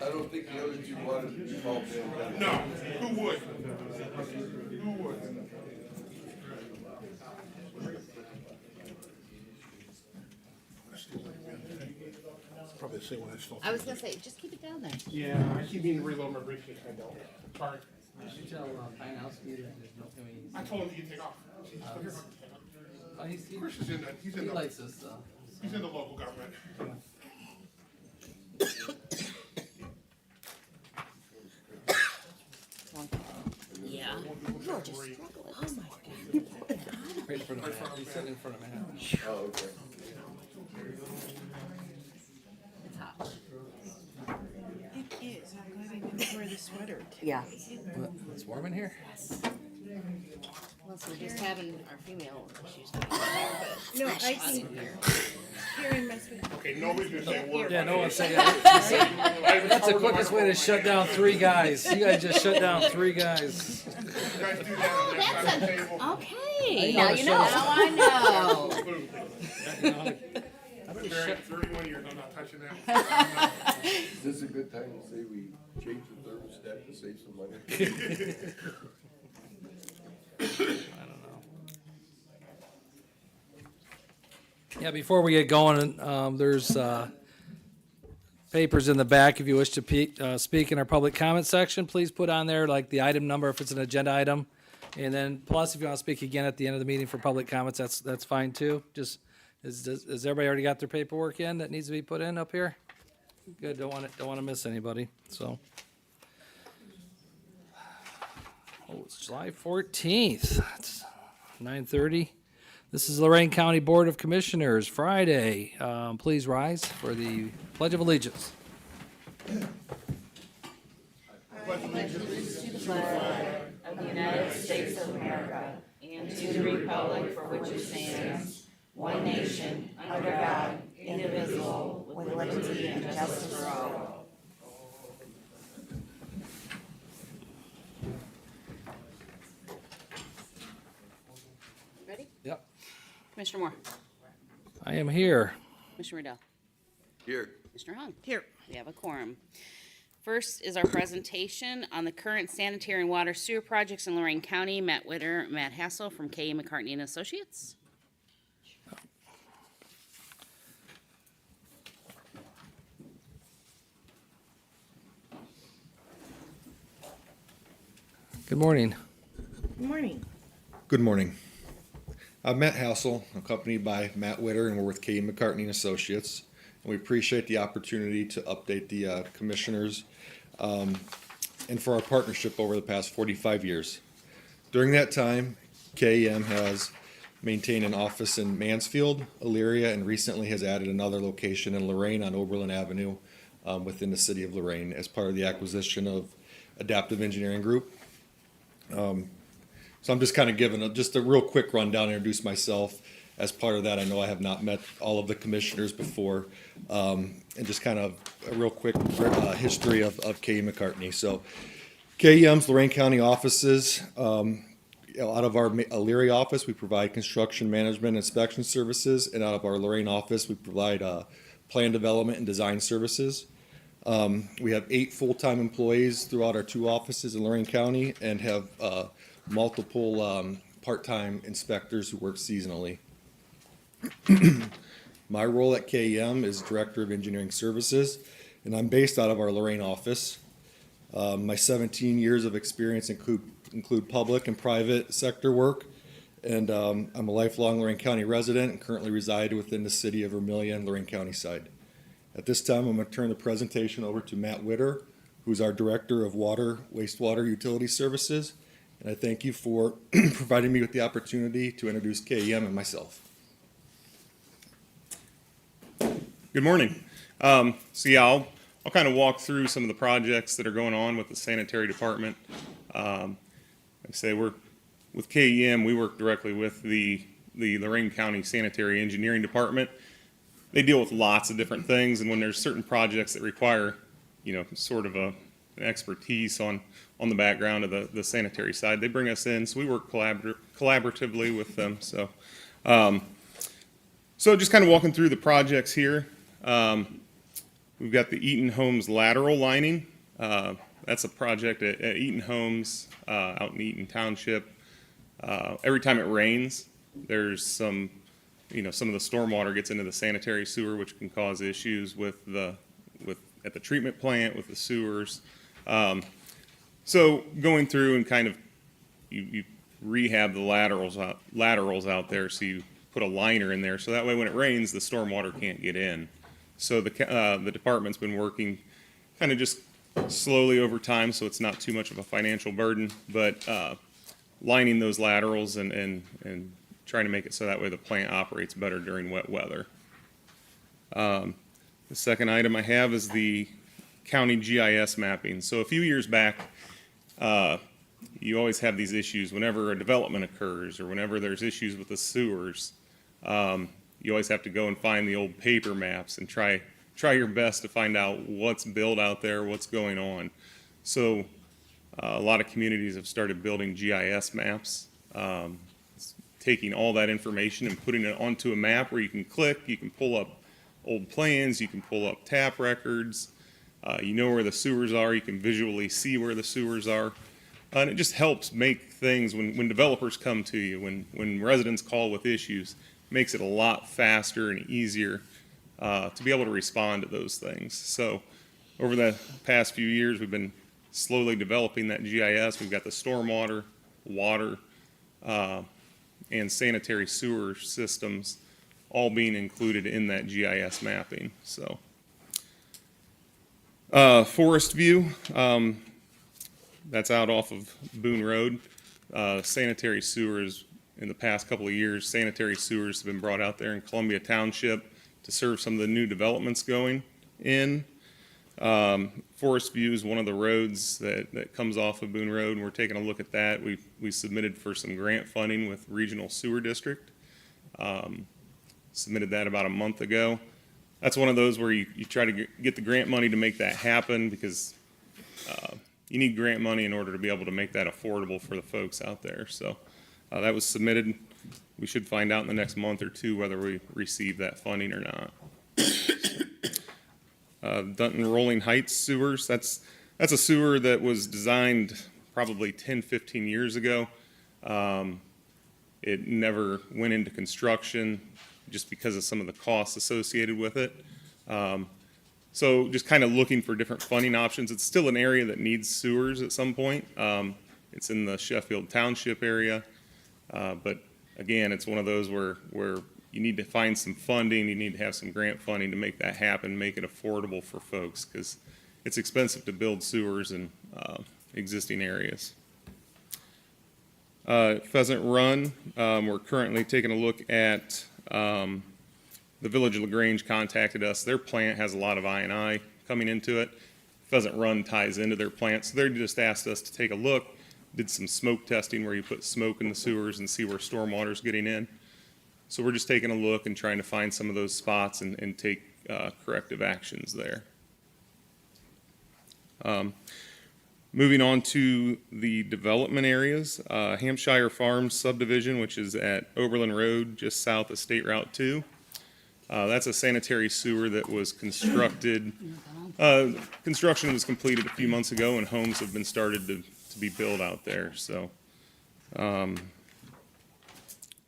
I don't think the other two wanted to be called in. No, who would? Who would? Probably the same one I stole. I was gonna say, just keep it down there. Yeah, I keep meaning to reload my briefcase. I don't. Sorry. You should tell Pinowski that there's no doing. I told him he could take off. He's still here. Chris is in the, he's in He the, likes this stuff. he's in the local government. Yeah. You're just struggling. Oh my God. Right in front of Matt. He's sitting in front of Matt. Oh, okay. It's hot. It is. I'm glad I didn't wear the sweater. Yeah. What? It's warm in here? Unless we're just having our female issues. No, I think Karen must be. Okay, nobody's gonna say a word. Yeah, about no it. one's saying That's the quickest way to shut down 3 guys. You guys just shut down 3 guys. You guys do that on that side of the table. Okay. know Now to you shut know. us Now I know. I've been married 31 years, I'm not touching that. Is this a good time to say we change the thermostat to save some money? I don't know. Yeah, before we get going, there's papers in the back if you wish to speak in our public comment section. Please put on there like the item number if it's an agenda item. And then plus if you want to speak again at the end of the meeting for public comments, that's fine too. Just has everybody already got their paperwork in that needs to be put in up here? Good, don't want to miss anybody. So it's July 14th. It's 9:30. This is Lorain County Board of Commissioners, Friday. Please rise for the Pledge of Allegiance. Of the United States of America and to the republic for which it stands, one nation, under God, indivisible, with liberty and justice for all. Ready? Yep. Commissioner Moore. I am here. Commissioner Riddell. Here. Commissioner Hahn. Here. We have a quorum. First is our presentation on the current sanitary and water sewer projects in Lorain County. Matt Witter, Matt Hassel from K. McCartney and Associates. Good morning. Good morning. Good morning. I'm Matt Hassel, accompanied by Matt Witter, and we're with K. McCartney and Associates. And we appreciate the opportunity to update the commissioners and for our partnership over the past 45 years. During that time, KEM has maintained an office in Mansfield, Elyria, and recently has added another location in Lorain on Oberlin Avenue within the city of Lorain as part of the acquisition of Adaptive Engineering Group. So I'm just kind of giving just a real quick rundown, introduce myself. As part of that, I know I have not met all of the commissioners before, and just kind of a real quick history of K. McCartney. So KEM's Lorain County offices, out of our Elyria office, we provide construction management inspection services, and out of our Lorain office, we provide plan development and design services. We have 8 full-time employees throughout our 2 offices in Lorain County and have multiple part-time inspectors who work seasonally. My role at KEM is Director of Engineering Services, and I'm based out of our Lorain office. My 17 years of experience include public and private sector work, and I'm a lifelong Lorain County resident and currently reside within the city of Vermilion, Lorain County side. At this time, I'm going to turn the presentation over to Matt Witter, who's our Director of Wastewater Utility Services, and I thank you for providing me with the opportunity to introduce KEM and myself. Good morning. So yeah, I'll kind of walk through some of the projects that are going on with the sanitary department. Like I say, we're with KEM. We work directly with the Lorain County Sanitary Engineering Department. They deal with lots of different things, and when there's certain projects that require, sort of an expertise on the background of the sanitary side, they bring us in. So we work collaboratively with them. So just kind of walking through the projects here. We've got the Eaton Homes lateral lining. That's a project at Eaton Homes out in Eaton Township. Every time it rains, there's some of the stormwater gets into the sanitary sewer, which can cause issues at the treatment plant with the sewers. So going through and kind of you rehab the laterals out there, so you put a liner in there, so that way when it rains, the stormwater can't get in. So the department's been working kind of just slowly over time, so it's not too much of a financial burden, but lining those laterals and trying to make it so that way the plant operates better during wet weather. The second item I have is the county GIS mapping. So a few years back, you always have these issues whenever a development occurs or whenever there's issues with the sewers. You always have to go and find the old paper maps and try your best to find out what's built out there, what's going on. So a lot of communities have started building GIS maps, taking all that information and putting it onto a map where you can click, you can pull up old plans, you can pull up tap records, you know where the sewers are, you can visually see where the sewers are. And it just helps make things, when developers come to you, when residents call with issues, makes it a lot faster and easier to be able to respond to those things. So over the past few years, we've been slowly developing that GIS. We've got the stormwater, water, and sanitary sewer systems all being included in that GIS mapping. So Forest View, that's out off of Boone Road. Sanitary sewers, in the past couple of years, sanitary sewers have been brought out there in Columbia Township to serve some of the new developments going in. Forest View is one of the roads that comes off of Boone Road, and we're taking a look at that. We submitted for some grant funding with Regional Sewer District. Submitted that about a month ago. That's one of those where you try to get the grant money to make that happen, because you need grant money in order to be able to make that affordable for the folks out there. So that was submitted. We should find out in the next month or two whether we receive that funding or not. Dunton Rolling Heights sewers, that's a sewer that was designed probably 10, 15 years ago. It never went into construction just because of some of the costs associated with it. So just kind of looking for different funding options. It's still an area that needs sewers at some point. It's in the Sheffield Township area. But again, it's one of those where you need to find some funding, you need to have some grant funding to make that happen, make it affordable for folks, because it's expensive to build sewers in existing areas. Pheasant Run, we're currently taking a look at, the Village of LaGrange contacted us. Their plant has a lot of I&I coming into it. Pheasant Run ties into their plant, so they just asked us to take a look, did some smoke testing where you put smoke in the sewers and see where stormwater's getting in. So we're just taking a look and trying to find some of those spots and take corrective actions there. Moving on to the development areas, Hampshire Farms subdivision, which is at Oberlin Road, just south of State Route 2. That's a sanitary sewer that was constructed. Construction was completed a few months ago, and homes have been started to be built out there. So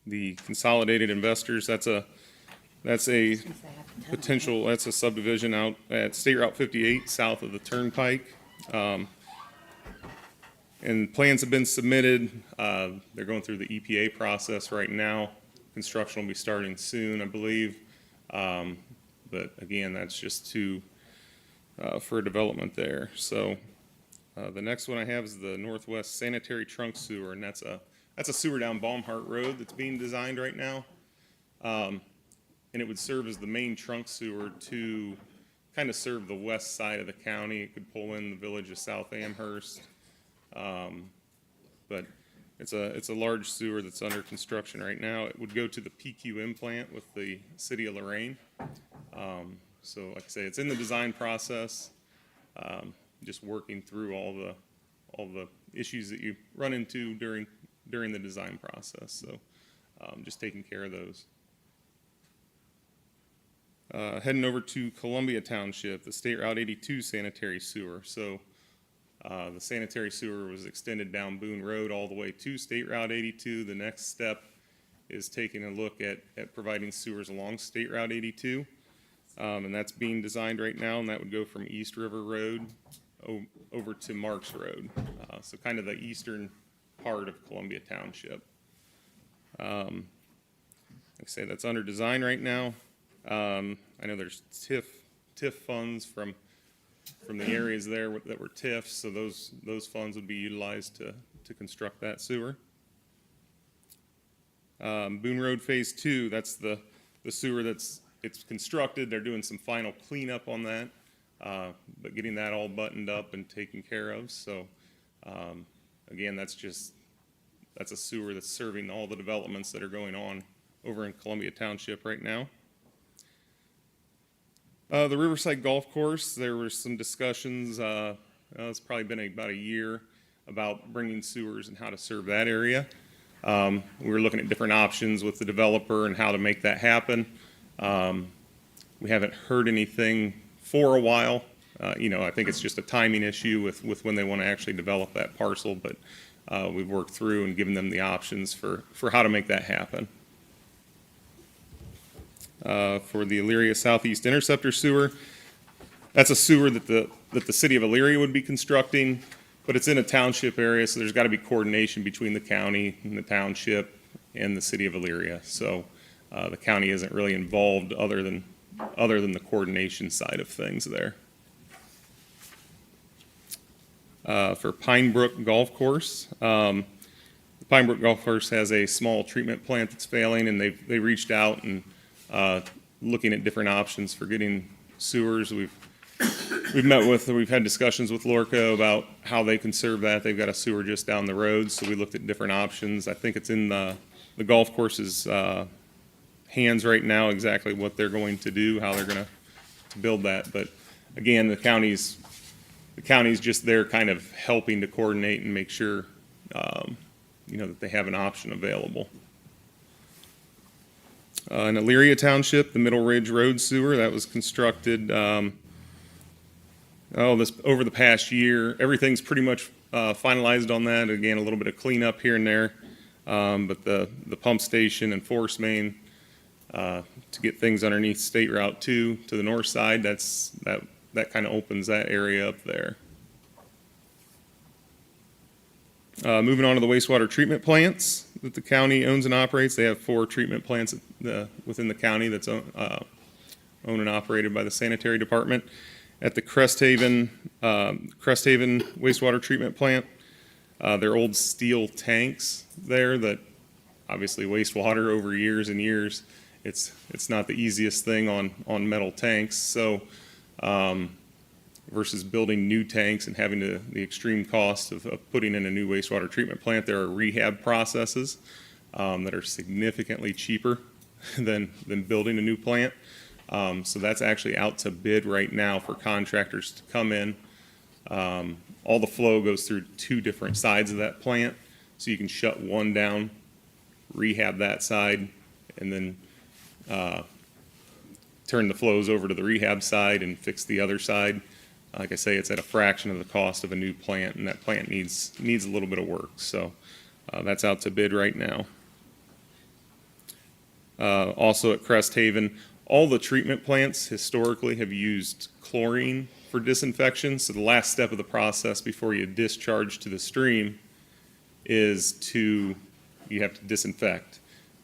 the Consolidated Investors, that's a potential, that's a subdivision out at State Route 58 south of the Turnpike. And plans have been submitted. They're going through the EPA process right now. Construction will be starting soon, I believe. But again, that's just for development there. So the next one I have is the Northwest Sanitary Trunk Sewer, and that's a sewer down Baumhart Road that's being designed right now. And it would serve as the main trunk sewer to kind of serve the west side of the county. It could pull in the village of South Amherst. But it's a large sewer that's under construction right now. It would go to the PQM plant with the city of Lorain. So like I say, it's in the design process, just working through all the issues that you run into during the design process. So just taking care of those. Heading over to Columbia Township, the State Route 82 sanitary sewer. So the sanitary sewer was extended down Boone Road all the way to State Route 82. The next step is taking a look at providing sewers along State Route 82. And that's being designed right now, and that would go from East River Road over to Marks Road. So kind of the eastern part of Columbia Township. Like I say, that's under design right now. I know there's TIF funds from the areas there that were TIFs, so those funds would be utilized to construct that sewer. Boone Road Phase 2, that's the sewer it's constructed. They're doing some final cleanup on that, but getting that all buttoned up and taken care of. So again, that's a sewer that's serving all the developments that are going on over in Columbia Township right now. The Riverside Golf Course, there were some discussions, it's probably been about a year, about bringing sewers and how to serve that area. We were looking at different options with the developer and how to make that happen. We haven't heard anything for a while. I think it's just a timing issue with when they want to actually develop that parcel, but we've worked through and given them the options for how to make that happen. For the Elyria Southeast Interceptor Sewer, that's a sewer that the city of Elyria would be constructing, but it's in a township area, so there's got to be coordination between the county and the township and the city of Elyria. So the county isn't really involved other than the coordination side of things there. For Pine Brook Golf Course, the Pine Brook Golf Course has a small treatment plant that's failing, and they reached out and looking at different options for getting sewers. We've had discussions with Lorco about how they can serve that. They've got a sewer just down the road, so we looked at different options. I think it's in the golf course's hands right now exactly what they're going to do, how they're going to build that. But again, the county's just there kind of helping to coordinate and make sure that they have an option available. In Elyria Township, the Middle Ridge Road Sewer, that was constructed over the past year. Everything's pretty much finalized on that. Again, a little bit of cleanup here and there, but the pump station and force main to get things underneath State Route 2 to the north side, that kind of opens that area up there. Moving on to the wastewater treatment plants that the county owns and operates. They have 4 treatment plants within the county that's owned and operated by the Sanitary Department. At the Cresthaven wastewater treatment plant, they're old steel tanks there that obviously wastewater over years and years. It's not the easiest thing on metal tanks. So versus building new tanks and having the extreme cost of putting in a new wastewater treatment plant, there are rehab processes that are significantly cheaper than building a new plant. So that's actually out to bid right now for contractors to come in. All the flow goes through 2 different sides of that plant, so you can shut one down, rehab that side, and then turn the flows over to the rehab side and fix the other side. Like I say, it's at a fraction of the cost of a new plant, and that plant needs a little bit of work. So that's out to bid right now. Also at Cresthaven, all the treatment plants historically have used chlorine for disinfection. So the last step of the process before you discharge to the stream is you have to disinfect.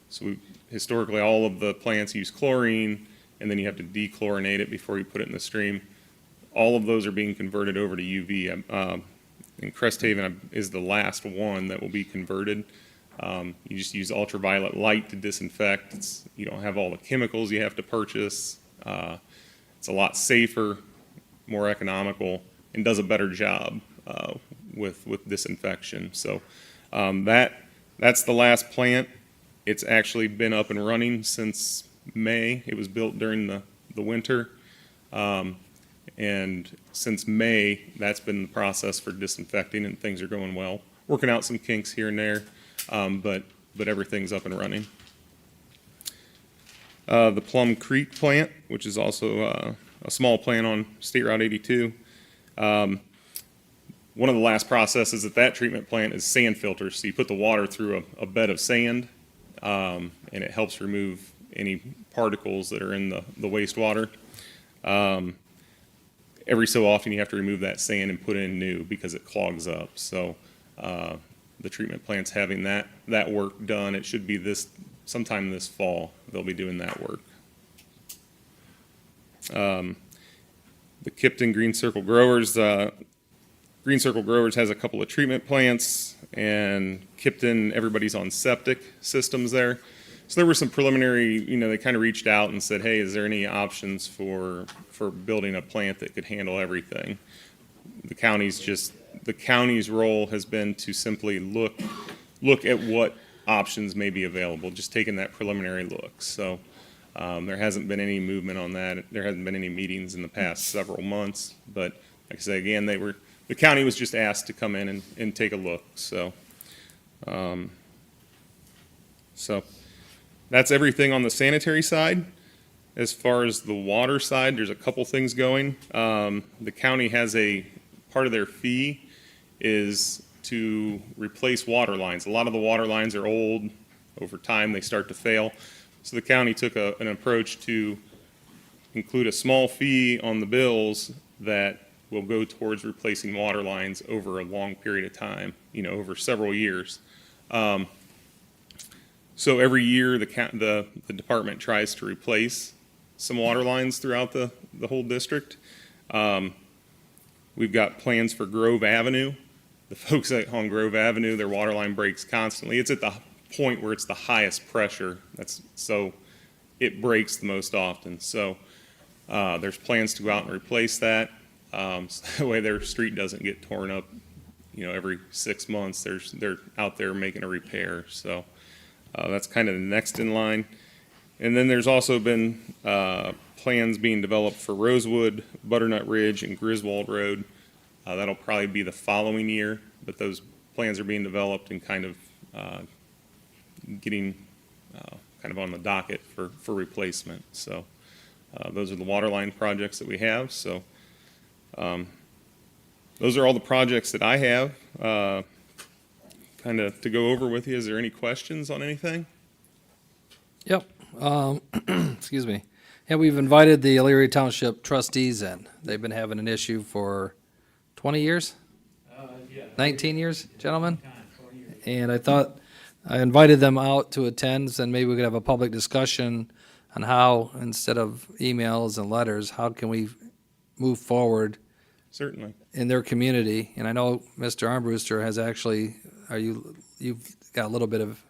So historically, all of the plants use chlorine, and then you have to dechlorinate it before you put it in the stream. All of those are being converted over to UV. And Cresthaven is the last one that will be converted. You just use ultraviolet light to disinfect. You don't have all the chemicals you have to purchase. It's a lot safer, more economical, and does a better job with disinfection. So that's the last plant. It's actually been up and running since May. It was built during the winter. And since May, that's been the process for disinfecting, and things are going well. Working out some kinks here and there, but everything's up and running. the Plum Creek plant, which is also a small plant on State Route 82. One of the last processes at that treatment plant is sand filters. So you put the water through a bed of sand, and it helps remove any particles that are in the wastewater. Every so often you have to remove that sand and put in new because it clogs up. So the treatment plant's having that work done. It should be sometime this fall they'll be doing that work. The Kipton Green Circle Growers, Green Circle Growers has a couple of treatment plants, and Kipton, everybody's on septic systems there. So there were some preliminary, they kind of reached out and said, hey, is there any options for building a plant that could handle everything? The county's role has been to simply look at what options may be available, just taking that preliminary look. So there hasn't been any movement on that. There hasn't been any meetings in the past several months. But like I say, again, the county was just asked to come in and take a look. So, that's everything on the sanitary side. As far as the water side, there's a couple things going. The county has part of their fee is to replace water lines. A lot of the water lines are old. Over time, they start to fail. So the county took an approach to include a small fee on the bills that will go towards replacing water lines over a long period of time, over several years. So every year, the department tries to replace some water lines throughout the whole district. We've got plans for Grove Avenue. The folks on Grove Avenue, their water line breaks constantly. It's at the point where it's the highest pressure. So it breaks the most often. So there's plans to go out and replace that. So that way their street doesn't get torn up, every 6 months. They're out there making a repair. So that's kind of the next in line. And then there's also been plans being developed for Rosewood, Butternut Ridge, and Griswold Road. That'll probably be the following year, but those plans are being developed and kind of getting kind of on the docket for replacement. So those are the water line projects that we have. So those are all the projects that I have kind of to go over with you. Is there any questions on anything? Yep. Excuse me. Yeah, we've invited the Elyria Township trustees in. They've been having an issue for 20 years? 19 years, gentlemen? And I thought I invited them out to attend, and maybe we could have a public discussion on how, instead of emails and letters, how can we move forward Certainly. in their community? And I know Mr. Armbruster has actually, you've got a little bit of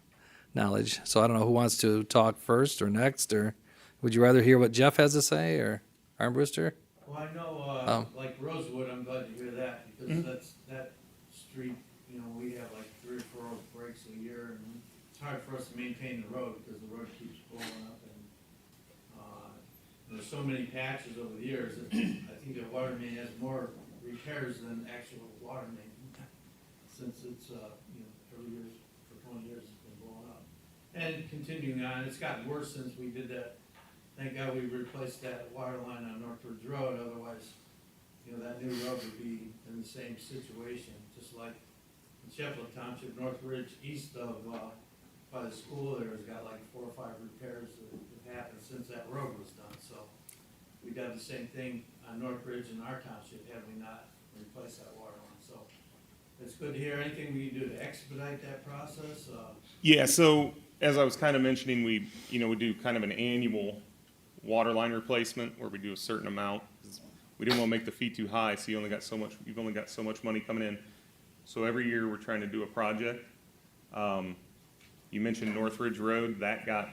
knowledge, so I don't know who wants to talk first or next, or would you rather hear what Jeff has to say, or Armbruster? Well, I know, like Rosewood, I'm glad to hear that, because that street, we have like 3 or 4 breaks a year, and it's hard for us to maintain the road, because the road keeps blowing up, and there's so many patches over the years, that I think the water main has more repairs than actual water main, since it's, every year, for 20 years, it's been blowing up. And continuing on, it's gotten worse since we did that. Thank God we replaced that water line on Northridge Road, otherwise, that new road would be in the same situation, just like in Sheffield Township, Northridge, east of, by the school there, has got like 4 or 5 repairs that have happened since that road was done, so we done the same thing on Northridge in our township, had we not replaced that water line, so it's good to hear. Anything we can do to expedite that process? Yeah, so as I was kind of mentioning, we do kind of an annual water line replacement where we do a certain amount. We didn't want to make the fee too high, so you've only got so much money coming in. So every year we're trying to do a project. You mentioned Northridge Road, that got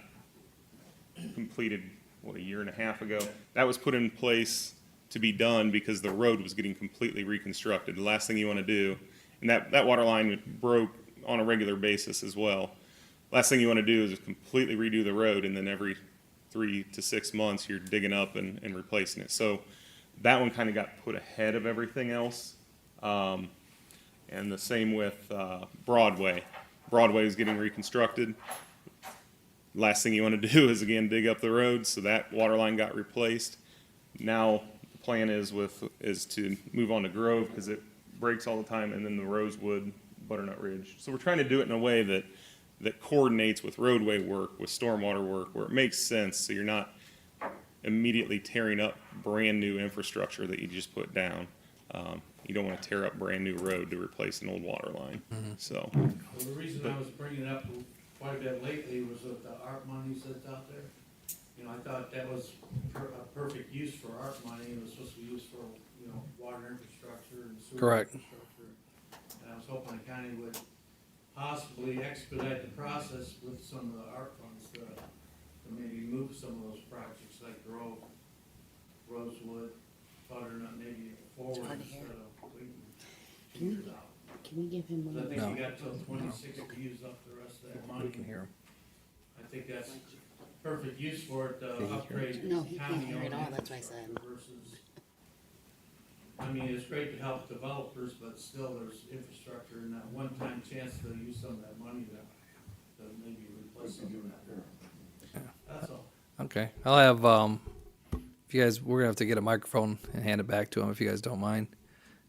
completed, a year and a half ago. That was put in place to be done because the road was getting completely reconstructed. The last thing you want to do, and that water line broke on a regular basis as well. Last thing you want to do is completely redo the road, and then every 3 to 6 months you're digging up and replacing it. So that one kind of got put ahead of everything else. And the same with Broadway. Broadway is getting reconstructed. last thing you want to do is again dig up the road, so that water line got replaced. Now the plan is to move on to Grove because it breaks all the time, and then the Rosewood, Butternut Ridge. So we're trying to do it in a way that coordinates with roadway work, with stormwater work, where it makes sense, so you're not immediately tearing up brand new infrastructure that you just put down. You don't want to tear up brand new road to replace an old water line. So Well, the reason I was bringing it up quite a bit lately was with the ARP monies that's out there. You know, I thought that was a perfect use for ARP money. It was supposed to be used for, you know, water infrastructure and sewer Correct. infrastructure. And I was hoping the county would possibly expedite the process with some of the ARP funds to maybe move some of those projects like Grove, Rosewood, Butternut, maybe forward Todd instead here. of waiting 2 years out. Can we give him I one? think No. we got till 26 to use up the rest of that money. We can hear him. I think that's perfect use for it, to upgrade No, he can't county hear it owned all, that's why I said. versus, I mean, it's great to help developers, but still there's infrastructure and that one-time chance to use some of that money to maybe replace some of that. That's all. Okay, I'll have, if you guys, we're gonna have to get a microphone and hand it back to him if you guys don't mind.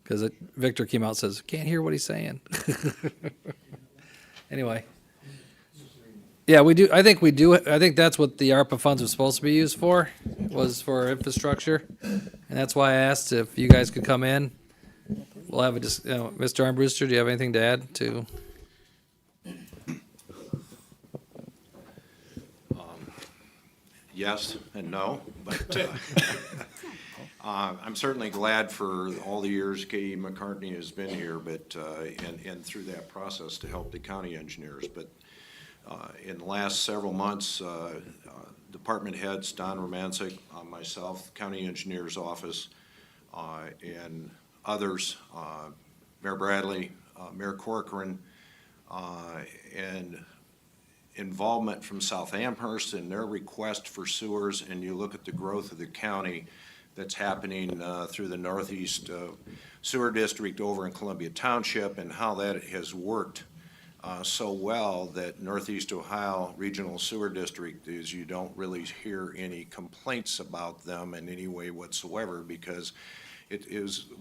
Cause Victor came out and says, can't hear what he's saying. Anyway. Yeah, we do, I think we do, I think that's what the ARPA funds were supposed to be used for, was for infrastructure. And that's why I asked if you guys could come in. We'll have Mr. Armbruster, do you have anything to add to? Yes and no, but I'm certainly glad for all the years K.E. McCartney has been here, but and through that process to help the county engineers. But in the last several months, department heads, Don Romancic, myself, county engineer's office, and others, Mayor Bradley, Mayor Corcoran, and involvement from South Amherst and their request for sewers, and you look at the growth of the county that's happening through the Northeast Sewer District over in Elyria Township, and how that has worked so well that Northeast Ohio Regional Sewer District is, you don't really hear any complaints about them in any way whatsoever, because it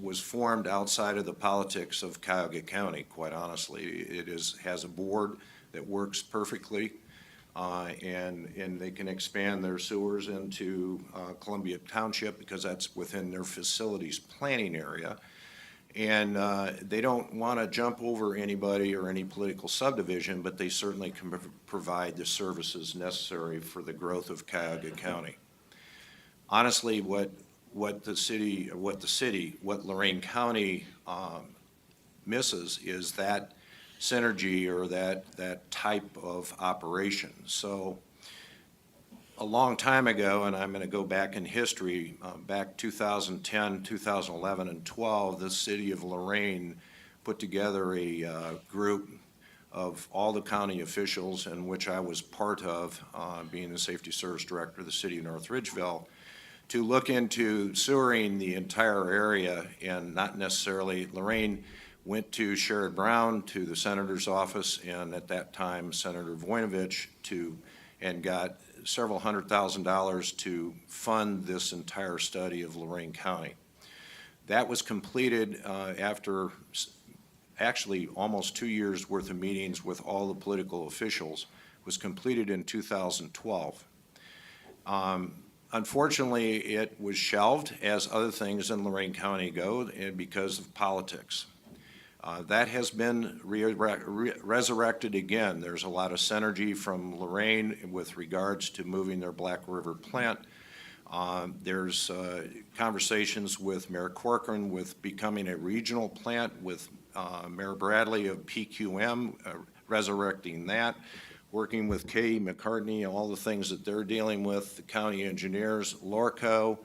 was formed outside of the politics of Cuyahoga County, quite honestly. It has a board that works perfectly, and they can expand their sewers into Elyria Township because that's within their facilities planning area. And they don't want to jump over anybody or any political subdivision, but they certainly can provide the services necessary for the growth of Cuyahoga County. Honestly, what Lorain County misses is that synergy or that type of operation. So a long time ago, and I'm going to go back in history, back 2010, 2011, and 12, the city of Lorain put together a group of all the county officials, in which I was part of, being the Safety Service Director of the city of North Ridgeville, to look into sewering the entire area, and not necessarily Lorain. Went to Sherrod Brown, to the senator's office, and at that time Senator Voinovich, and got several $100,000 to fund this entire study of Lorain County. That was completed after actually almost 2 years worth of meetings with all the political officials. Was completed in 2012. Unfortunately, it was shelved, as other things in Lorain County go, and because of politics. That has been resurrected again. There's a lot of synergy from Lorain with regards to moving their Black River plant. There's conversations with Mayor Corcoran with becoming a regional plant, with Mayor Bradley of PQM resurrecting that, working with K.E. McCartney, all the things that they're dealing with, the county engineers, Lorco.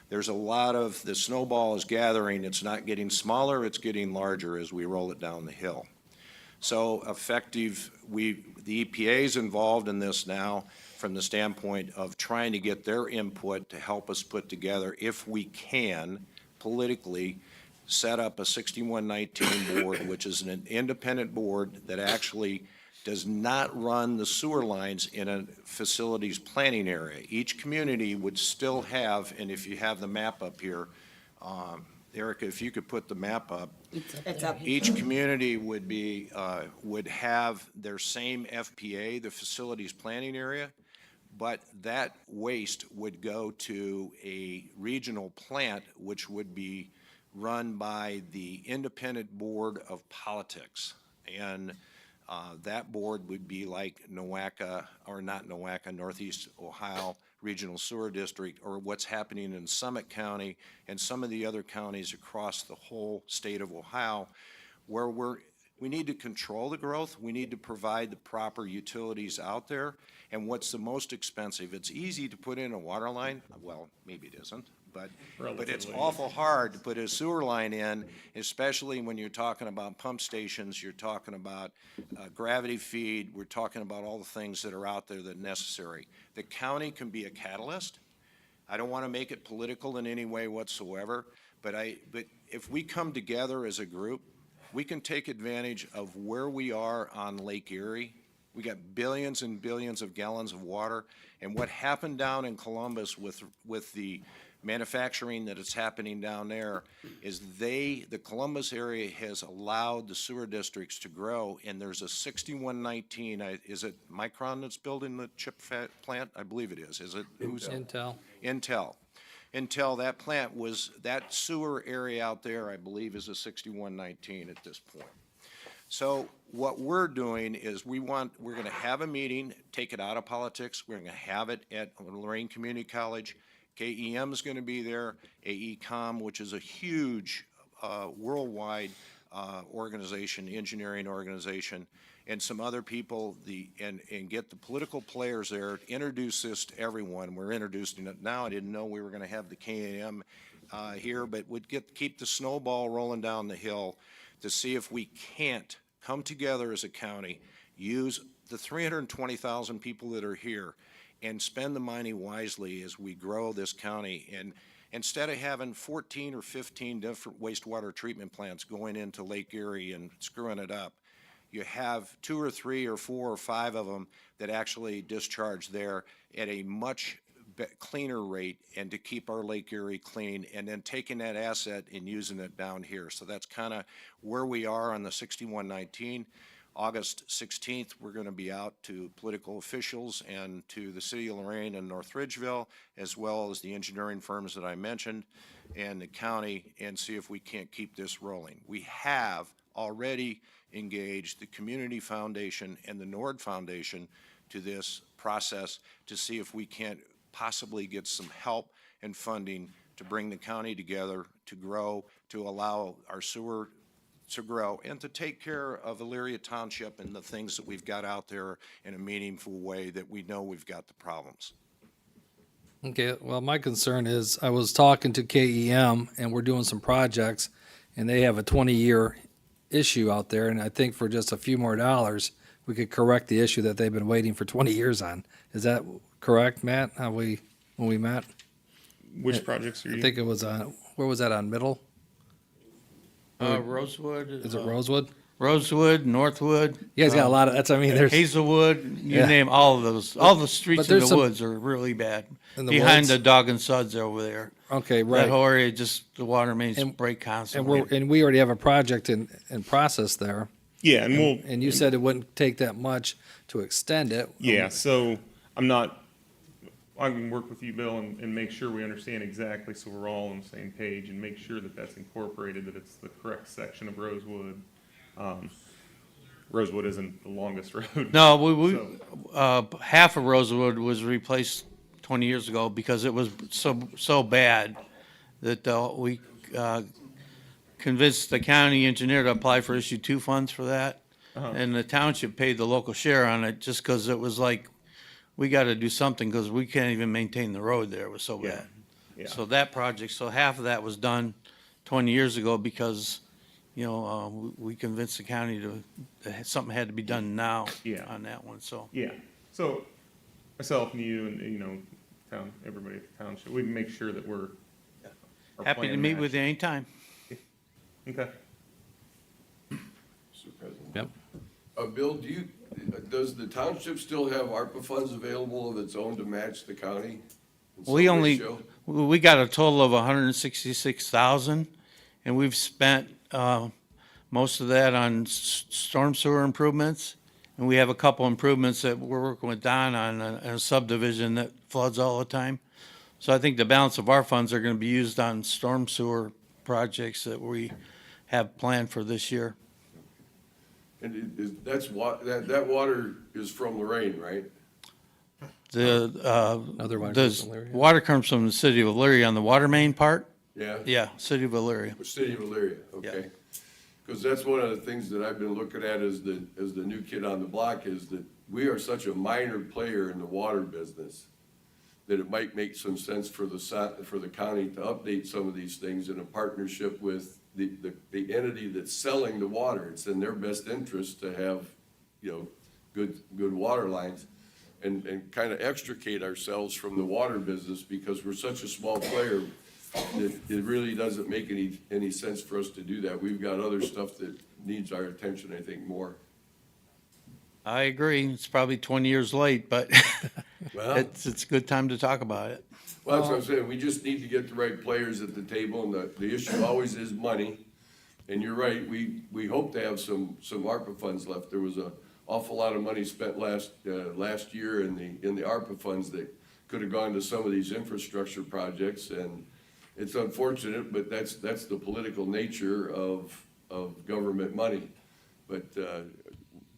There's a lot of, the snowball is gathering. It's not getting smaller, it's getting larger as we roll it down the hill. So effective, the EPA is involved in this now from the standpoint of trying to get their input to help us put together, if we can, politically, set up a 6119 board, which is an independent board that actually does not run the sewer lines in a facilities planning area. Each community would still have, and if you have the map up here, Erica, if you could put the map up, It's up. each community would be, would have their same FPA, the facilities planning area, but that waste would go to a regional plant, which would be run by the Independent Board of Politics. And that board would be like NOACA, or not NOACA, Northeast Ohio Regional Sewer District, or what's happening in Summit County and some of the other counties across the whole state of Ohio, where we need to control the growth, we need to provide the proper utilities out there. And what's the most expensive? It's easy to put in a water line, well, maybe it isn't, but it's awful hard to put a sewer line in, especially when you're talking about pump stations, you're talking about gravity feed, we're talking about all the things that are out there that are necessary. The county can be a catalyst. I don't want to make it political in any way whatsoever, but if we come together as a group, we can take advantage of where we are on Lake Erie. We got billions and billions of gallons of water, and what happened down in Columbus with the manufacturing that is happening down there is the Columbus area has allowed the sewer districts to grow, and there's a 6119, is it Micron that's building the chip plant? I believe it is. Is it? Who's? Intel. Intel, that plant was, that sewer area out there, I believe, is a 6119 at this point. So what we're doing is we're gonna have a meeting, take it out of politics, we're gonna have it at Lorain Community College. KEM is gonna be there, AECOM, which is a huge worldwide organization, engineering organization, and some other people, and get the political players there, introduce this to everyone. We're introducing it now. I didn't know we were gonna have the KEM here, but we'd keep the snowball rolling down the hill to see if we can't come together as a county, use the 320,000 people that are here, and spend the money wisely as we grow this county. And instead of having 14 or 15 different wastewater treatment plants going into Lake Erie and screwing it up, you have 2 or 3 or 4 or 5 of them that actually discharge there at a much cleaner rate, and to keep our Lake Erie clean, and then taking that asset and using it down here. So that's kind of where we are on the 6119. August 16th, we're going to be out to political officials and to the city of Lorain and North Ridgeville, as well as the engineering firms that I mentioned, and the county, and see if we can't keep this rolling. We have already engaged the Community Foundation and the Nord Foundation to this process to see if we can't possibly get some help and funding to bring the county together, to grow, to allow our sewer to grow, and to take care of Elyria Township and the things that we've got out there in a meaningful way that we know we've got the problems. Okay, well, my concern is I was talking to KEM and we're doing some projects and they have a 20-year issue out there, and I think for just a few more dollars, we could correct the issue that they've been waiting for 20 years on. Is that correct, Matt, when we met? Which projects are you? I think it was where was that, on Middle? Rosewood. Is it Rosewood? Rosewood, Northwood. You guys got a lot of, that's, I mean, there's. Hazelwood, you Yeah. name all of those. All the streets in there's the some- woods are really bad. In the Behind woods? the Dog and Suds over there. Okay, That right. whole area, just the water mains And- break And constantly. we already have a project in process there. Yeah, and we'll. And you said it wouldn't take that much to extend it. Yeah, so I can work with you, Bill, and make sure we understand exactly, so we're all on the same page, and make sure that that's incorporated, that it's the correct section of Rosewood. Rosewood isn't the longest road. No, half of Rosewood was replaced 20 years ago because it was so bad that we convinced the county engineer to apply for issue 2 funds for that. And the township paid the local share on it just because it was like, we got to do something because we can't even maintain the road there. It was so bad. Yeah. So that project, so half of that was done 20 years ago because, we convinced the county that something had to be done now Yeah. on that one, so. Yeah, so myself and you and, everybody at the township, we can make sure that we're. our Happy to plan meet with you matches. anytime. Okay. Mr. President. Yep. Bill, do you, does the township still have ARPA funds available of its own to match the county? in some We only, ratio? we got a total of 166,000, and we've spent most of that on storm sewer improvements. And we have a couple improvements that we're working with Don on a subdivision that floods all the time. So I think the balance of our funds are going to be used on storm sewer projects that we have planned for this year. And that water is from Lorain, right? Other one The from Elyria. water comes from the city of Elyria on the water main part. Yeah? Yeah, city of Elyria. The city of Elyria, okay. Because that's one of the things that I've been looking at as the new kid on the block is that we are such a minor player in the water business that it might make some sense for the county to update some of these things in a partnership with the entity that's selling the water. It's in their best interest to have, good water lines and kind of extricate ourselves from the water business because we're such a small player. It really doesn't make any sense for us to do that. We've got other stuff that needs our attention, I think, more. I agree. It's probably 20 years late, but Well, it's a good time to talk about it. well, that's what I'm saying. We just need to get the right players at the table, and the issue always is money. And you're right, we hope to have some ARPA funds left. There was an awful lot of money spent last year in the ARPA funds that could have gone to some of these infrastructure projects, and it's unfortunate, but that's the political nature of government money. But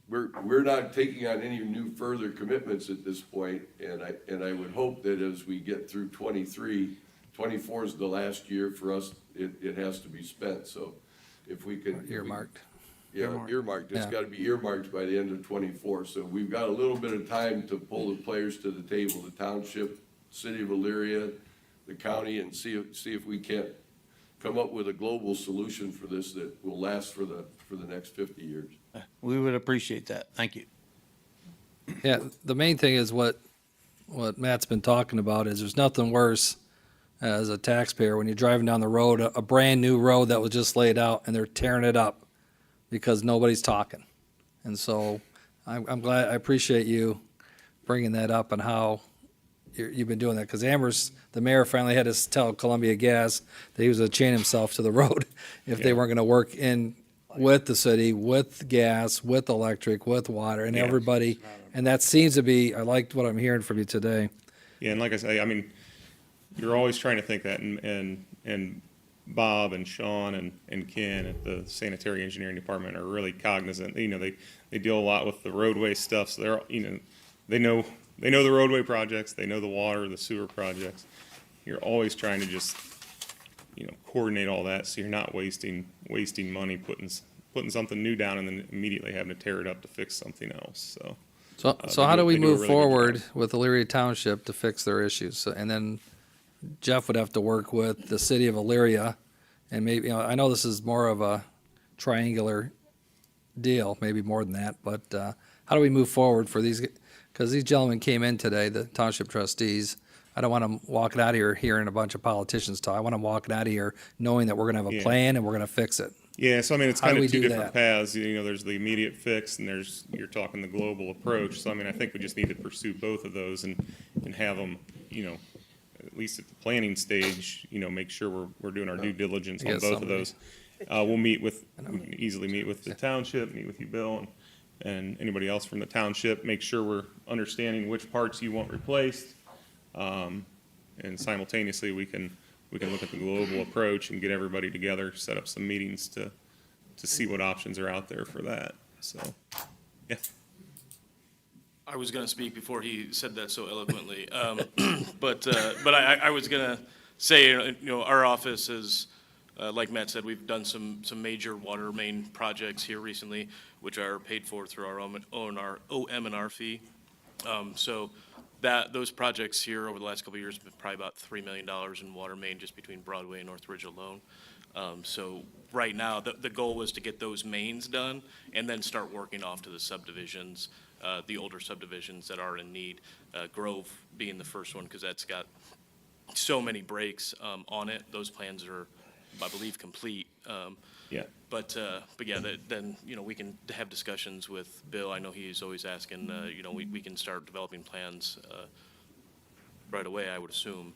we're not taking on any new further commitments at this point, and I would hope that as we get through 24 is the last year for us, it has to be spent, so if we can. Earmarked. Yeah, earmarked, it's Yeah. gotta be earmarked by the end of 24, so we've got a little bit of time to pull the players to the table, the township, city of Elyria, the county, and see if we can't come up with a global solution for this that will last for the next 50 years. We would appreciate that. Thank you. Yeah, the main thing is what Matt's been talking about is there's nothing worse as a taxpayer when you're driving down the road, a brand new road that was just laid out and they're tearing it up because nobody's talking. And so I'm glad, I appreciate you bringing that up and how you've been doing that. Because Amherst, the mayor finally had to tell Columbia Gas that he was going to chain himself to the road if they weren't going to work in with the city, with gas, with electric, with water, and everybody. And that seems to be, I liked what I'm hearing from you today. Yeah, and like I say, I mean, you're always trying to think that, and Bob and Sean and Ken at the Sanitary Engineering Department are really cognizant. They deal a lot with the roadway stuff, so they know the roadway projects, they know the water, the sewer projects. You're always trying to just, coordinate all that so you're not wasting money putting something new down and then immediately having to tear it up to fix something else, so. So how do we they do a move really good forward job. with Elyria Township to fix their issues? And then Jeff would have to work with the city of Elyria, and maybe, I know this is more of a triangular deal, maybe more than that, but how do we move forward for these? Because these gentlemen came in today, the township trustees. I don't want them walking out of here hearing a bunch of politicians talk. I want them walking out of here knowing that we're going to have a plan and we're going to fix it. Yeah, so I mean, it's How do kind we of two do different that? paths, there's the immediate fix and you're talking the global approach. So I mean, I think we just need to pursue both of those and have them, at least at the planning stage, make sure we're doing our due diligence I on guess both of somebody- those. We can easily meet with the township, meet with you, Bill, and anybody else from the township, make sure we're understanding which parts you want replaced. And simultaneously, we can look at the global approach and get everybody together, set up some meetings to see what options are out there for that, so, yeah. I was going to speak before he said that so eloquently. But I was going to say, our office is, like Matt said, we've done some major water main projects here recently, which are paid for through our own OM&R fee. So those projects here over the last couple of years have been probably about $3 million in water main just between Broadway and Northridge alone. So right now, the goal was to get those mains done and then start working off to the subdivisions, the older subdivisions that are in need. Grove being the first one because that's got so many breaks on it. Those plans are, I believe, complete. Yeah. But yeah, then, you know, we can have discussions with Bill. I know he's always asking, you know, we can start developing plans right away, I would assume,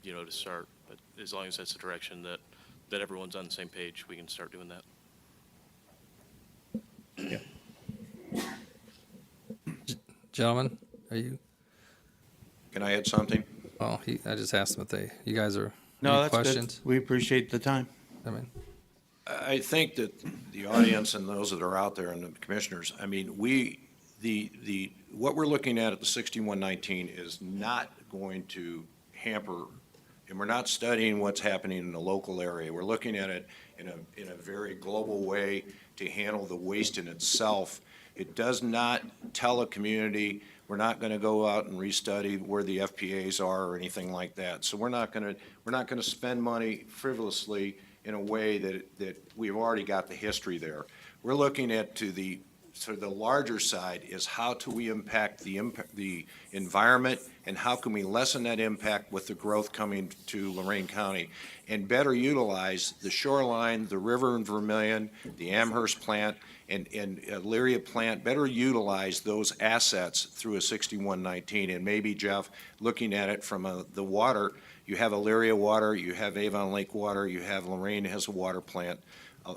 you know, to start. But as long as that's the direction that everyone's on the same page, we can start doing that. Gentlemen, are you, Can I add something? oh, I just asked them if you guys are, No, any that's good. questions? We appreciate the time. I mean, I think that the audience and those that are out there and the commissioners, I mean, what we're looking at the 6119 is not going to hamper, and we're not studying what's happening in the local area. We're looking at it in a very global way to handle the waste in itself. It does not tell a community, we're not gonna go out and restudy where the FPAs are or anything like that. So we're not gonna spend money frivolously in a way that we've already got the history there. We're looking at the larger side is how do we impact the environment, and how can we lessen that impact with the growth coming to Lorain County and better utilize the shoreline, the river in Vermillion, the Amherst plant, and Elyria plant, better utilize those assets through a 6119. And maybe, Jeff, looking at it from the water, you have Elyria water, you have Avon Lake water, you have Lorain has a water plant.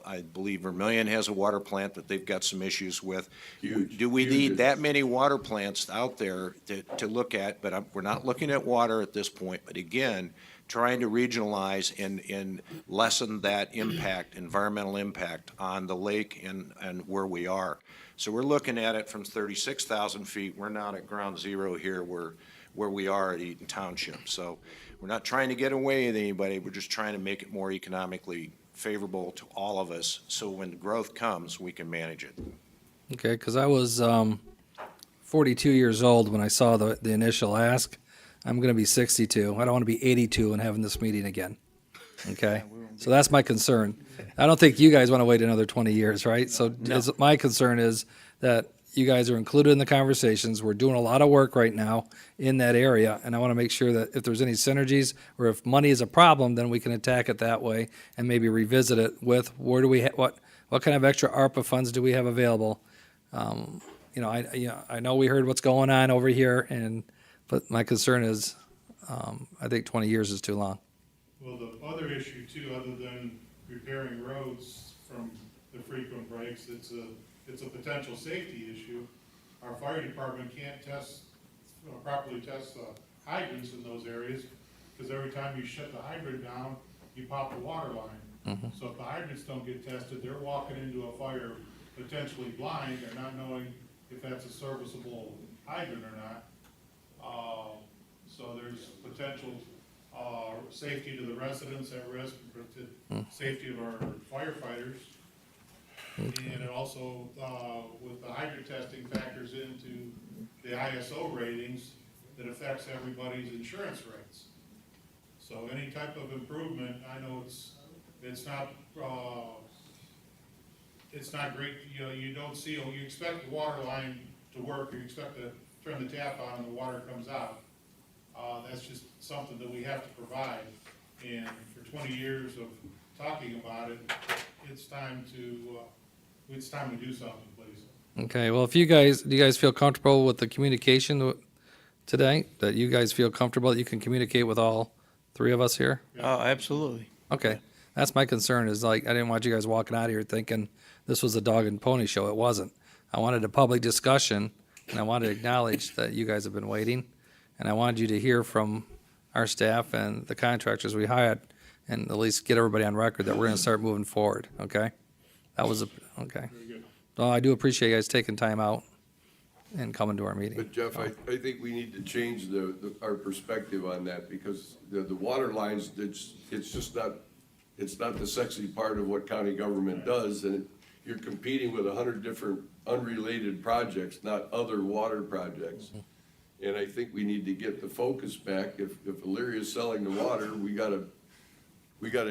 I believe Vermillion has a water plant that they've got some issues with. Do we need that many water plants out there to look at? But we're not looking at water at this point. But again, trying to regionalize and lessen that impact, environmental impact on the lake and where we are. So we're looking at it from 36,000 feet. We're not at ground zero here where we are at Eaton Township. So we're not trying to get away with anybody. We're just trying to make it more economically favorable to all of us, so when growth comes, we can manage it. okay, because I was 42 years old when I saw the initial ask. I'm going to be 62. I don't want to be 82 and having this meeting again. Okay, so that's my concern. I don't think you guys want to wait another 20 years, right? So my concern is that you guys are included in the conversations. We're doing a lot of work right now in that area, and I want to make sure that if there's any synergies or if money is a problem, then we can attack it that way and maybe revisit it with where do we what kind of extra ARPA funds do we have available? You know, I know we heard what's going on over here, but my concern is I think 20 years is too long. Well, the other issue too, other than repairing roads from the frequent breaks, it's a potential safety issue. Our fire department can't properly test the hydrants in those areas, because every time you shut the hydrant down, you pop the water line. So if the hydrants don't get tested, they're walking into a fire potentially blind or not knowing if that's a serviceable hydrant or not. So there's potential safety to the residents at risk, safety of our firefighters. And it also, with the hydrant testing, factors into the ISO ratings that affects everybody's insurance rates. So any type of improvement, I know it's not great, you know, you don't see, you expect the water line to work, you expect to turn the tap on and the water comes out. That's just something that we have to provide. And for 20 years of talking about it, it's time to do something, please. Okay, well, do you guys feel comfortable with the communication today? That you guys feel comfortable that you can communicate with all three of us here? Oh, absolutely. Okay, that's my concern is like, I didn't want you guys walking out of here thinking this was a dog and pony show. It wasn't. I wanted a public discussion, and I wanted to acknowledge that you guys have been waiting, and I wanted you to hear from our staff and the contractors we hired, and at least get everybody on record that we're gonna start moving forward, okay? Okay. Well, I do appreciate you guys taking time out and coming to our meeting. But Jeff, I think we need to change our perspective on that, because the water lines, it's just not, it's not the sexy part of what county government does, and you're competing with 100 different unrelated projects, not other water projects. And I think we need to get the focus back. If Elyria is selling the water, we gotta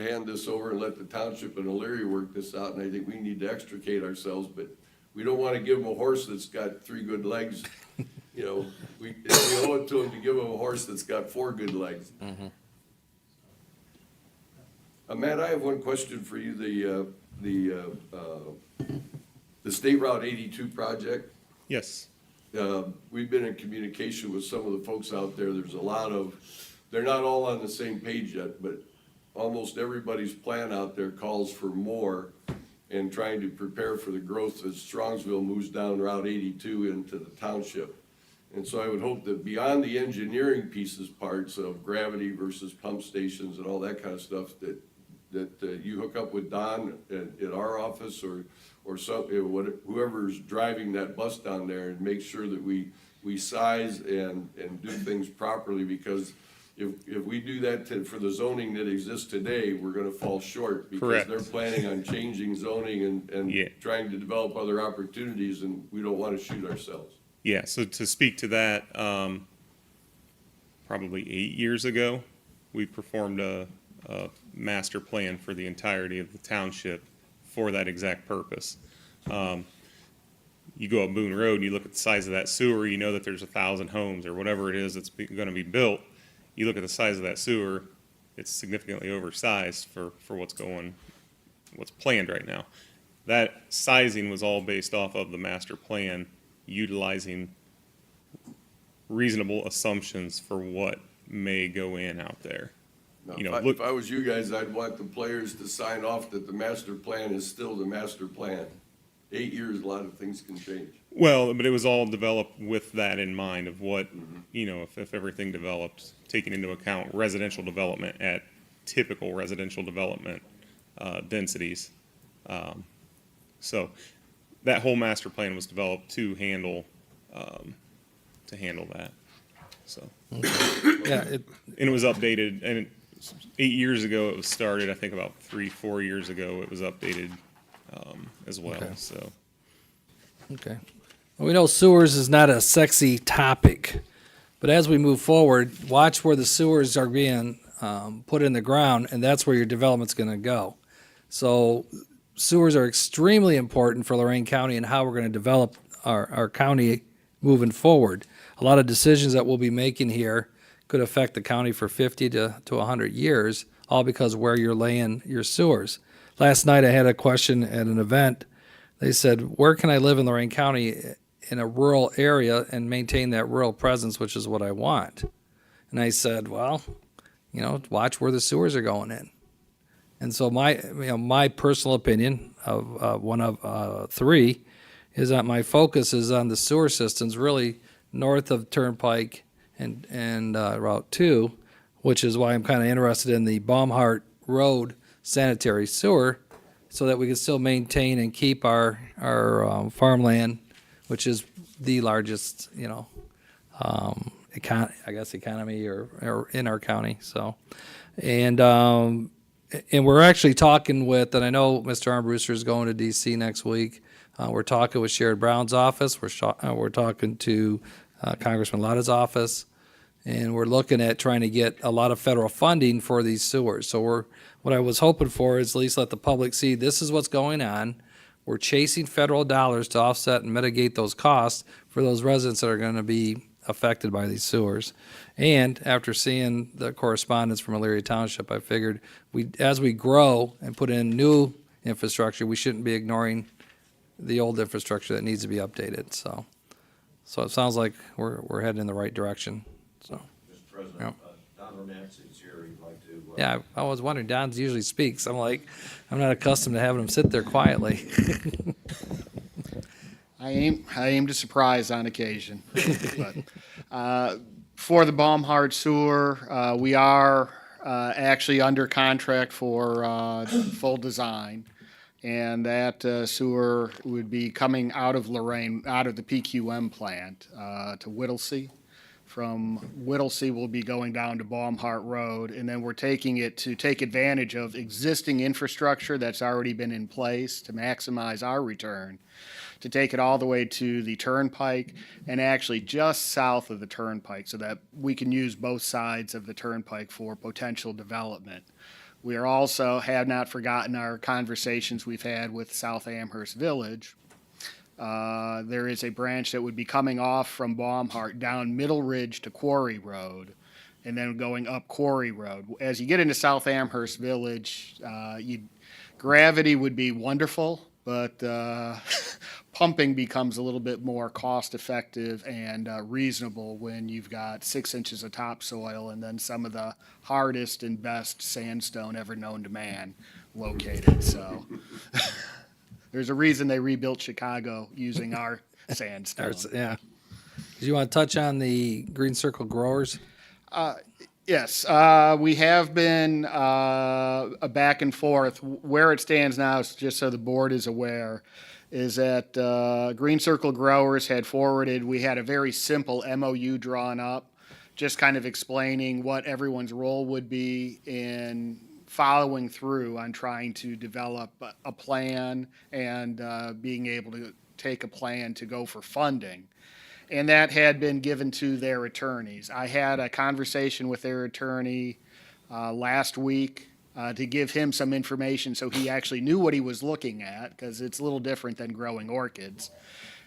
hand this over and let the township and Elyria work this out, and I think we need to extricate ourselves, but we don't wanna give them a horse that's got 3 good legs. You know, we owe it to them to give them a horse that's got 4 good legs. Matt, I have one question for you, the State Route 82 project. Yes. We've been in communication with some of the folks out there. There's a lot of, they're not all on the same page yet, but almost everybody's plan out there calls for more and trying to prepare for the growth as Strongsville moves down Route 82 into the township. And so I would hope that beyond the engineering pieces, parts of gravity versus pump stations and all that kind of stuff, that you hook up with Don at our office or some, whoever's driving that bus down there and make sure that we size and do things properly, because if we do that for the zoning that exists today, we're gonna fall short. Because Correct. they're planning on changing zoning and Yeah. trying to develop other opportunities, and we don't wanna shoot ourselves. Yeah, so to speak to that, probably 8 years ago, we performed a master plan for the entirety of the township for that exact purpose. You go up Boone Road and you look at the size of that sewer, you know that there's 1,000 homes or whatever it is that's gonna be built. You look at the size of that sewer, it's significantly oversized for what's planned right now. That sizing was all based off of the master plan, utilizing reasonable assumptions for what may go in out there. Now, You know, if look, I was you guys, I'd want the players to sign off that the master plan is still the master plan. 8 years, a lot of things can change. well, but it was all developed with that in mind of what, you know, if everything developed, taking into account residential development at typical residential development densities. So that whole master plan was developed to handle that. So, Yeah, and it was updated, and 8 years ago it was started. I think about 3-4 years ago it was updated as well. Okay. So, okay. Well, we know sewers is not a sexy topic, but as we move forward, watch where the sewers are being put in the ground, and that's where your development's going to go. So sewers are extremely important for Lorain County and how we're going to develop our county moving forward. A lot of decisions that we'll be making here could affect the county for 50 to 100 years, all because of where you're laying your sewers. Last night I had a question at an event. They said, where can I live in Lorain County in a rural area and maintain that rural presence, which is what I want? And I said, well, you know, watch where the sewers are going in. And so my personal opinion of one of three is that my focus is on the sewer systems really north of Turnpike and Route 2, which is why I'm kind of interested in the Baumhart Road sanitary sewer, so that we can still maintain and keep our farmland, which is the largest, you know, economy or in our county. So, and we're actually talking with, and I know Mr. Armbruster is going to DC next week. We're talking with Sherrod Brown's office. We're talking to Congressman Lotta's office, and we're looking at trying to get a lot of federal funding for these sewers. So what I was hoping for is at least let the public see this is what's going on. We're chasing federal dollars to offset and mitigate those costs for those residents that are going to be affected by these sewers. And after seeing the correspondence from Elyria Township, I figured as we grow and put in new infrastructure, we shouldn't be ignoring the old infrastructure that needs to be updated. So it sounds like we're heading in the right direction. So, Mr. President, Yep. Don Roman's here, he'd like to. yeah, I was wondering, Don usually speaks. I'm not accustomed to having him sit there quietly. I aim to surprise on occasion. But, for the Baumhart sewer, we are actually under contract for full design. And that sewer would be coming out of Lorain, out of the PQM plant to Whittlesey. From Whittlesey, we'll be going down to Baumhart Road, and then we're taking it to take advantage of existing infrastructure that's already been in place to maximize our return, to take it all the way to the Turnpike and actually just south of the Turnpike so that we can use both sides of the Turnpike for potential development. We are also have not forgotten our conversations we've had with South Amherst Village. There is a branch that would be coming off from Baumhart down Middle Ridge to Quarry Road. and then going up Quarry Road. As you get into South Amherst Village, gravity would be wonderful, but pumping becomes a little bit more cost-effective and reasonable when you've got 6 inches of topsoil and then some of the hardest and best sandstone ever known to man located. So there's a reason they rebuilt Chicago using our sandstone. Yeah. Do you want to touch on the Green Circle growers? Yes, we have been a back and forth. Where it stands now, is just so the board is aware, is that Green Circle Growers had forwarded, we had a very simple MOU drawn up, just kind of explaining what everyone's role would be in following through on trying to develop a plan and being able to take a plan to go for funding. And that had been given to their attorneys. I had a conversation with their attorney last week to give him some information so he actually knew what he was looking at, because it's a little different than growing orchids.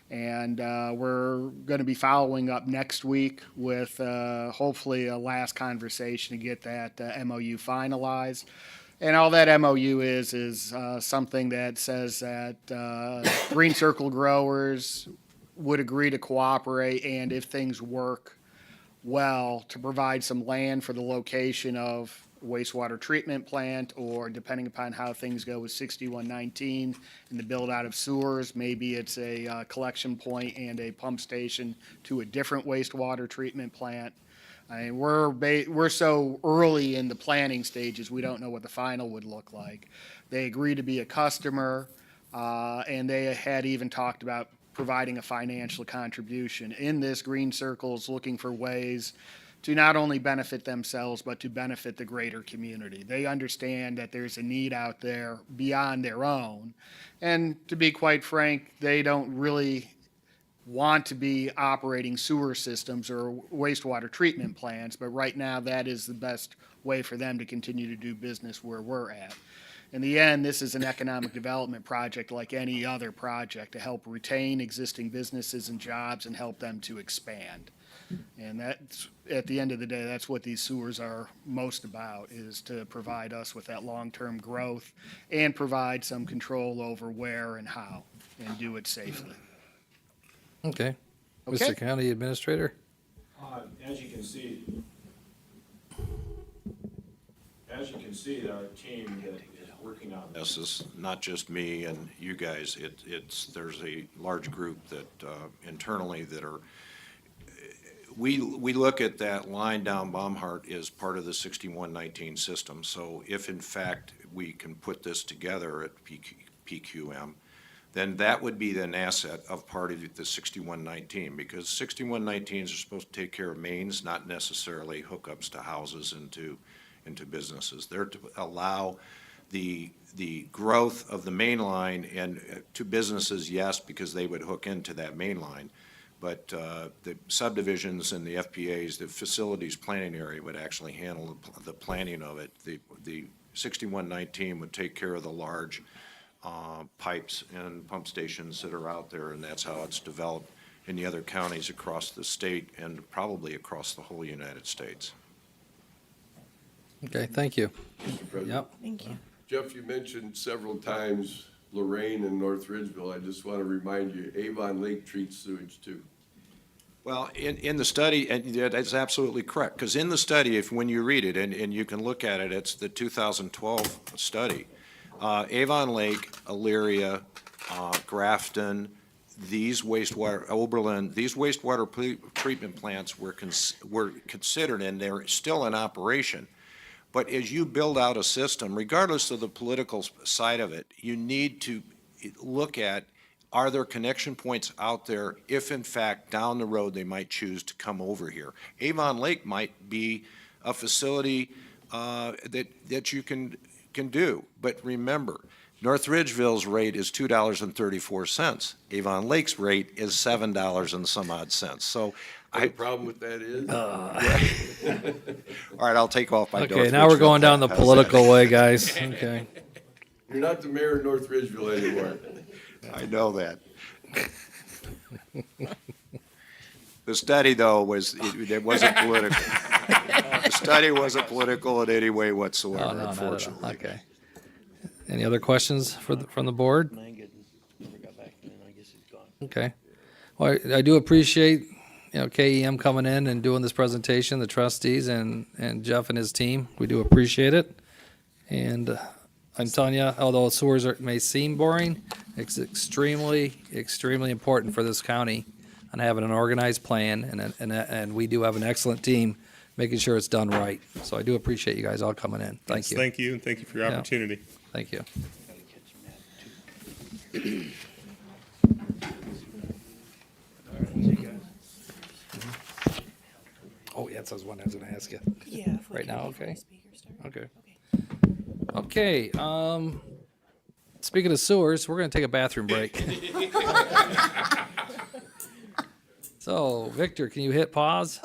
And we're going to be following up next week with hopefully a last conversation to get that MOU finalized. And all that MOU is something that says that Green Circle Growers would agree to cooperate, and if things work well, to provide some land for the location of wastewater treatment plant, or depending upon how things go with 6119 and the build out of sewers, maybe it's a collection point and a pump station to a different wastewater treatment plant. I mean, we're so early in the planning stages, we don't know what the final would look like. They agreed to be a customer, and they had even talked about providing a financial contribution. In this, Green Circle's looking for ways to not only benefit themselves, but to benefit the greater community. They understand that there's a need out there beyond their own. And to be quite frank, they don't really want to be operating sewer systems or wastewater treatment plants, but right now that is the best way for them to continue to do business where we're at. In the end, this is an economic development project like any other project to help retain existing businesses and jobs and help them to expand. And that's, at the end of the day, that's what these sewers are most about, is to provide us with that long-term growth and provide some control over where and how, and do it safely. Okay. Okay. Mr. County Administrator? As you can see, our team that is working on this. This is not just me and you guys. There's a large group that internally that are. We look at that line down Baumhart as part of the 6119 system. So if in fact we can put this together at PQM, then that would be an asset of part of the 6119, because 6119s are supposed to take care of mains, not necessarily hookups to houses and to businesses. They're to allow the growth of the main line, and to businesses, yes, because they would hook into that main line. But the subdivisions and the FPAs, the facilities planning area, would actually handle the planning of it. The 6119 would take care of the large pipes and pump stations that are out there, and that's how it's developed in the other counties across the state and probably across the whole United States. Okay, thank you. Mr. President. Yep. Thank you. Jeff, you mentioned several times Lorain and North Ridgeville. I just want to remind you, Avon Lake treats sewage too. Well, in the study, and that's absolutely correct, because in the study, when you read it, and you can look at it, it's the 2012 study. Avon Lake, Elyria, Grafton, these wastewater, Oberlin, these wastewater treatment plants were considered, and they're still in operation. But as you build out a system, regardless of the political side of it, you need to look at, are there connection points out there if in fact down the road they might choose to come over here? Avon Lake might be a facility that you can do. But remember, North Ridgeville's rate is $2.34. Avon Lake's rate is $7 and some odd cents. So The problem with that is? all right, I'll take off my North Okay, now we're Ridgeville going down the hat. How's political way, guys. Okay. You're not the mayor of North Ridgeville anymore. that? I know that. The study, though, it wasn't political. The study wasn't political in any way whatsoever, Oh, no, not at all. unfortunately. Okay. Any other questions from the board? Okay. Well, I do appreciate, KEM coming in and doing this presentation, the trustees and Jeff and his team. We do appreciate it. And I'm telling you, although sewers may seem boring, it's extremely, extremely important for this county on having an organized plan, and we do have an excellent team making sure it's done right. So I do appreciate you guys all coming in. Thank Yes, you. Thank you, and thank you for your Yeah. opportunity. Thank you. Oh, yeah, that's one I was gonna ask you. Yeah. if we Right can now, before the okay. speaker starts. Okay. Okay. Okay, speaking of sewers, we're gonna take a bathroom break. So, Victor, can you hit pause?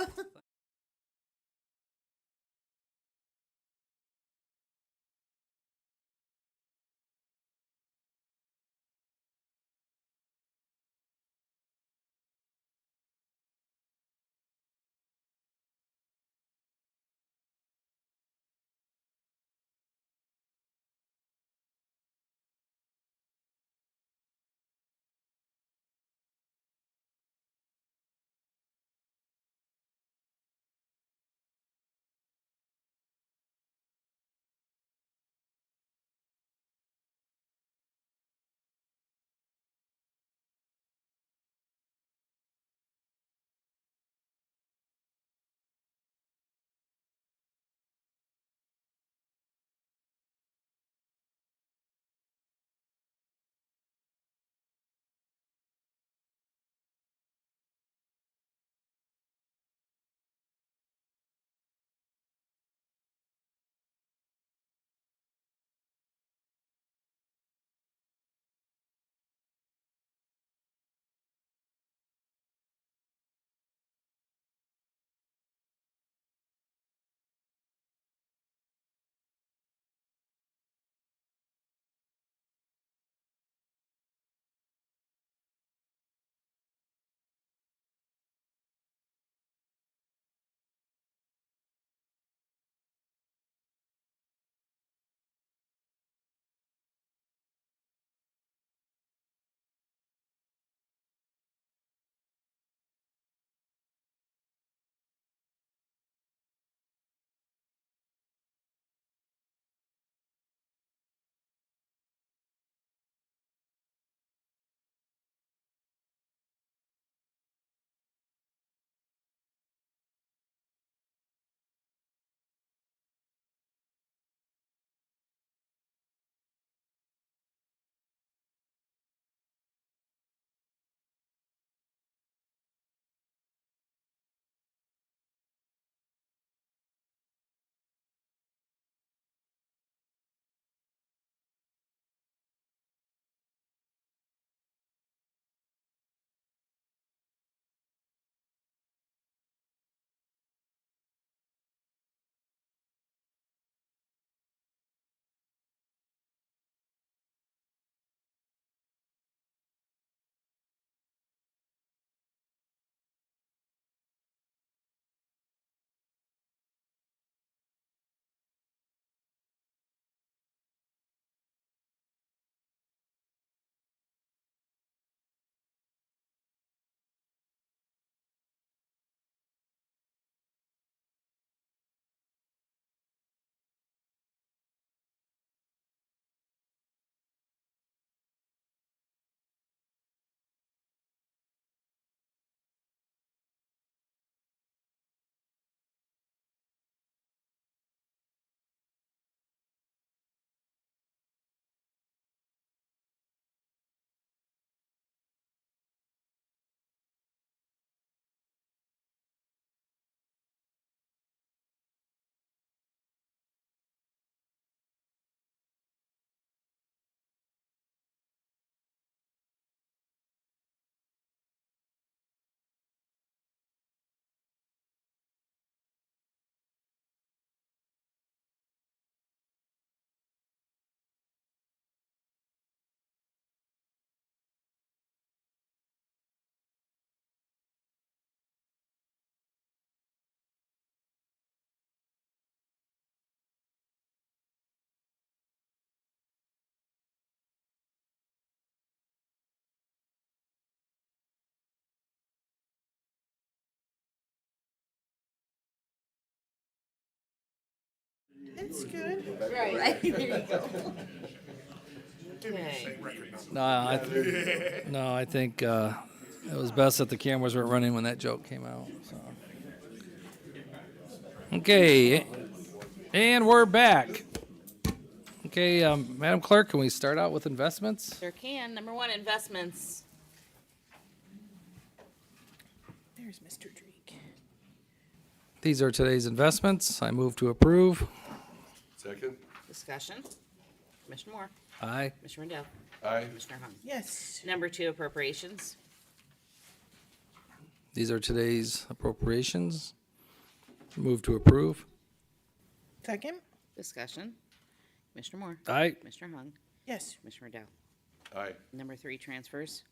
That's good. Right, there you go. Okay. No, I think it was best that the cameras weren't running when that joke came out. So. Okay, and we're back. Okay, Madam Clerk, can we start out with investments? Sure can. Number one, investments. There's Mr. Dreek. These are today's investments. I move to approve. Second? Discussion. Commissioner Moore. Aye. Commissioner Rendell. Aye. Commissioner Hung. Yes. Number two, appropriations. These are today's appropriations. Move to approve. Second? Discussion. Commissioner Moore. Aye. Commissioner Hung. Yes. Commissioner Rendell. Aye. Number three, transfers.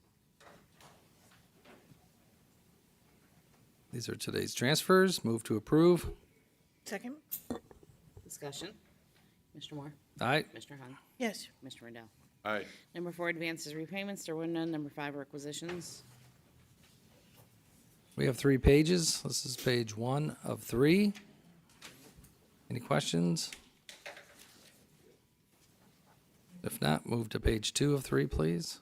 These are today's transfers. Move to approve. Second? Discussion. Commissioner Moore. Aye. Commissioner Hung. Yes. Commissioner Rendell. Aye. Number four, advances, repayments. There were none. Number five, requisitions. We have 3 pages. This is page 1 of 3. Any questions? If not, move to page 2 of 3, please.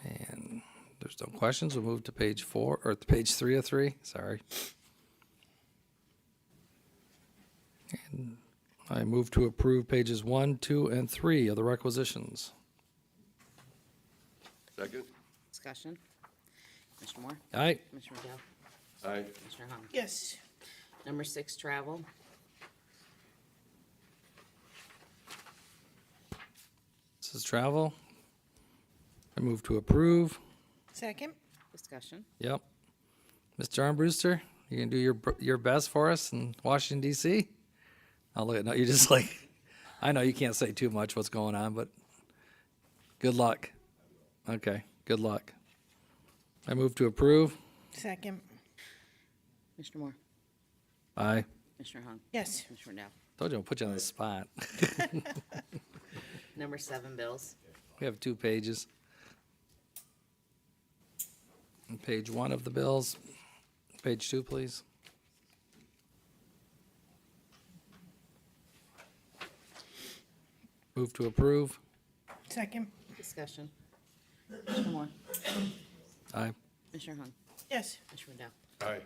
And there's no questions. We'll move to page 4, or page 3 of 3, sorry. And I move to approve pages 1, 2, and 3 of the requisitions. Second? Discussion. Commissioner Moore. Aye. Commissioner Rendell. Aye. Commissioner Hung. Yes. Number six, travel. This is travel. I move to approve. Second? Discussion. Yep. Mr. Armbruster, you can do your best for us in Washington, D.C.? I'll look at, no, you just like, I know you can't say too much what's going on, but good luck. Okay, good luck. I move to approve. Second? Commissioner Moore. Aye. Commissioner Hung. Yes. Commissioner Rendell. Told you I'll put you on the spot. Number seven, bills. We have 2 pages. And page 1 of the bills. Page 2, please. Move to approve. Second? Discussion. Commissioner Moore. Aye. Commissioner Hung. Yes. Commissioner Rendell. Aye.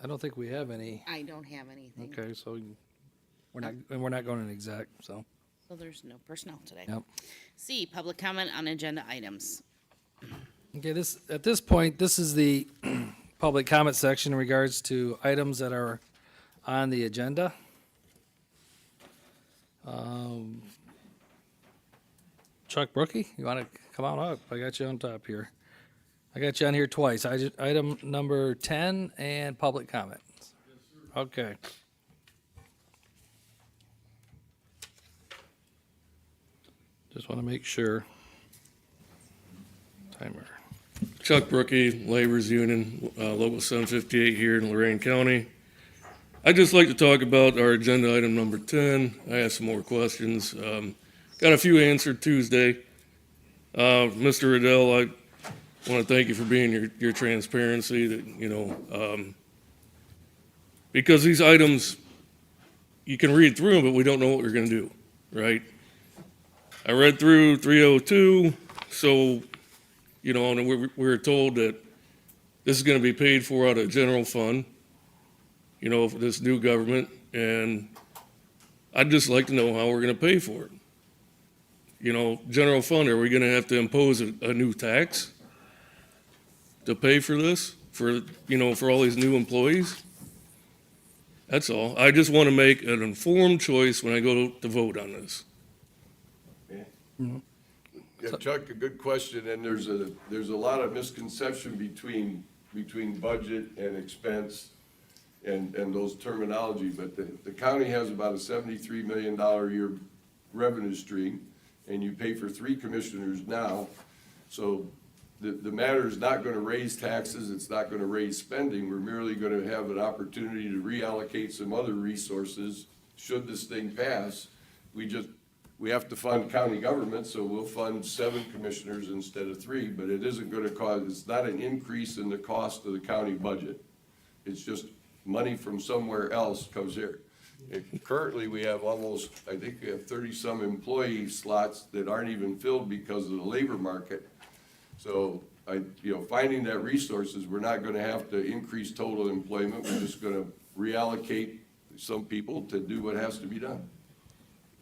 I don't think we have any. I don't have anything. Okay, so we're not going in exec, so, So there's no personnel today. yep. C, public comment on agenda items. Okay, at this point, this is the public comment section in regards to items that are on the agenda. Chuck Brookie, you want to come on up? I got you on top here. I got you on here twice. Item number 10 and public comment. Okay. Just want to make sure. Timer. Chuck Brookie, Labor's Union, Local 758 here in Lorain County. I'd just like to talk about our agenda item number 10. I have some more questions. Got a few answered Tuesday. Mr. Riddell, I want to thank you for being your transparency that, because these items, you can read through them, but we don't know what we're going to do, right? I read through 302, so, and we were told that this is going to be paid for out of general fund, for this new government, and I'd just like to know how we're going to pay for it. General fund, are we going to have to impose a new tax to pay for this, for all these new employees? That's all. I just want to make an informed choice when I go to vote on this. Yeah, Chuck, a good question, and there's a lot of misconception between budget and expense and those terminology, but the county has about a $73 million a year revenue stream, and you pay for 3 commissioners now, so the matter is not gonna raise taxes, it's not gonna raise spending, we're merely gonna have an opportunity to reallocate some other resources, should this thing pass. We have to fund county government, so we'll fund 7 commissioners instead of 3, but it isn't gonna cause, it's not an increase in the cost of the county budget. It's just money from somewhere else comes here. Currently, we have almost, I think we have 30-some employee slots that aren't even filled because of the labor market. So finding that resources, we're not gonna have to increase total employment, we're just gonna reallocate some people to do what has to be done.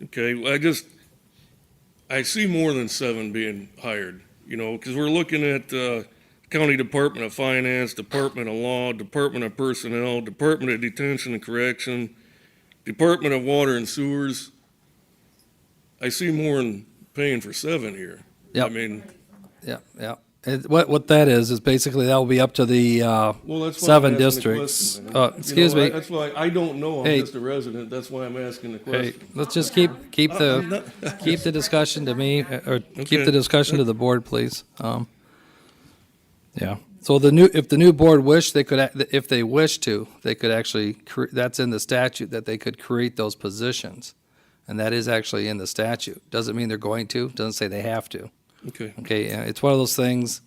Okay, well, I see more than 7 being hired, because we're looking at County Department of Finance, Department of Law, Department of Personnel, Department of Detention and Correction, Department of Water and Sewers. I see more than paying for 7 here. Yep. I mean, Yeah. What that is basically that will be up to the well, that's why 7 I'm asking the districts. question. Excuse me. That's why I don't know. I'm Hey. just a resident. That's why I'm asking the Hey, question. let's just keep the discussion to me, or keep Okay. the discussion to the board, please. Yeah. So if the new board wished, if they wish to, they could actually, that's in the statute, that they could create those positions. And that is actually in the statute. Doesn't mean they're going to, doesn't say they have to. Okay. Okay, it's one of those things,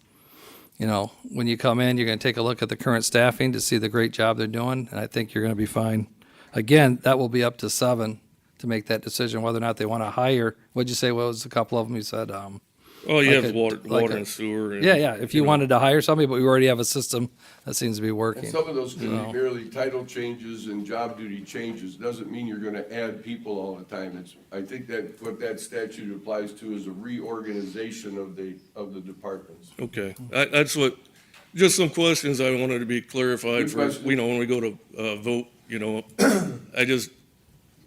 when you come in, you're gonna take a look at the current staffing to see the great job they're doing, and I think you're gonna be fine. Again, that will be up to 7 to make that decision, whether or not they wanna hire, what'd you say, what was a couple of them you said? Oh, you Like have a- water like a- and sewer. And, Yeah, if you wanted to hire somebody, but we already have a system that seems to be And working. some of those can No. be merely title changes and job duty changes, doesn't mean you're gonna add people all the time. I think that what that statute applies to is a reorganization of the departments. Okay, that's just some questions I wanted to be clarified Good for, question. when we go to vote,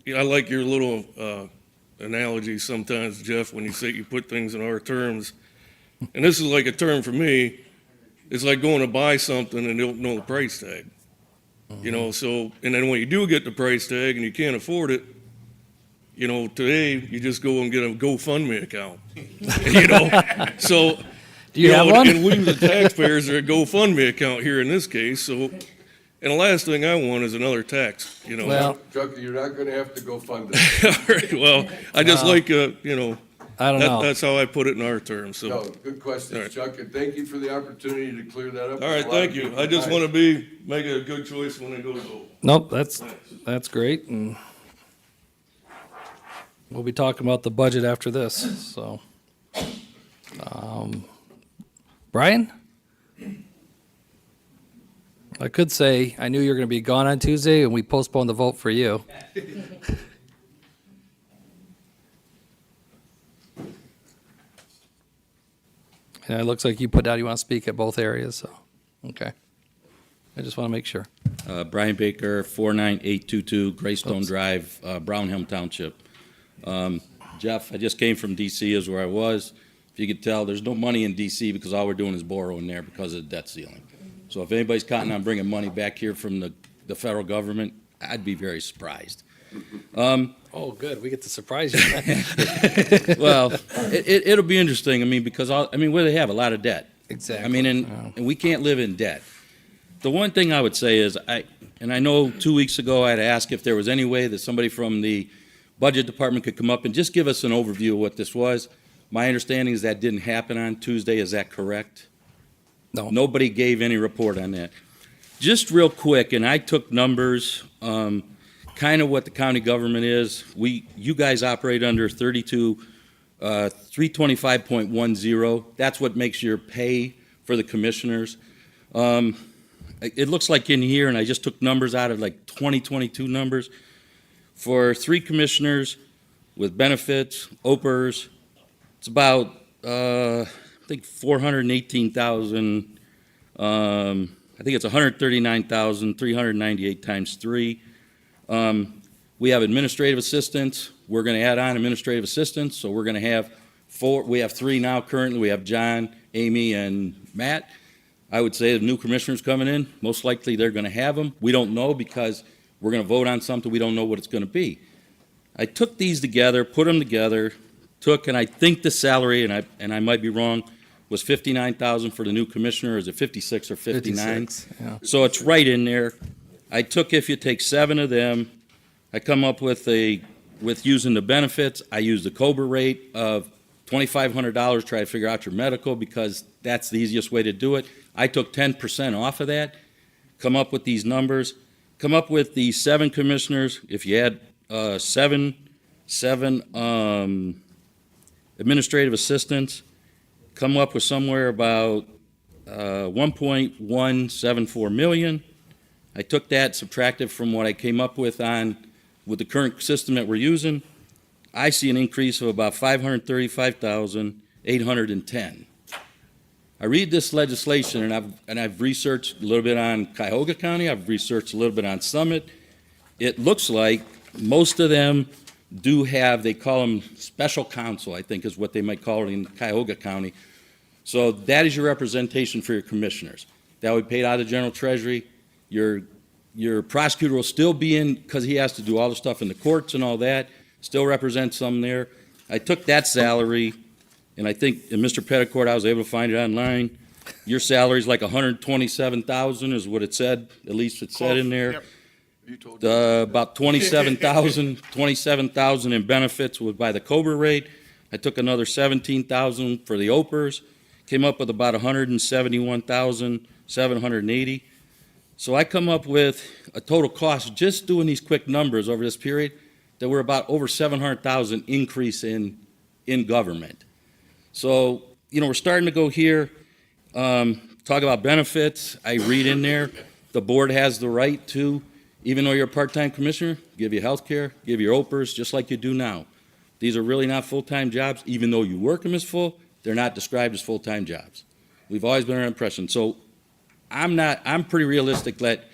I like your little analogy sometimes, Jeff, when you say you put things in our terms. And this is like a term for me, it's like going to buy something and don't know the price tag. So, and then when you do get the price tag and you can't afford it, today you just go and get a GoFundMe account. So. Do you have one? And we, the taxpayers, are a GoFundMe account here in this case, so, and the last thing I want is another tax, Well, Chuck, you're not gonna have to go fund it. All right, well, I just like, I don't know. that's how I put it in our terms, so. No, good questions, All right. Chuck, and thank you for the opportunity to clear that up. All right, thank you. I just want to make a good choice when I go to vote. Nope, that's great, and we'll be talking about the budget after this, so. Brian? I could say, I knew you were gonna be gone on Tuesday, and we postponed the vote for you. And it looks like you put down you wanna speak at both areas, so, okay. I just wanna make sure. Brian Baker, 49822 Greystone Oops. Drive, Brownhill Township. Jeff, I just came from DC is where I was. If you could tell, there's no money in DC because all we're doing is borrowing there because of the debt ceiling. So if anybody's counting on bringing money back here from the federal government, I'd be very surprised. Oh, good, we get to surprise you. Well, it'll be interesting, because, where they have a lot of debt. Exactly. And we can't live in debt. The one thing I would say is, I know 2 weeks ago I had asked if there was any way that somebody from the budget department could come up and just give us an overview of what this was. My understanding is that didn't happen on Tuesday, is that correct? No. Nobody gave any report on that. Just real quick, and I took numbers, kind of what the county government is. You guys operate under 325.10. That's what makes your pay for the commissioners. It looks like in here, and I just took numbers out of like 2022 numbers, for 3 commissioners with benefits, OPERS, it's about, I think 418,000, I think it's 139,398 times 3. We have administrative assistants. We're going to add on administrative assistants, so we're going to have 4. We have 3 now currently. We have John, Amy, and Matt. I would say the new commissioners coming in, most likely they're going to have them. We don't know because we're going to vote on something. We don't know what it's going to be. I took these together, put them together, and I think the salary, and I might be wrong, was 59,000 for the new commissioner. Is it 56 or 59? 56, yeah. So it's right in there. I took, if you take 7 of them, I come up with using the benefits. I use the COBRA rate of $2,500, try to figure out your medical because that's the easiest way to do it. I took 10% off of that, come up with these numbers. come up with the 7 commissioners, if you add, seven, administrative assistants, come up with somewhere about, 1.174 million. I took that, subtracted from what I came up with with the current system that we're using. I see an increase of about 535,810. I read this legislation, and I've researched a little bit on Cuyahoga County, I've researched a little bit on Summit. It looks like most of them do have, they call them special counsel, I think is what they might call it in Cuyahoga County. So that is your representation for your commissioners. That would be paid out of the general treasury. Your prosecutor will still be in, because he has to do all the stuff in the courts and all that, still represents some there. I took that salary, and I think, and Mr. Petticourt, I was able to find it online. Your salary is like 127,000 is what it said, at least it said in there. Yep. You told About 27,000 in benefits was by the COBRA rate. I took another 17,000 for the OPERS, came up with about 171,780. So I come up with a total cost, just doing these quick numbers over this period, that we're about over 700,000 increase in government. So, we're starting to go here, talk about benefits. I read in there, the board has the right to, even though you're a part-time commissioner, give you health care, give you your OPERS, just like you do now. These are really not full-time jobs. Even though you work them as full, they're not described as full-time jobs. We've always been under impression. So I'm pretty realistic that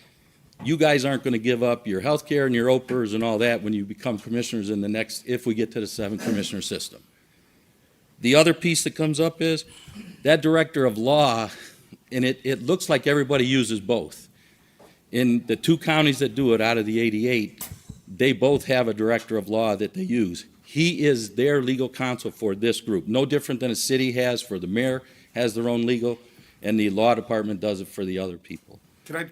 you guys aren't going to give up your health care and your OPERS and all that when you become commissioners in the next, if we get to the 7-commissioner system. The other piece that comes up is that director of law, and it looks like everybody uses both. In the 2 counties that do it out of the 88, they both have a director of law that they use. He is their legal counsel for this group, no different than a city has for the mayor, has their own legal, and the law department does it for the other people. Can I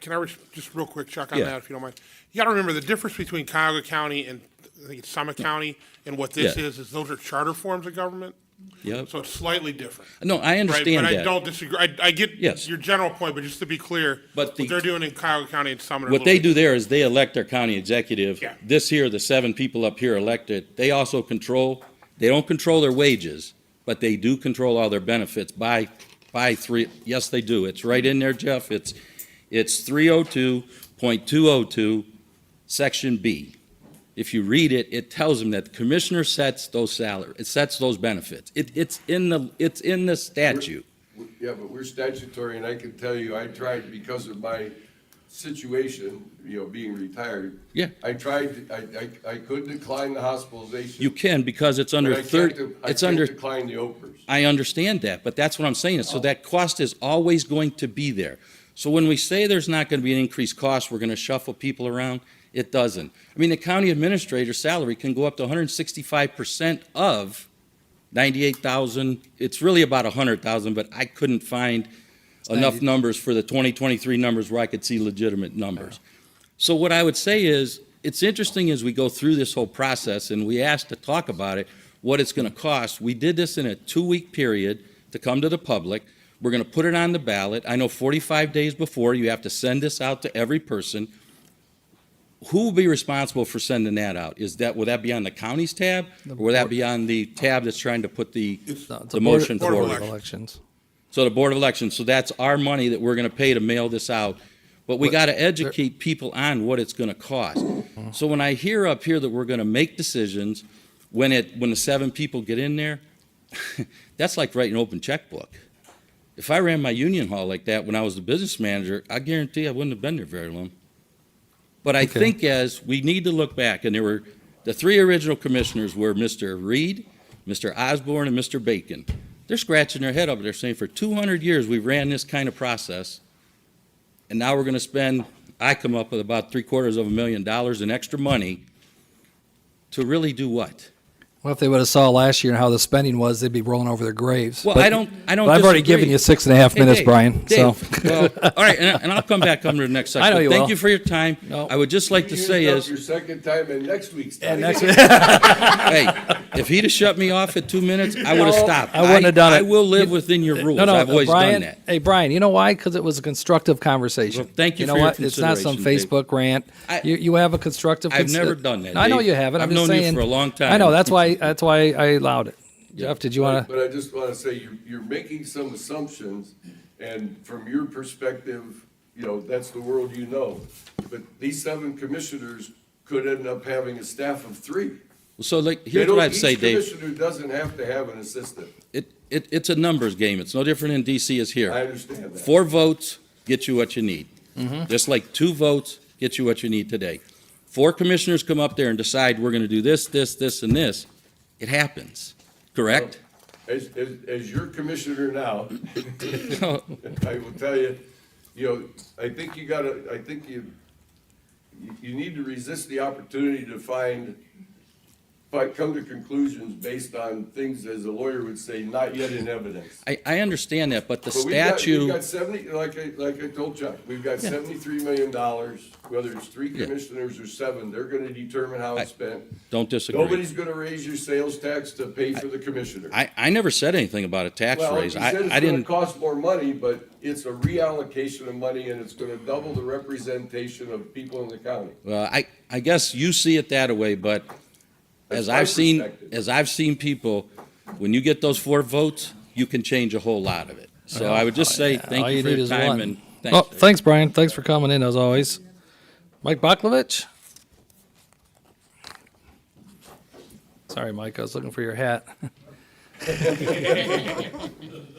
just real quick, Chuck, on Yeah. that, if you don't mind? You gotta remember the difference between Cuyahoga County and, I think it's Summit County, and what this Yeah. is those are charter forms of government. Yep. So it's slightly different. No, I understand Right, but I that. don't disagree. I get Yes. your general point, but just to be clear, But what they're doing in Cuyahoga County and Summit are a What little they bit- do there is they elect their county executive. Yeah. This here, the 7 people up here elected, they also control, they don't control their wages, but they do control all their benefits by 3, yes, they do. It's right in there, Jeff. It's 302.202, Section B. If you read it, it tells them that the commissioner sets those salaries, it sets those benefits. It's in the statute. Yeah, but we're statutory, and I can tell you, I tried, because of my situation, being retired. Yeah. I tried, I could decline the hospitalization. You can, because it's under but I 30, can't it's under. decline the OPERS. I understand that, but that's what I'm saying. So that cost is always going to be there. So when we say there's not going to be an increased cost, we're going to shuffle people around, it doesn't. I mean, the county administrator's salary can go up to 165% of 98,000. It's really about 100,000, but I couldn't find enough numbers for the 2023 numbers where I could see legitimate numbers. So what I would say is, it's interesting as we go through this whole process and we asked to talk about it, what it's going to cost. We did this in a 2-week period to come to the public. We're going to put it on the ballot. I know 45 days before, you have to send this out to every person. Who will be responsible for sending that out? Will that be on the county's tab? Or will that be on the tab that's trying to put the motion Board of forward? Elections. So the Board of Elections, so that's our money that we're going to pay to mail this out. But we got to educate people on what it's going to cost. So when I hear up here that we're going to make decisions when the 7 people get in there, that's like writing an open checkbook. If I ran my union hall like that when I was the business manager, I guarantee I wouldn't have been there very long. But I think as we need to look back, and the 3 original commissioners were Mr. Reed, Mr. Osborne, and Mr. Bacon. They're scratching their head up. They're saying, for 200 years, we've ran this kind of process, and now we're going to spend, I come up with about $750,000 in extra money to really do what? Well, if they would have saw last year and how the spending was, they'd be rolling over their graves. Well, But- I don't but I've already given disagree. you 6.5 minutes, Dave, Brian, so. Dave, well, all right, and I'll come back under the next section. I know you Thank will. you for your time. No. I would just like to You say used up is, your second time and next week's time. And next hey, if he'd have shut me off at 2 minutes, I would have No, stopped. I wouldn't have done I it. will live within your rules. No, I've always Brian, done that. Hey, Brian, you know why? Because it was a constructive conversation. Well, thank you know for your what? It's not some consideration, Dave. Facebook rant. I- You have a constructive. I've never done that, I know Dave. you haven't. I'm I've just known you saying. for a long time. I know. That's why I allowed it. Jeff, did you want to? But I just want to say, you're making some assumptions, and from your perspective, you know, that's the world you know. But these 7 commissioners could end up having a staff of 3. So like, here's what I'd say, Dave. Each commissioner doesn't have to have an assistant. It's a numbers game. It's no different in DC as here. I understand that. 4 votes get you what you need. Mm-hmm. Just like 2 votes get you what you need today. 4 commissioners come up there and decide we're going to do this, this, this, and this. It happens, correct? As your commissioner now, I will tell you, you know, I think you need to resist the opportunity to come to conclusions based on things, as a lawyer would say, not yet in evidence. I understand that, but the But statute. we've got 70, like I told Chuck, we've got $73 million, whether it's 3 Yeah. commissioners or 7, they're gonna determine how it's spent. Don't disagree. Nobody's gonna raise your sales tax to pay for the commissioner. I never said anything about a tax Well, raise. you said it's I gonna didn't. cost more money, but it's a reallocation of money, and it's gonna double the representation of people in the county. Well, I guess you see it that way, but That's as my I've seen people, when you get those 4 votes, you can change a whole lot of it. So I would just say, thank All you for need your is time one. and thanks. Oh, Dave. thanks, Brian. Thanks for coming in as always. Mike Baklovich. Sorry, Mike. I was looking for your hat.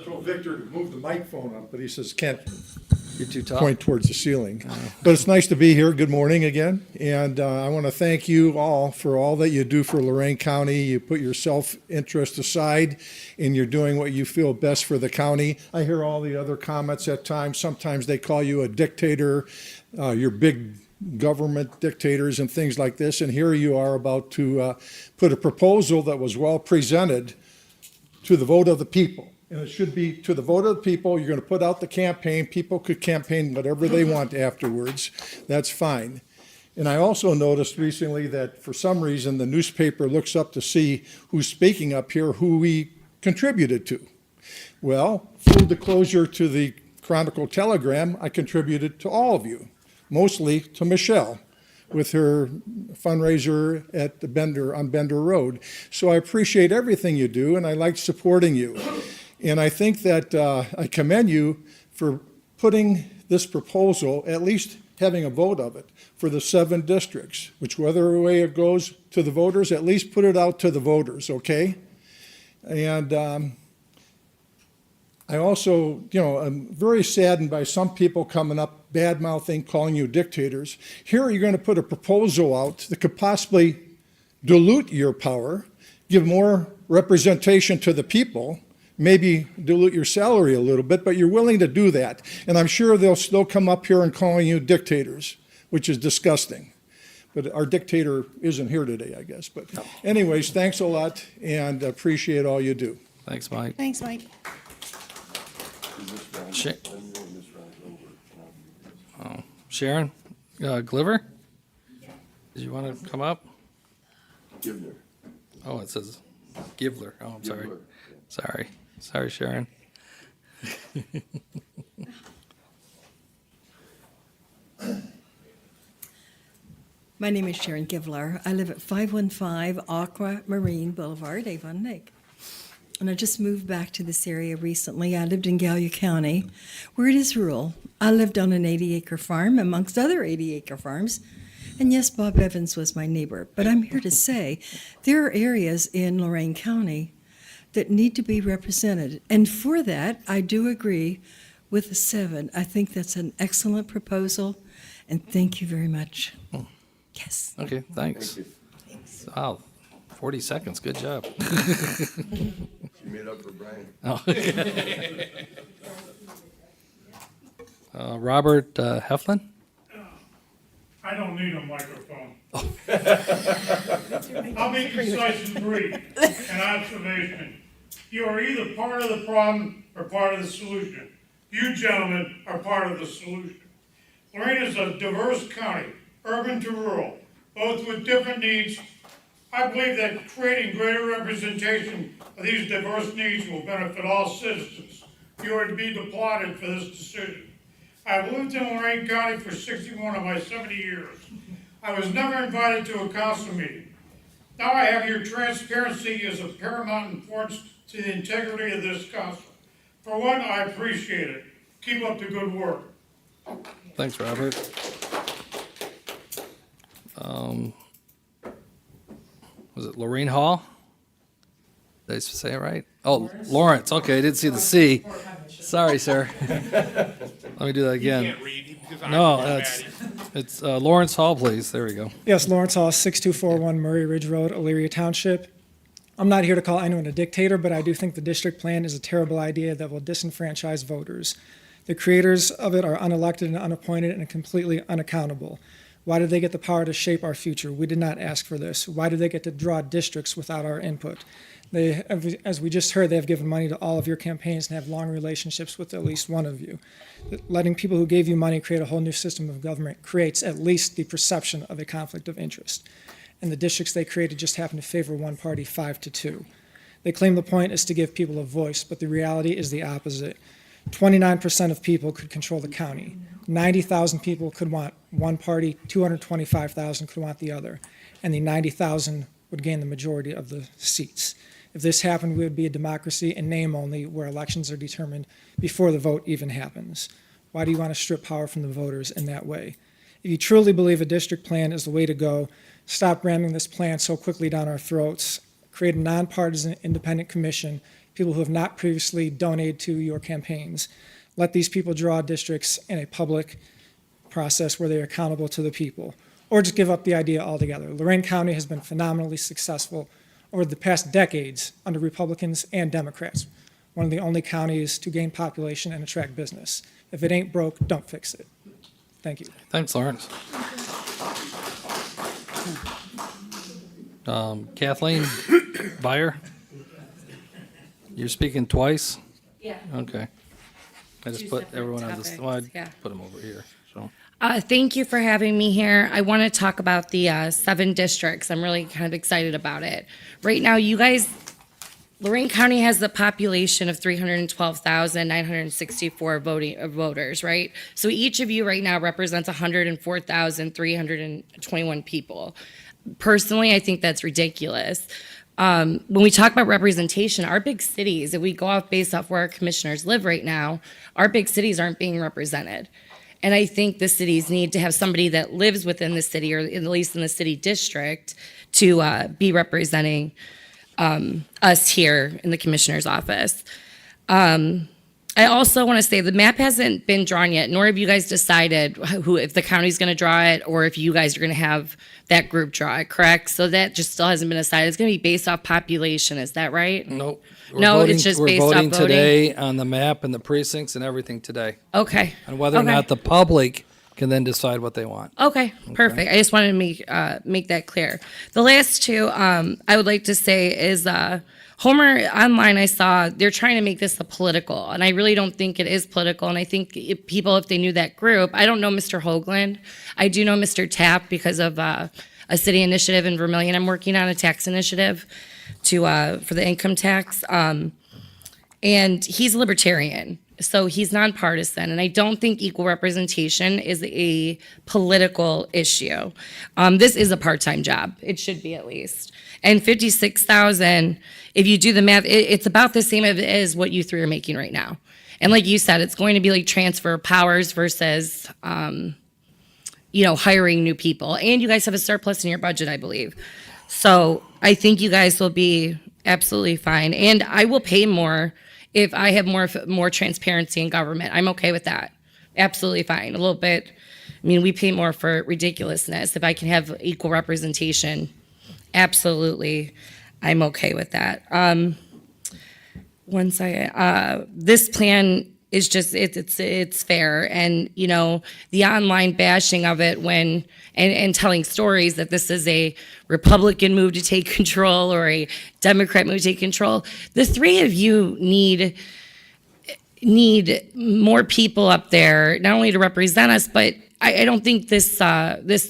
Told Victor to move the microphone up, but he says can't You're too tall. point towards the ceiling. But it's nice to be here. Good morning again. And I want to thank you all for all that you do for Lorain County. You put your self-interest aside and you're doing what you feel best for the county. I hear all the other comments at times. Sometimes they call you a dictator. You're big government dictators and things like this. And here you are about to put a proposal that was well presented to the vote of the people. And it should be to the vote of the people. You're going to put out the campaign. People could campaign whatever they want afterwards. That's fine. And I also noticed recently that for some reason the newspaper looks up to see who's speaking up here, who we contributed to. Well, full disclosure to the Chronicle Telegram, I contributed to all of you, mostly to Michelle with her fundraiser at the on Bender Road. So I appreciate everything you do, and I like supporting you. And I think that I commend you for putting this proposal, at least having a vote of it, for the 7 districts, whichever way it goes to the voters, at least put it out to the voters, okay? And I also, I'm very saddened by some people coming up bad-mouthing, calling you dictators. Here you're going to put a proposal out that could possibly dilute your power, give more representation to the people, maybe dilute your salary a little bit, but you're willing to do that. And I'm sure they'll still come up here and calling you dictators, which is disgusting. But our dictator isn't here today, I guess. But anyways, thanks a lot and appreciate all you do. Thanks, Mike. Thanks, Mike. Sharon Gliver? Did you want to come up? Givner. Oh, it says Givler. Oh, I'm sorry. Givler. Sorry, Sharon. My name is Sharon Givler. I live at 515 Aqua Marine Boulevard, Avon Lake. And I just moved back to this area recently. I lived in Gallia County, where it is rural. I lived on an 80-acre farm amongst other 80-acre farms. And yes, Bob Evans was my neighbor. But I'm here to say there are areas in Lorain County that need to be represented. And for that, I do agree with the 7. I think that's an excellent proposal, and thank you very much. Yes. Okay, thanks. Thank Wow, 40 seconds. Good job. You made up for Brian. Robert Heflin? I don't need a microphone. I'll be concise and brief. An observation. You are either part of the problem or part of the solution. You gentlemen are part of the solution. Lorain is a diverse county, urban to rural, both with different needs. I believe that creating greater representation of these diverse needs will benefit all citizens. You are to be applauded for this decision. I've lived in Lorain County for 61 of my 70 years. I was never invited to a council meeting. Now I have your transparency is of paramount importance to the integrity of this council. For one, I appreciate it. Keep up the good work. Thanks, Robert. Was it Lorain Hall? Did I say it right? Oh, Lawrence. Okay, I didn't see the C. Sorry, sir. Let me do that again. Can't read because I'm No, bad. it's Lawrence Hall, please. There we go. Yes, Lawrence Hall, 6241 Murray Ridge Road, Elyria Township. I'm not here to call anyone a dictator, but I do think the district plan is a terrible idea that will disenfranchise voters. The creators of it are unelected and unappointed and completely unaccountable. Why did they get the power to shape our future? We did not ask for this. Why did they get to draw districts without our input? They, as we just heard, they have given money to all of your campaigns and have long relationships with at least one of you. Letting people who gave you money create a whole new system of government creates at least the perception of a conflict of interest. And the districts they created just happen to favor one party 5-2. They claim the point is to give people a voice, but the reality is the opposite. 29% of people could control the county. 90,000 people could want one party, 225,000 could want the other, and the 90,000 would gain the majority of the seats. If this happened, we would be a democracy in name only, where elections are determined before the vote even happens. Why do you want to strip power from the voters in that way? If you truly believe a district plan is the way to go, stop ramming this plan so quickly down our throats. Create a nonpartisan independent commission, people who have not previously donated to your campaigns. Let these people draw districts in a public process where they are accountable to the people. Or just give up the idea altogether. Lorain County has been phenomenally successful over the past decades under Republicans and Democrats. One of the only counties to gain population and attract business. If it ain't broke, don't fix it. Thank you. Thanks, Lawrence. Kathleen Byer? You're speaking twice? Yeah. Okay. I just Two put separate everyone on this, well, I topics, yeah. put them over here, so. Thank you for having me here. I want to talk about the 7 districts. I'm really kind of excited about it. Right now, you guys, Lorain County has the population of 312,964 voters, right? So each of you right now represents 104,321 people. Personally, I think that's ridiculous. When we talk about representation, our big cities, if we go off based off where our commissioners live right now, our big cities aren't being represented. And I think the cities need to have somebody that lives within the city, or at least in the city district, to be representing us here in the commissioner's office. I also want to say the map hasn't been drawn yet, nor have you guys decided who, if the county's going to draw it or if you guys are going to have that group draw it, correct? So that just still hasn't been decided. It's going to be based off population, is that right? Nope. No, it's just based off voting? We're voting today on the map and the precincts and everything today. Okay. And whether or Okay. not the public can then decide what they want. Okay, perfect. I just wanted to make that clear. The last two I would like to say is Homer online. I saw they're trying to make this a political, and I really don't think it is political. And I think if people, if they knew that group, I don't know Mr. Hoagland. I do know Mr. Tapp because of a city initiative in Vermillion. I'm working on a tax initiative to for the income tax, and he's a libertarian. So he's nonpartisan, and I don't think equal representation is a political issue. This is a part-time job. It should be at least. And 56,000, if you do the math, it's about the same as what you three are making right now. And like you said, it's going to be like transfer of powers versus, hiring new people. And you guys have a surplus in your budget, I believe. So I think you guys will be absolutely fine. And I will pay more if I have more transparency in government. I'm okay with that. Absolutely fine. A little bit. I mean, we pay more for ridiculousness. If I can have equal representation, absolutely, I'm okay with that. This plan is just, it's fair. And, you know, the online bashing of it and telling stories that this is a Republican move to take control or a Democrat move to take control. The three of you need more people up there, not only to represent us, but I don't think this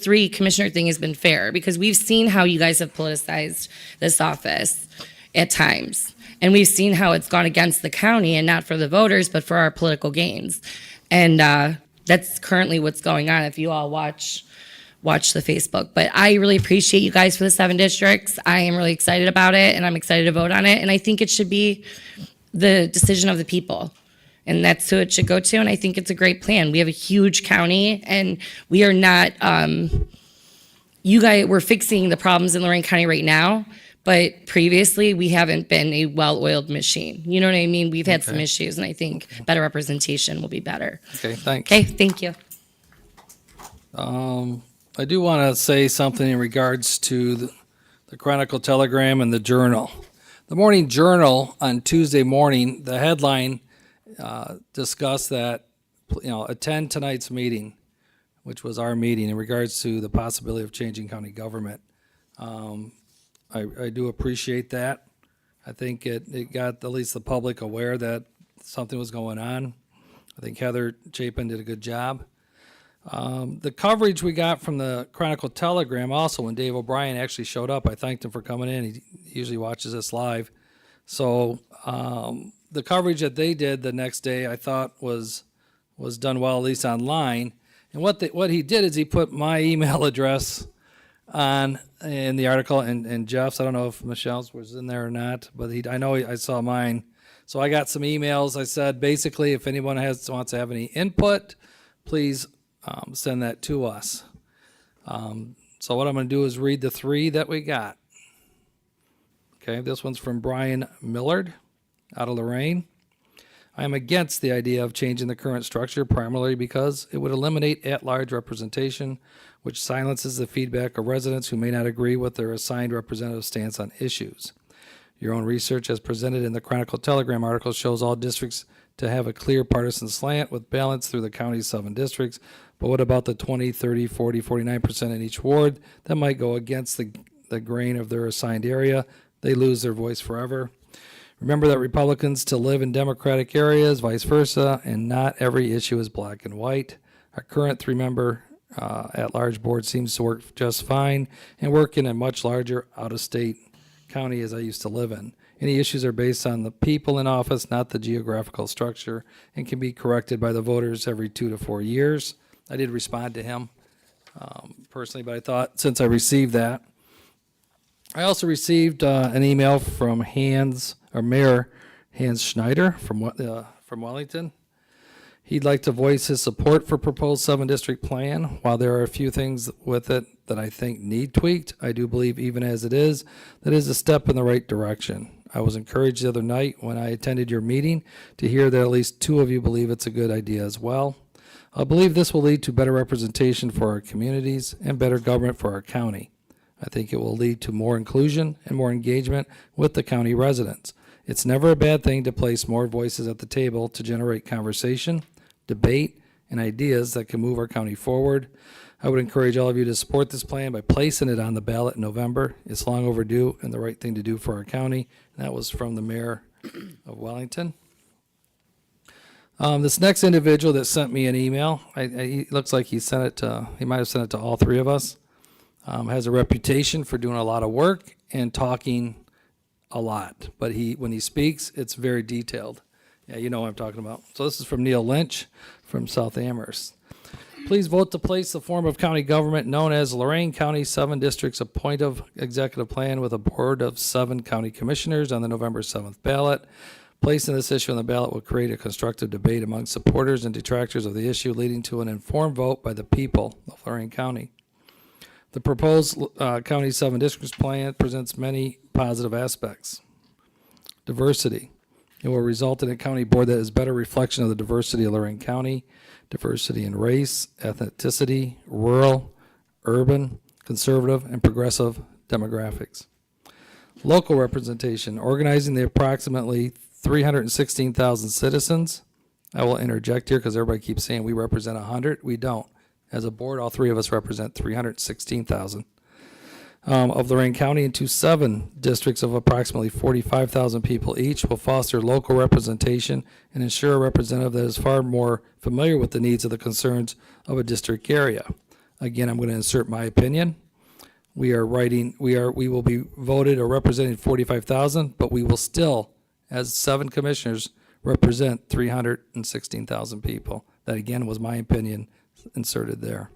three commissioner thing has been fair, because we've seen how you guys have politicized this office at times. And we've seen how it's gone against the county, and not for the voters, but for our political gains. And that's currently what's going on if you all watch the Facebook. But I really appreciate you guys for the 7 districts. I am really excited about it, and I'm excited to vote on it. And I think it should be the decision of the people. And that's who it should go to, and I think it's a great plan. We have a huge county, and we are not, we're fixing the problems in Lorain County right now, but previously, we haven't been a well-oiled machine. You know what I mean? We've had some issues, and I think better representation will be better. Okay, thanks. Okay, thank you. I do want to say something in regards to the Chronicle Telegram and the Journal. The Morning Journal on Tuesday morning, the headline discussed that, attend tonight's meeting, which was our meeting, in regards to the possibility of changing county government. I do appreciate that. I think it got at least the public aware that something was going on. I think Heather Chapin did a good job. The coverage we got from the Chronicle Telegram also, when Dave O'Brien actually showed up, I thanked him for coming in. He usually watches us live. So the coverage that they did the next day, I thought was done well, at least online. And what he did is he put my email address in the article, and Jeff's. I don't know if Michelle's was in there or not, but I know I saw mine. So I got some emails. I said, basically, if anyone wants to have any input, please send that to us. So what I'm going to do is read the 3 that we got. Okay, this one's from Brian Millard out of Lorain. I am against the idea of changing the current structure, primarily because it would eliminate at-large representation, which silences the feedback of residents who may not agree with their assigned representative stance on issues. Your own research, as presented in the Chronicle Telegram article, shows all districts to have a clear partisan slant with balance through the county's 7 districts. But what about the 20, 30, 40, 49% in each ward that might go against the grain of their assigned area? They lose their voice forever. Remember that Republicans to live in Democratic areas, vice versa, and not every issue is black and white. Our current 3-member at-large board seems to work just fine and work in a much larger out-of-state county as I used to live in. Any issues are based on the people in office, not the geographical structure, and can be corrected by the voters every 2 to 4 years. I did respond to him personally, but I thought since I received that. I also received an email from Mayor Hans Schneider from Wellington. He'd like to voice his support for proposed 7-district plan. While there are a few things with it that I think need tweaked, I do believe even as it is, that is a step in the right direction. I was encouraged the other night when I attended your meeting to hear that at least 2 of you believe it's a good idea as well. I believe this will lead to better representation for our communities and better government for our county. I think it will lead to more inclusion and more engagement with the county residents. It's never a bad thing to place more voices at the table to generate conversation, debate, and ideas that can move our county forward. I would encourage all of you to support this plan by placing it on the ballot in November. It's long overdue and the right thing to do for our county. And that was from the mayor of Wellington. This next individual that sent me an email, he looks like he might have sent it to all 3 of us. Has a reputation for doing a lot of work and talking a lot, but when he speaks, it's very detailed. Yeah, you know what I'm talking about. So this is from Neil Lynch from South Amherst. Please vote to place the form of county government known as Lorain County 7 Districts Appointive Executive Plan with a board of 7 county commissioners on the November 7th ballot. Placing this issue on the ballot will create a constructive debate among supporters and detractors of the issue, leading to an informed vote by the people of Lorain County. The proposed County 7 Districts Plan presents many positive aspects. Diversity. It will result in a county board that is a better reflection of the diversity of Lorain County, diversity in race, ethnicity, rural, urban, conservative, and progressive demographics. Local representation, organizing the approximately 316,000 citizens I will interject here because everybody keeps saying we represent 100. We don't. As a board, all three of us represent 316,000. Of Lorain County into 7 districts of approximately 45,000 people each will foster local representation and ensure a representative that is far more familiar with the needs of the concerns of a district area. Again, I'm going to insert my opinion. We will be voted or representing 45,000, but we will still, as 7 commissioners, represent 316,000 people. That again was my opinion inserted there.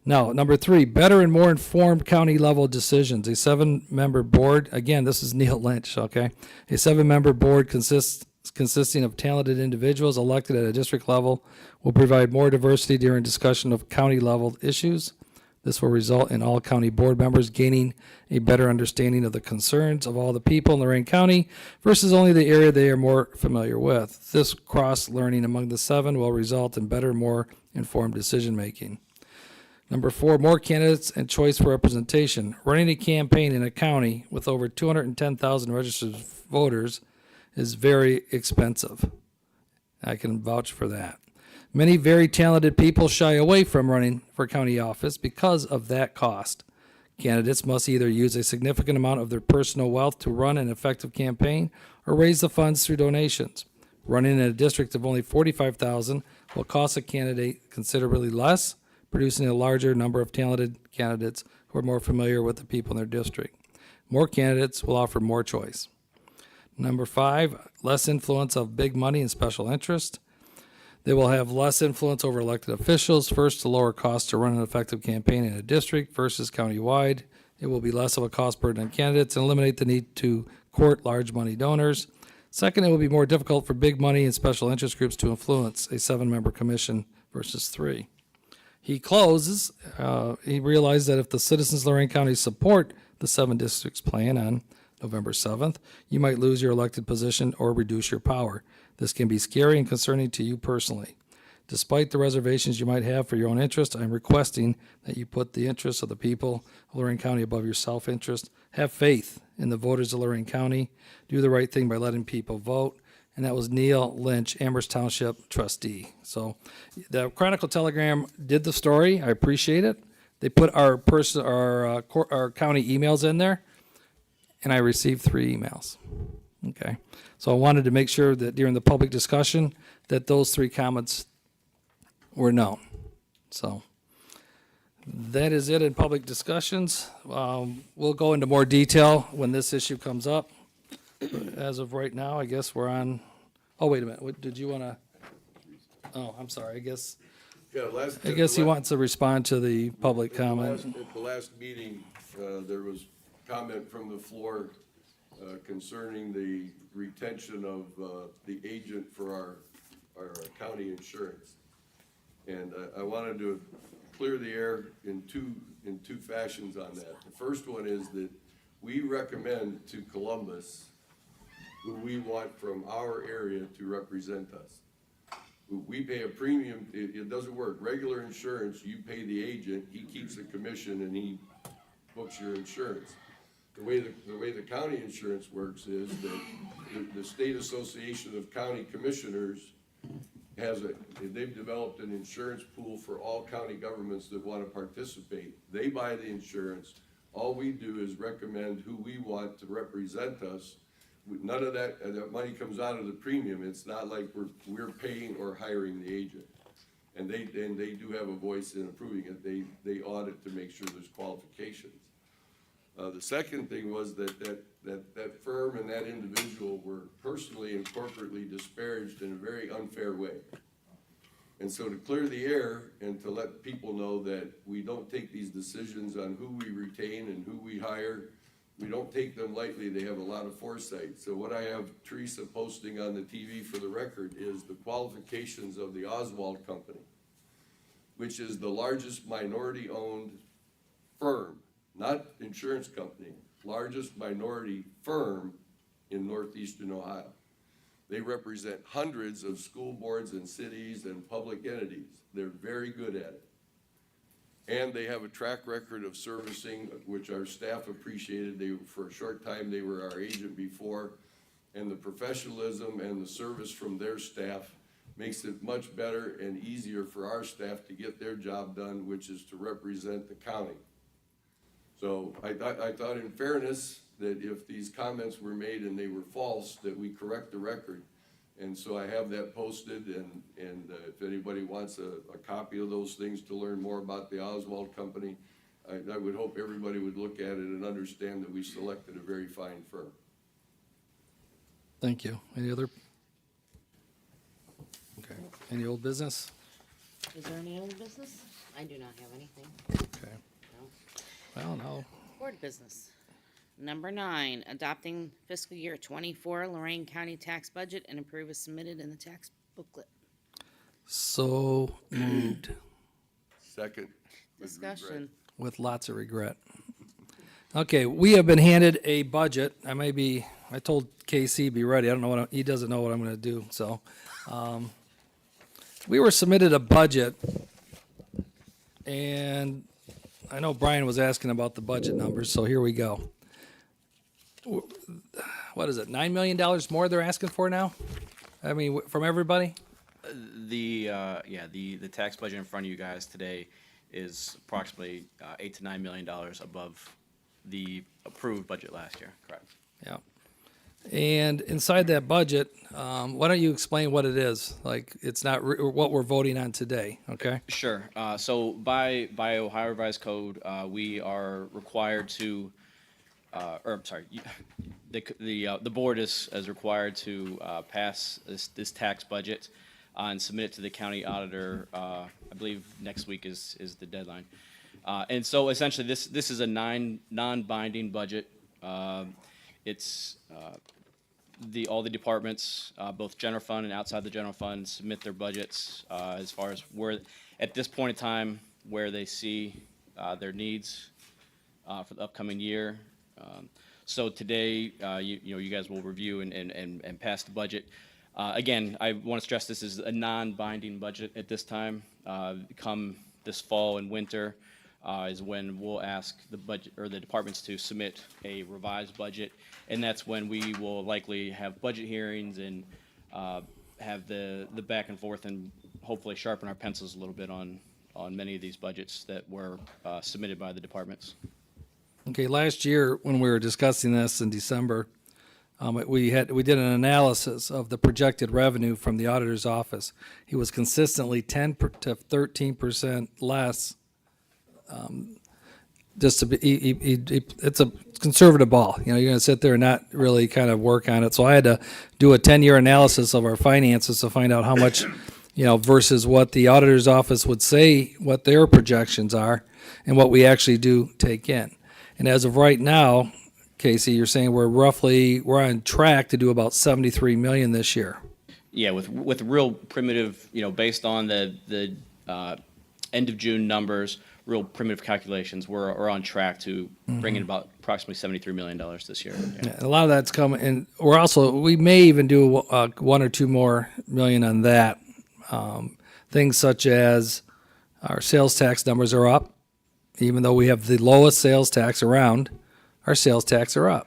Now, number 3, better and more informed county level decisions. A 7-member board, again, this is Neil Lynch, okay? A 7-member board consisting of talented individuals elected at a district level will provide more diversity during discussion of county level issues. This will result in all county board members gaining a better understanding of the concerns of all the people in Lorain County versus only the area they are more familiar with. This cross-learning among the 7 will result in better, more informed decision-making. Number 4, more candidates and choice for representation. Running a campaign in a county with over 210,000 registered voters is very expensive. I can vouch for that. Many very talented people shy away from running for county office because of that cost. Candidates must either use a significant amount of their personal wealth to run an effective campaign or raise the funds through donations. Running in a district of only 45,000 will cost a candidate considerably less, producing a larger number of talented candidates who are more familiar with the people in their district. More candidates will offer more choice. Number 5, less influence of big money and special interest. They will have less influence over elected officials. First, to lower costs to run an effective campaign in a district versus countywide. It will be less of a cost burden on candidates and eliminate the need to court large money donors. Second, it will be more difficult for big money and special interest groups to influence a 7-member commission versus 3. He closes, he realized that if the citizens of Lorain County support the 7 districts plan on November 7th, you might lose your elected position or reduce your power. This can be scary and concerning to you personally. Despite the reservations you might have for your own interest, I'm requesting that you put the interests of the people of Lorain County above your self-interest. Have faith in the voters of Lorain County. Do the right thing by letting people vote. And that was Neil Lynch, Amherst Township trustee. So the Chronicle Telegram did the story. I appreciate it. They put our county emails in there, and I received 3 emails. Okay. So I wanted to make sure that during the public discussion that those 3 comments were known. So that is it in public discussions. We'll go into more detail when this issue comes up. As of right now, I guess we're on, oh, wait a minute. What, did you want to, oh, I'm sorry. I guess he wants to respond to the public comment. At the last meeting, there was comment from the floor concerning the retention of the agent for our county insurance. And I wanted to clear the air in two fashions on that. The first one is that we recommend to Columbus who we want from our area to represent us. We pay a premium, it doesn't work. Regular insurance, you pay the agent, he keeps a commission and he books your insurance. The way the county insurance works is that the State Association of County Commissioners they've developed an insurance pool for all county governments that want to participate. They buy the insurance. All we do is recommend who we want to represent us. None of that money comes out of the premium. It's not like we're paying or hiring the agent. And they do have a voice in approving it. They audit to make sure there's qualifications. The second thing was that firm and that individual were personally and corporately disparaged in a very unfair way. And so to clear the air and to let people know that we don't take these decisions on who we retain and who we hire, we don't take them lightly. They have a lot of foresight. So what I have Teresa posting on the TV for the record is the qualifications of the Oswald Company, which is the largest minority-owned firm, not insurance company, largest minority firm in northeastern Ohio. They represent hundreds of school boards and cities and public entities. They're very good at it. And they have a track record of servicing, which our staff appreciated. For a short time, they were our agent before. And the professionalism and the service from their staff makes it much better and easier for our staff to get their job done, which is to represent the county. So I thought in fairness, that if these comments were made and they were false, that we correct the record. And so I have that posted, and if anybody wants a copy of those things to learn more about the Oswald Company, I would hope everybody would look at it and understand that we selected a very fine firm. Thank you. Any other? Okay. Any old business? Is there any old business? I do not have anything. Okay. No. Well, no. Board business. Number 9, adopting fiscal year 24 Lorain County tax budget and approve as submitted in the tax booklet. So moved Second. with Discussion. regret. with lots of regret. Okay, we have been handed a budget. I told KC be ready. I don't know he doesn't know what I'm gonna do, so. We were submitted a budget, and I know Brian was asking about the budget numbers, so here we go. What is it, $9 million more they're asking for now? I mean, from everybody? The tax budget in front of you guys today is approximately $8 to $9 million above the approved budget last year, correct? Yeah. And inside that budget, why don't you explain what it is? Like, it's not what we're voting on today, okay? Sure. So by Ohio Revised Code, we are required to, the board is required to pass this tax budget and submit it to the county auditor. I believe next week is the deadline. And so essentially, this is a non-binding budget. It's all the departments, both general fund and outside the general fund, submit their budgets as far as where, at this point in time, where they see their needs for the upcoming year. So today, you guys will review and pass the budget. Again, I want to stress this is a non-binding budget at this time. Come this fall and winter is when we'll ask the budget or the departments to submit a revised budget, and that's when we will likely have budget hearings and have the back and forth and hopefully sharpen our pencils a little bit on many of these budgets that were submitted by the departments. Okay, last year, when we were discussing this in December, we did an analysis of the projected revenue from the auditor's office. He was consistently 10 to 13% less. Just to be, it's a conservative ball. You're going to sit there and not really kind of work on it. So I had to do a 10-year analysis of our finances to find out how much, versus what the auditor's office would say, what their projections are, and what we actually do take in. And as of right now, Casey, you're saying we're on track to do about 73 million this year. Yeah, with real primitive, based on the end of June numbers, real primitive calculations, we're on track to bring in about approximately $73 million this year. Yeah, a lot of that's coming, and we may even do 1 or 2 more million on that. Things such as our sales tax numbers are up, even though we have the lowest sales tax around. Our sales tax are up.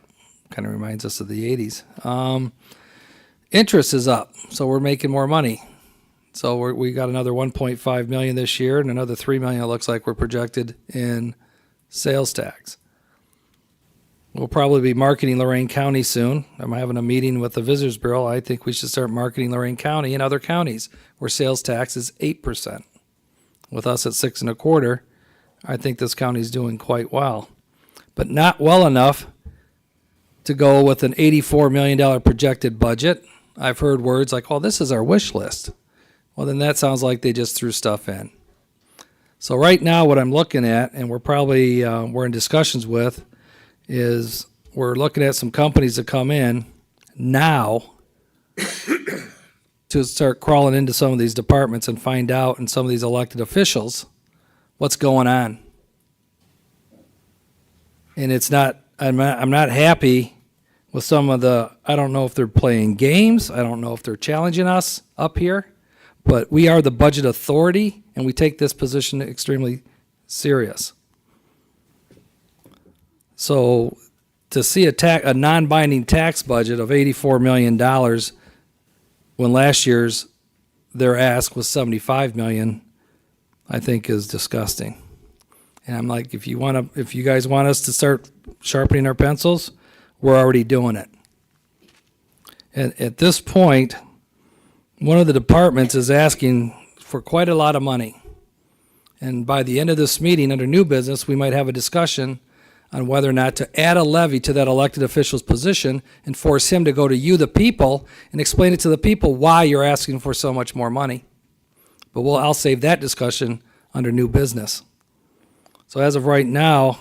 Kind of reminds us of the 80s. Interest is up, so we're making more money. So we got another 1.5 million this year, and another 3 million. It looks like we're projected in sales tax. We'll probably be marketing Lorain County soon. I'm having a meeting with the Visitors Bureau. I think we should start marketing Lorain County and other counties where sales tax is 8%. With us at 6.25%, I think this county's doing quite well, but not well enough to go with an $84 million projected budget. I've heard words like, "Oh, this is our wish list." Well, then that sounds like they just threw stuff in. So right now, what I'm looking at, and we're in discussions with, is we're looking at some companies that come in now to start crawling into some of these departments and find out, and some of these elected officials, what's going on. And I'm not happy with some of I don't know if they're playing games. I don't know if they're challenging us up here. But we are the budget authority, and we take this position extremely serious. So to see a non-binding tax budget of $84 million when last year's their ask was 75 million, I think is disgusting. And I'm like, if you guys want us to start sharpening our pencils, we're already doing it. And at this point, one of the departments is asking for quite a lot of money. And by the end of this meeting, under new business, we might have a discussion on whether or not to add a levy to that elected official's position and force him to go to you, the people, and explain it to the people why you're asking for so much more money. But I'll save that discussion under new business. So as of right now,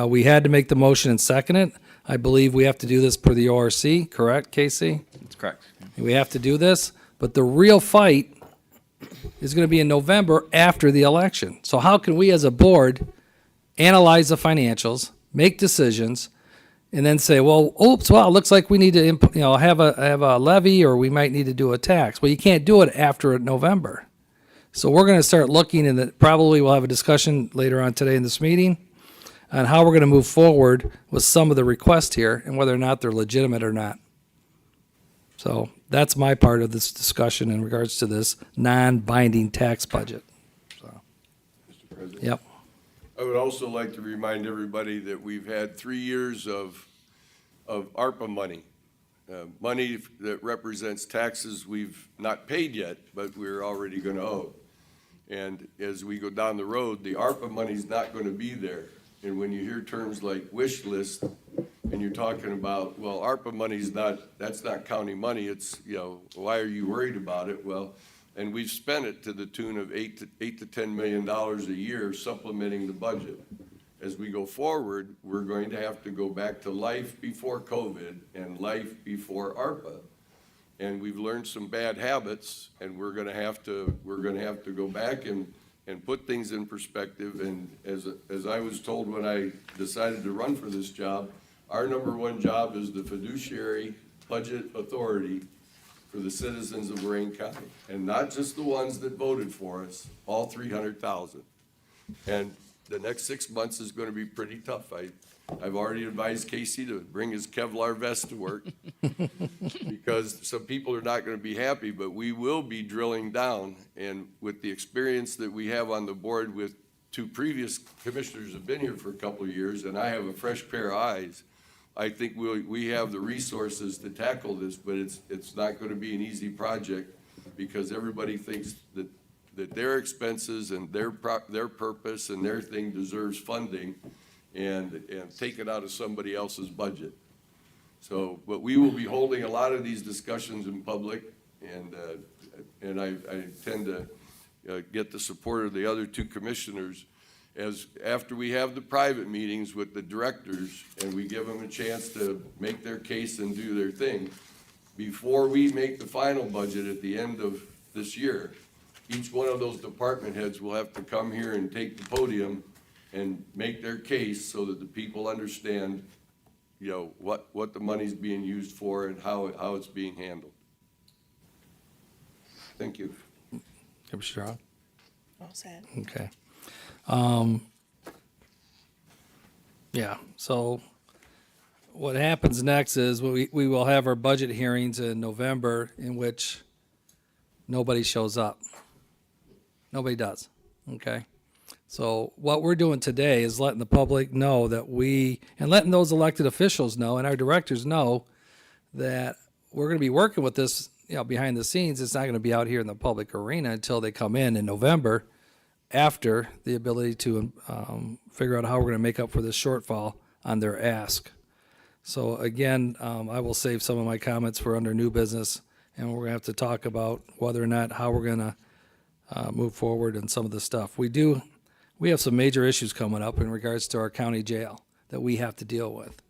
we had to make the motion and second it. I believe we have to do this per the ORC, correct, Casey? That's correct. We have to do this, but the real fight is going to be in November after the election. So how can we as a board analyze the financials, make decisions, and then say, well, oops, well, it looks like we need to have a levy, or we might need to do a tax. Well, you can't do it after November. So we're going to start looking, and probably we'll have a discussion later on today in this meeting on how we're going to move forward with some of the requests here and whether or not they're legitimate or not. So that's my part of this discussion in regards to this non-binding tax budget. So, Mr. President? yep. I would also like to remind everybody that we've had 3 years of ARPA money. Money that represents taxes we've not paid yet, but we're already gonna owe. And as we go down the road, the ARPA money's not gonna be there. And when you hear terms like wish list, and you're talking about, well, ARPA money's that's not county money, it's, why are you worried about it? Well, and we've spent it to the tune of $8 to $10 million a year supplementing the budget. As we go forward, we're going to have to go back to life before COVID and life before ARPA. And we've learned some bad habits, and we're gonna have to go back and put things in perspective. And as I was told when I decided to run for this job, our number one job is the fiduciary budget authority for the citizens of Lorain County, and not just the ones that voted for us, all 300,000. And the next 6 months is gonna be pretty tough. I've already advised Casey to bring his Kevlar vest to work because some people are not gonna be happy, but we will be drilling down. And with the experience that we have on the board with 2 previous commissioners have been here for a couple of years, and I have a fresh pair of eyes, I think we have the resources to tackle this, but it's not gonna be an easy project because everybody thinks that their expenses and their purpose and their thing deserves funding, and take it out of somebody else's budget. So, but we will be holding a lot of these discussions in public, and I tend to get the support of the other 2 commissioners as after we have the private meetings with the directors and we give them a chance to make their case and do their thing, before we make the final budget at the end of this year, each one of those department heads will have to come here and take the podium and make their case so that the people understand, what the money's being used for and how it's being handled. Thank you. Commissioner Rob? Well said. Okay. Yeah, so what happens next is we will have our budget hearings in November in which nobody shows up. Nobody does, okay? So what we're doing today is letting the public know that and letting those elected officials know and our directors know that we're going to be working with this, behind the scenes. It's not going to be out here in the public arena until they come in November, after the ability to figure out how we're going to make up for this shortfall on their ask. So again, I will save some of my comments for under new business, and we're going to have to talk about whether or not how we're going to move forward and some of this stuff. We have some major issues coming up in regards to our county jail that we have to deal with.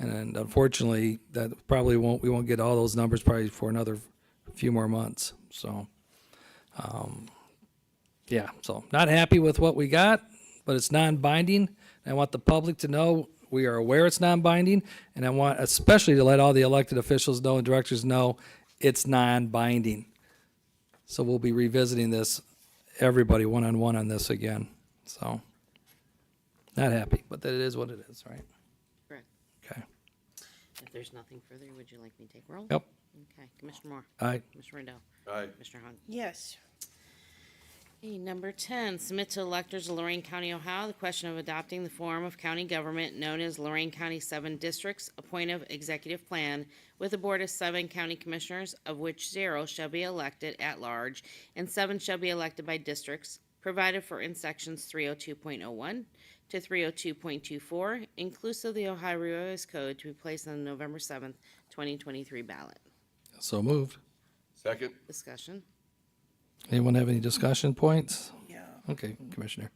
And unfortunately, that probably we won't get all those numbers probably for another few more months. So, yeah, so not happy with what we got, but it's non-binding. I want the public to know we are aware it's non-binding, and I want especially to let all the elected officials know and directors know it's non-binding. So we'll be revisiting this, everybody one-on-one on this again. So, not happy, but that it is what it is, right? Correct. Okay. If there's nothing further, would you like me to take roll? Yep. Okay, Commissioner Moore. Aye. Commissioner Rendell. Aye. Commissioner Hung. Yes. Okay, number 10, submit to electors of Lorain County, Ohio, the question of adopting the form of county government known as Lorain County 7 Districts, appointive executive plan with a board of 7 county commissioners, of which 0 shall be elected at large and 7 shall be elected by districts, provided for in sections 302.01 to 302.24, inclusive of the Ohio Revised Code, to be placed on the November 7th, 2023 ballot. So moved. Second? Discussion. Anyone have any discussion points? Yeah. Okay, Commissioner.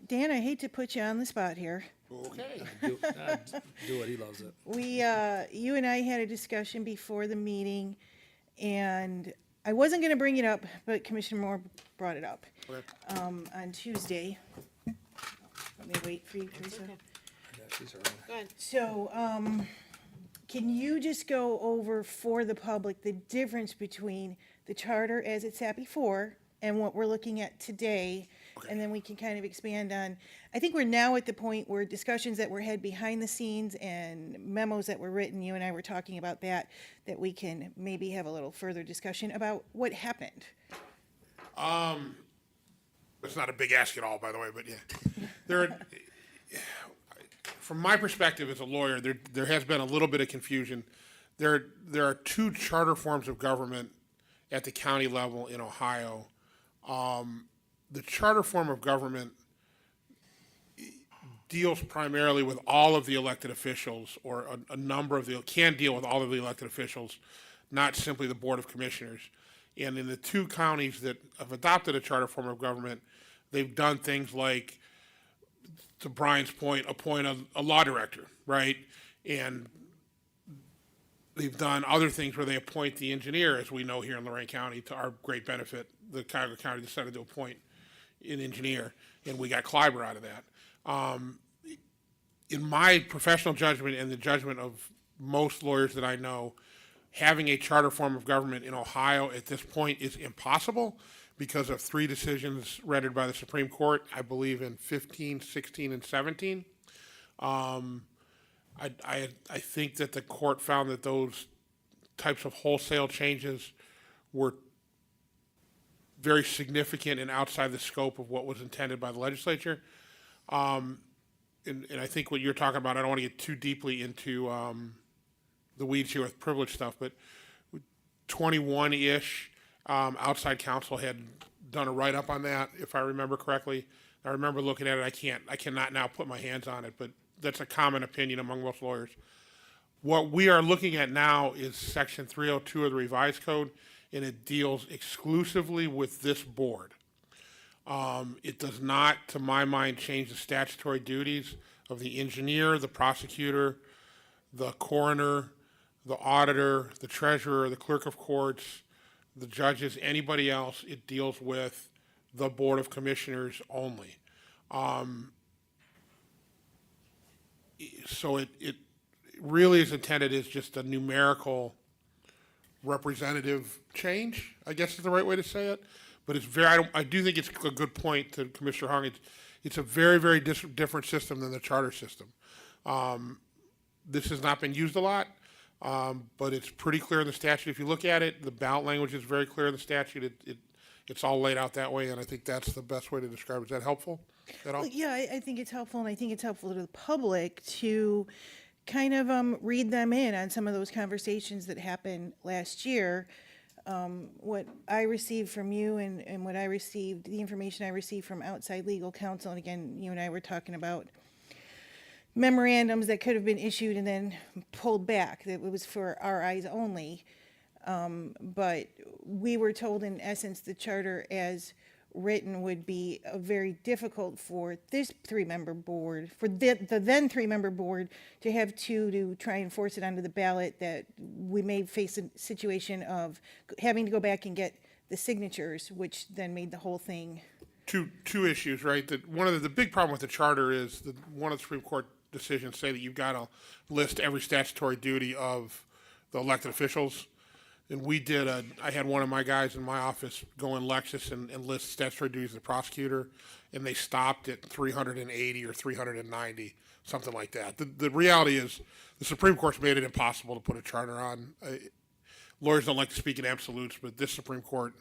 Dan, I hate to put you on the spot here. Okay. Do it, he loves it. You and I had a discussion before the meeting, and I wasn't gonna bring it up, but Commissioner Moore brought it up. Okay. On Tuesday. Let me wait for you, Teresa. Go ahead. So, can you just go over for the public the difference between the charter as it sat before and what we're looking at today? And then we can kind of expand on, I think we're now at the point where discussions that were had behind the scenes and memos that were written, you and I were talking about that we can maybe have a little further discussion about what happened. It's not a big ask at all, by the way, but yeah. From my perspective as a lawyer, there has been a little bit of confusion. There are 2 charter forms of government at the county level in Ohio. The charter form of government deals primarily with all of the elected officials, or a number of can deal with all of the elected officials, not simply the Board of Commissioners. And in the 2 counties that have adopted a charter form of government, they've done things like, to Brian's point, appoint a law director, right? And they've done other things where they appoint the engineer, as we know here in Lorain County, to our great benefit. The Cuyahoga County decided to appoint an engineer, and we got Clyber out of that. In my professional judgment and the judgment of most lawyers that I know, having a charter form of government in Ohio at this point is impossible because of 3 decisions rendered by the Supreme Court, I believe in 15, 16, and 17. I think that the court found that those types of wholesale changes were very significant and outside the scope of what was intended by the legislature. And I think what you're talking about, I don't want to get too deeply into the weeds here with privilege stuff, but 21-ish, outside counsel had done a write-up on that, if I remember correctly. I remember looking at it. I cannot now put my hands on it, but that's a common opinion among most lawyers. What we are looking at now is Section 302 of the Revised Code, and it deals exclusively with this board. It does not, to my mind, change the statutory duties of the engineer, the prosecutor, the coroner, the auditor, the treasurer, the clerk of courts, the judges, anybody else. It deals with the Board of Commissioners only. So it really is intended as just a numerical representative change, I guess is the right way to say it. But it's I do think it's a good point to Commissioner Hung. It's a very, very different system than the charter system. This has not been used a lot, but it's pretty clear in the statute. If you look at it, the ballot language is very clear in the statute. It's all laid out that way, and I think that's the best way to describe it. Is that helpful at all? Well, yeah, I think it's helpful, and I think it's helpful to the public to kind of read them in on some of those conversations that happened last year. What I received from you and what I received, the information I received from outside legal counsel, and again, you and I were talking about memorandums that could have been issued and then pulled back, that it was for our eyes only. But we were told, in essence, the charter as written would be very difficult for this 3-member board, for the then 3-member board, to have to try and force it onto the ballot, that we may face a situation of having to go back and get the signatures, which then made the whole thing. Two issues, right? That one of the big problem with the charter is that one of the Supreme Court decisions say that you've got to list every statutory duty of the elected officials. And I had one of my guys in my office go in Lexis and list statutory duties of the prosecutor, and they stopped at 380 or 390, something like that. The reality is the Supreme Court's made it impossible to put a charter on. lawyers don't like to speak in absolutes, but this Supreme Court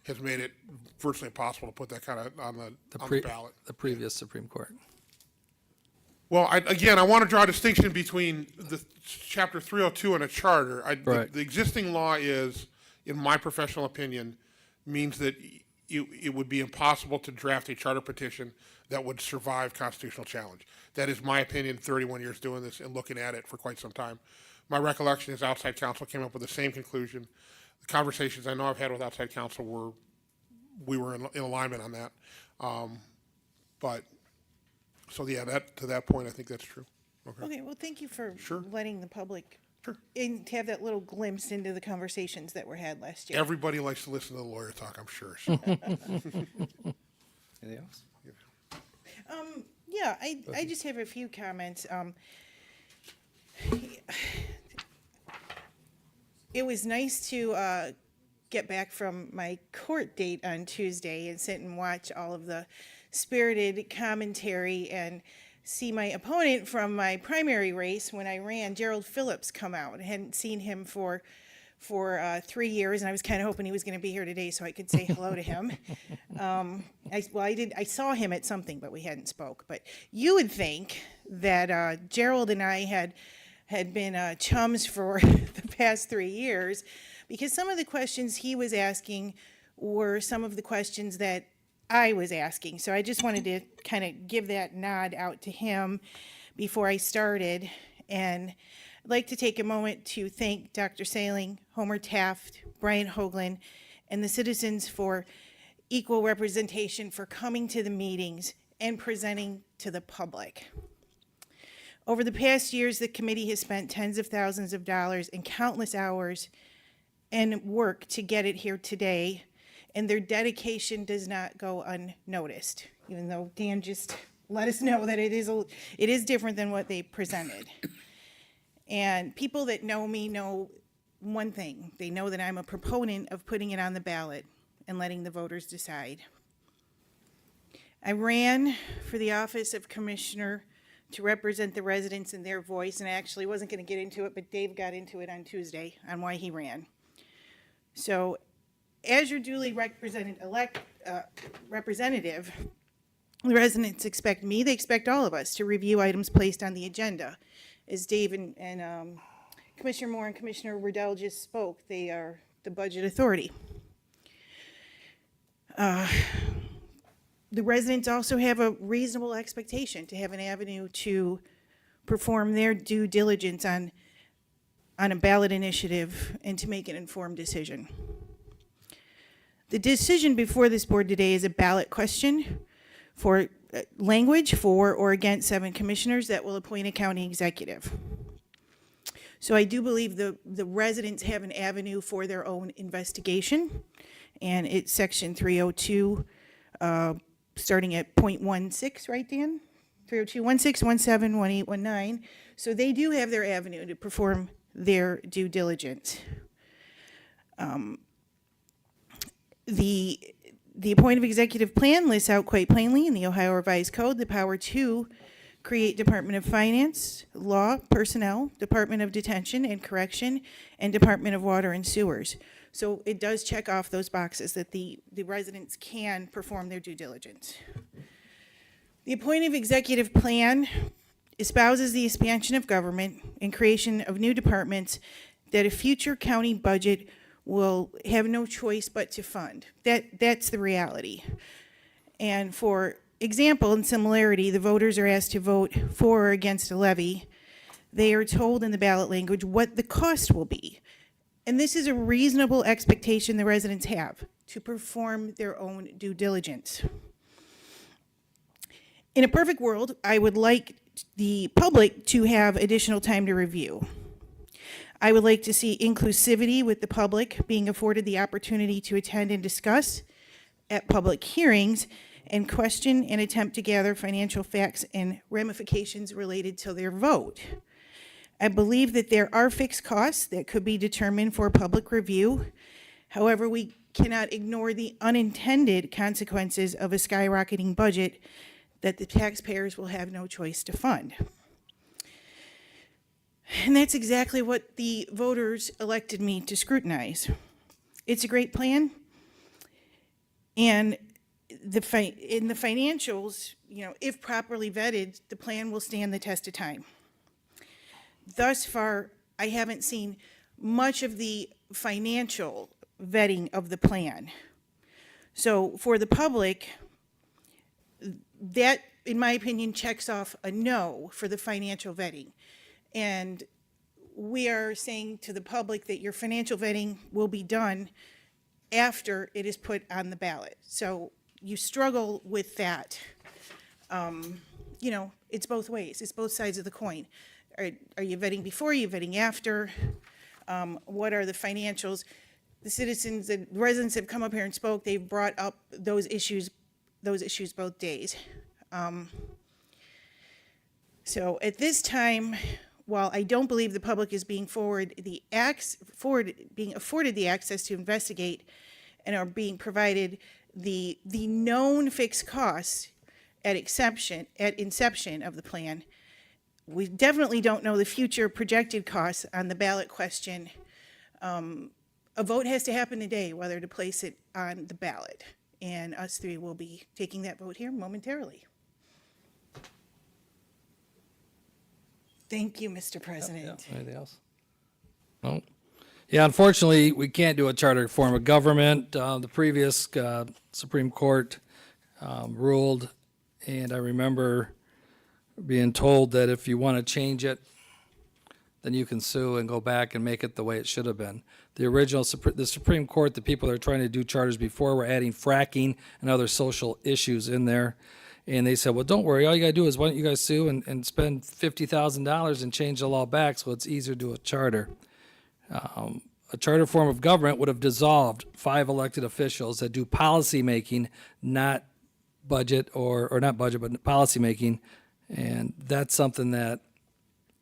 has made it virtually impossible to put that kind of on the ballot. The previous Supreme Court. Well, I want to draw a distinction between the Chapter 302 and a charter. Right. The existing law is, in my professional opinion, means that it would be impossible to draft a charter petition that would survive constitutional challenge. That is my opinion, 31 years doing this and looking at it for quite some time. My recollection is outside counsel came up with the same conclusion. The conversations I know I've had with outside counsel we were in alignment on that. So yeah, to that point, I think that's true. Okay, well, thank you for Sure. letting the public and to have that little glimpse into the conversations that were had last year. Everybody likes to listen to the lawyer talk, I'm sure. So. Anything else? Yeah, I just have a few comments. It was nice to get back from my court date on Tuesday and sit and watch all of the spirited commentary and see my opponent from my primary race when I ran, Gerald Phillips, come out. I hadn't seen him for 3 years, and I was kind of hoping he was going to be here today so I could say hello to him. I saw him at something, but we hadn't spoke. But you would think that Gerald and I had been chums for the past 3 years, because some of the questions he was asking were some of the questions that I was asking. So I just wanted to kind of give that nod out to him before I started. And I'd like to take a moment to thank Dr. Sailing, Homer Taft, Brian Hoagland, and the citizens for equal representation, for coming to the meetings and presenting to the public. Over the past years, the committee has spent tens of thousands of dollars and countless hours and work to get it here today, and their dedication does not go unnoticed, even though Dan just let us know that it is different than what they presented. And people that know me know one thing. They know that I'm a proponent of putting it on the ballot and letting the voters decide. I ran for the office of commissioner to represent the residents in their voice, and I actually wasn't going to get into it, but Dave got into it on Tuesday on why he ran. So, as your duly representative, the residents expect me, they expect all of us to review items placed on the agenda. As Dave and Commissioner Moore and Commissioner Riddell just spoke, they are the budget authority. The residents also have a reasonable expectation to have an avenue to perform their due diligence on a ballot initiative and to make an informed decision. The decision before this board today is a ballot question for language for or against 7 commissioners that will appoint a county executive. So I do believe the residents have an avenue for their own investigation, and it's section 302, starting at .16, right, Dan? 302, 16, 17, 18, 19. So they do have their avenue to perform their due diligence. The appointive executive plan lists out quite plainly in the Ohio Revised Code the power to create Department of Finance, Law, Personnel, Department of Detention and Correction, and Department of Water and Sewers. So it does check off those boxes that the residents can perform their due diligence. The appointive executive plan espouses the expansion of government and creation of new departments that a future county budget will have no choice but to fund. That's the reality. And for example, in similarity, the voters are asked to vote for or against a levy. They are told in the ballot language what the cost will be. And this is a reasonable expectation the residents have to perform their own due diligence. In a perfect world, I would like the public to have additional time to review. I would like to see inclusivity with the public being afforded the opportunity to attend and discuss at public hearings and question and attempt to gather financial facts and ramifications related to their vote. I believe that there are fixed costs that could be determined for public review. However, we cannot ignore the unintended consequences of a skyrocketing budget that the taxpayers will have no choice to fund. And that's exactly what the voters elected me to scrutinize. It's a great plan. And in the financials, if properly vetted, the plan will stand the test of time. Thus far, I haven't seen much of the financial vetting of the plan. So for the public, that, in my opinion, checks off a no for the financial vetting. And we are saying to the public that your financial vetting will be done after it is put on the ballot. So you struggle with that. It's both ways. It's both sides of the coin. Are you vetting before? Are you vetting after? What are the financials? The citizens and residents have come up here and spoke. They've brought up those issues both days. So at this time, while I don't believe the public is being afforded the access to investigate and are being provided the known fixed costs at inception of the plan, we definitely don't know the future projected costs on the ballot question. A vote has to happen today whether to place it on the ballot, and us three will be taking that vote here momentarily. Thank you, Mr. President. Yeah. Anything else? No. Yeah, unfortunately, we can't do a charter form of government. The previous Supreme Court ruled, and I remember being told that if you want to change it, then you can sue and go back and make it the way it should have been. The original, the Supreme Court, the people that are trying to do charters before were adding fracking and other social issues in there. And they said, well, don't worry, all you gotta do is why don't you guys sue and spend $50,000 and change the law back so it's easier to do a charter. A charter form of government would have dissolved 5 elected officials that do policy making, not budget or not budget, but policy making. And that's something that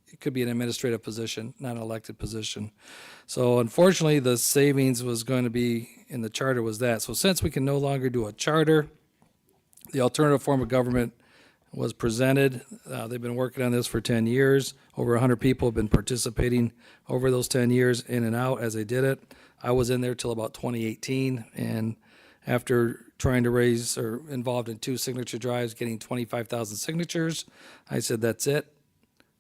it could be an administrative position, not an elected position. So unfortunately, the savings was going to be in the charter was that. So since we can no longer do a charter, the alternative form of government was presented. They've been working on this for 10 years. Over 100 people have been participating over those 10 years in and out as they did it. I was in there till about 2018, and after trying to raise or involved in 2 signature drives, getting 25,000 signatures, I said, that's it.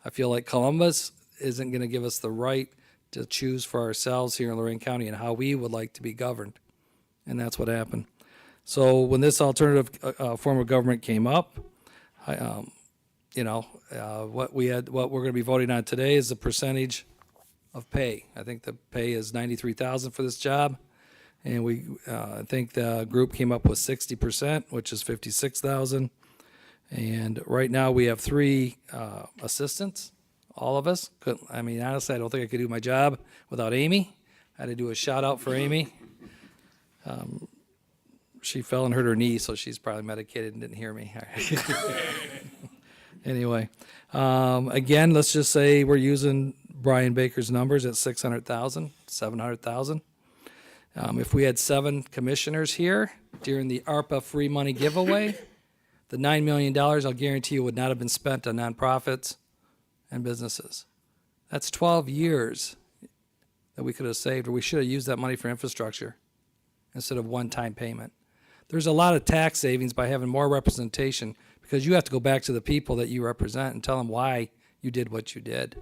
I feel like Columbus isn't going to give us the right to choose for ourselves here in Lorain County and how we would like to be governed. And that's what happened. So when this alternative form of government came up, what we're going to be voting on today is the percentage of pay. I think the pay is $93,000 for this job, and I think the group came up with 60%, which is $56,000. And right now we have 3 assistants, all of us. Honestly, I don't think I could do my job without Amy. I had to do a shout out for Amy. She fell and hurt her knee, so she's probably medicated and didn't hear me. Anyway, again, let's just say we're using Brian Baker's numbers at 600,000, 700,000. If we had 7 commissioners here during the ARPA free money giveaway, the $9 million, I'll guarantee you, would not have been spent on nonprofits and businesses. That's 12 years that we could have saved, or we should have used that money for infrastructure instead of one-time payment. There's a lot of tax savings by having more representation, because you have to go back to the people that you represent and tell them why you did what you did.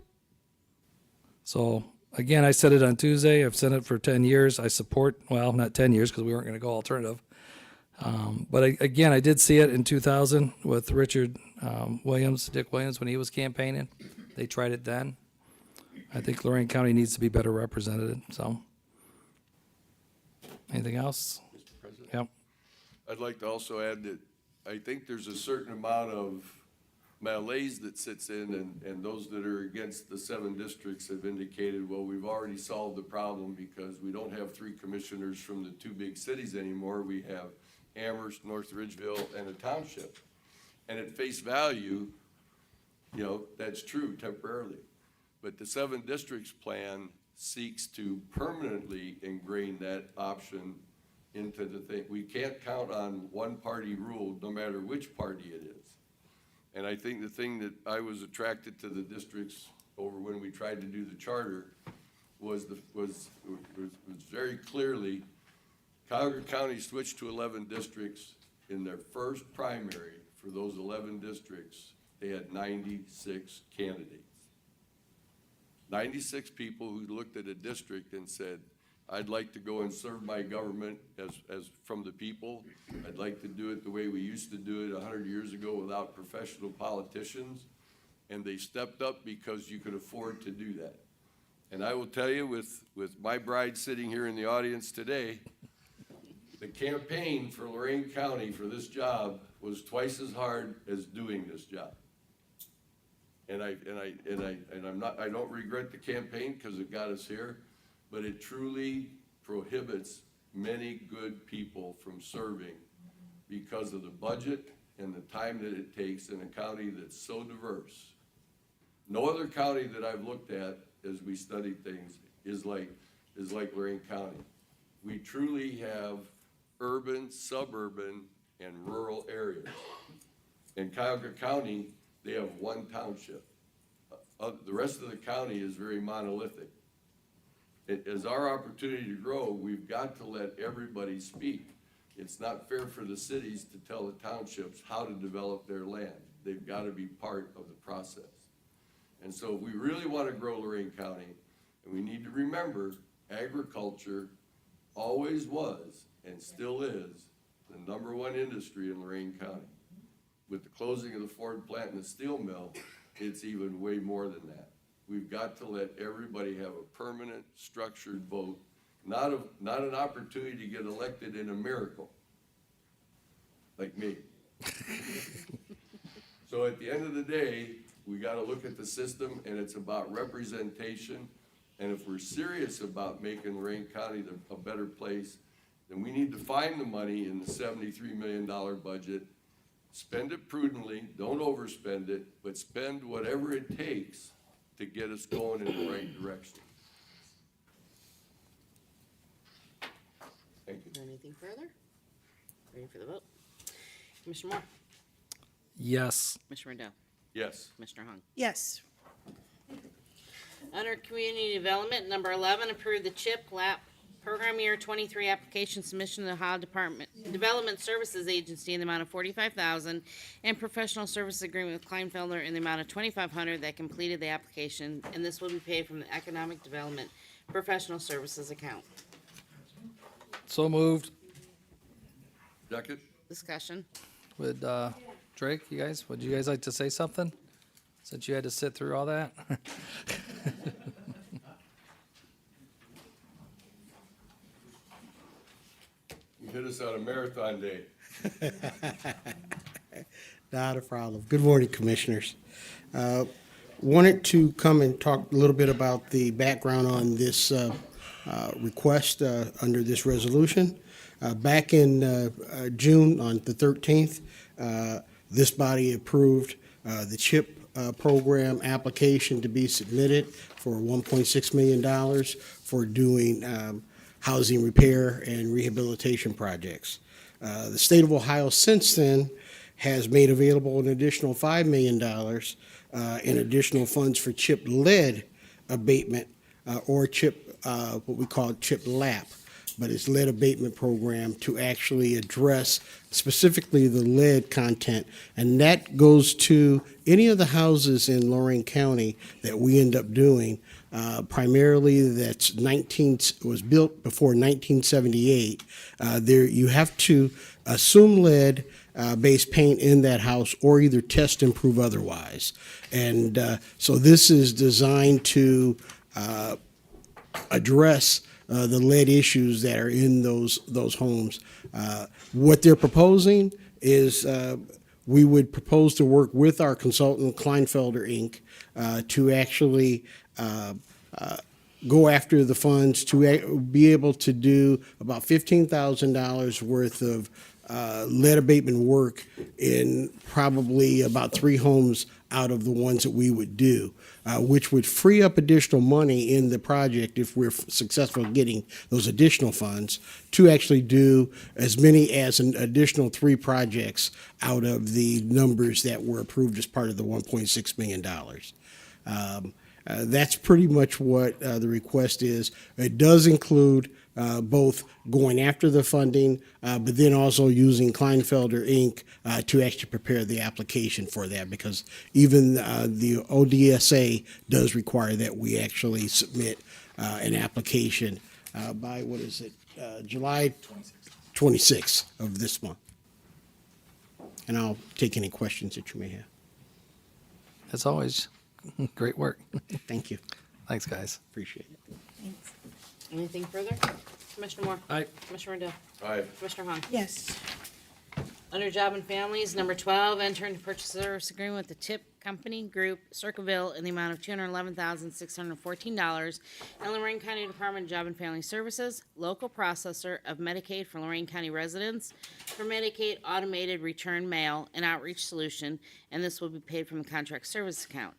So again, I said it on Tuesday. I've said it for 10 years. I support, well, not 10 years because we weren't going to go alternative. But again, I did see it in 2000 with Dick Williams, when he was campaigning. They tried it then. I think Lorain County needs to be better represented. So, anything else? Mr. President? Yep. I'd like to also add that I think there's a certain amount of malaise that sits in, and those that are against the 7 districts have indicated, well, we've already solved the problem because we don't have 3 commissioners from the 2 big cities anymore. We have Amherst, North Ridgeville, and a township. And at face value, that's true temporarily. But the 7 districts plan seeks to permanently ingrain that option into the thing. We can't count on one party rule, no matter which party it is. And I think the thing that I was attracted to the districts over when we tried to do the charter was very clearly, Cuyahoga County switched to 11 districts. In their first primary for those 11 districts, they had 96 candidates. 96 people who looked at a district and said, I'd like to go and serve my government as from the people. I'd like to do it the way we used to do it 100 years ago without professional politicians. And they stepped up because you could afford to do that. And I will tell you, with my bride sitting here in the audience today, the campaign for Lorain County for this job was twice as hard as doing this job. And I don't regret the campaign because it got us here, but it truly prohibits many good people from serving because of the budget and the time that it takes in a county that's so diverse. No other county that I've looked at as we studied things is like Lorain County. We truly have urban, suburban, and rural areas. In Cuyahoga County, they have one township. The rest of the county is very monolithic. As our opportunity to grow, we've got to let everybody speak. It's not fair for the cities to tell the townships how to develop their land. They've got to be part of the process. And so if we really want to grow Lorain County, and we need to remember, agriculture always was and still is the #1 industry in Lorain County. With the closing of the Ford plant and the steel mill, it's even way more than that. We've got to let everybody have a permanent, structured vote, not an opportunity to get elected in a miracle, like me. So at the end of the day, we got to look at the system, and it's about representation. And if we're serious about making Lorain County a better place, then we need to find the money in the $73 million budget, spend it prudently, don't overspend it, but spend whatever it takes to get us going in the right direction. Thank you. Anything further? Ready for the vote? Commissioner Moore? Yes. Commissioner Rendell? Yes. Commissioner Hung? Yes. Under Community Development, number 11, approve the CHIP LAP Program Year 23 application submission to the Ohio Development Services Agency in the amount of $45,000 and professional service agreement with Kleinfelder in the amount of $2,500 that completed the application, and this will be paid from the Economic Development Professional Services account. So moved. Second? Discussion. Would Drake, would you guys like to say something? Since you had to sit through all that? You hit us on a marathon day. Not a problem. Good morning, Commissioners. Wanted to come and talk a little bit about the background on this request under this resolution. Back in June, on the 13th, this body approved the CHIP program application to be submitted for $1.6 million for doing housing repair and rehabilitation projects. The state of Ohio since then has made available an additional $5 million in additional funds for CHIP lead abatement or CHIP, what we call CHIP LAP, but it's lead abatement program to actually address specifically the lead content. And that goes to any of the houses in Lorain County that we end up doing, primarily was built before 1978. There you have to assume lead based paint in that house or either test and prove otherwise. And so this is designed to address the lead issues that are in those homes. What they're proposing is we would propose to work with our consultant, Kleinfelder, Inc., to actually go after the funds to be able to do about $15,000 worth of lead abatement work in probably about 3 homes out of the ones that we would do, which would free up additional money in the project if we're successful in getting those additional funds to actually do as many as an additional 3 projects out of the numbers that were approved as part of the $1.6 million. That's pretty much what the request is. It does include both going after the funding, but then also using Kleinfelder Inc. To actually prepare the application for that, because even the ODSA does require that we actually submit an application by, what is it, July 26th of this month. And I'll take any questions that you may have. As always, great work. Thank you. Thanks, guys. Appreciate it. Thanks. Anything further? Commissioner Moore? Aye. Commissioner Rondo? Aye. Commissioner Hung? Yes. Under Job and Families, number 12, enter into purchase service agreement with the TIP Company Group, Circleville, in the amount of $211,614, and Lorain County Department of Job and Family Services, local processor of Medicaid for Lorain County residents, for Medicaid automated return mail and outreach solution, and this will be paid from the contract service account.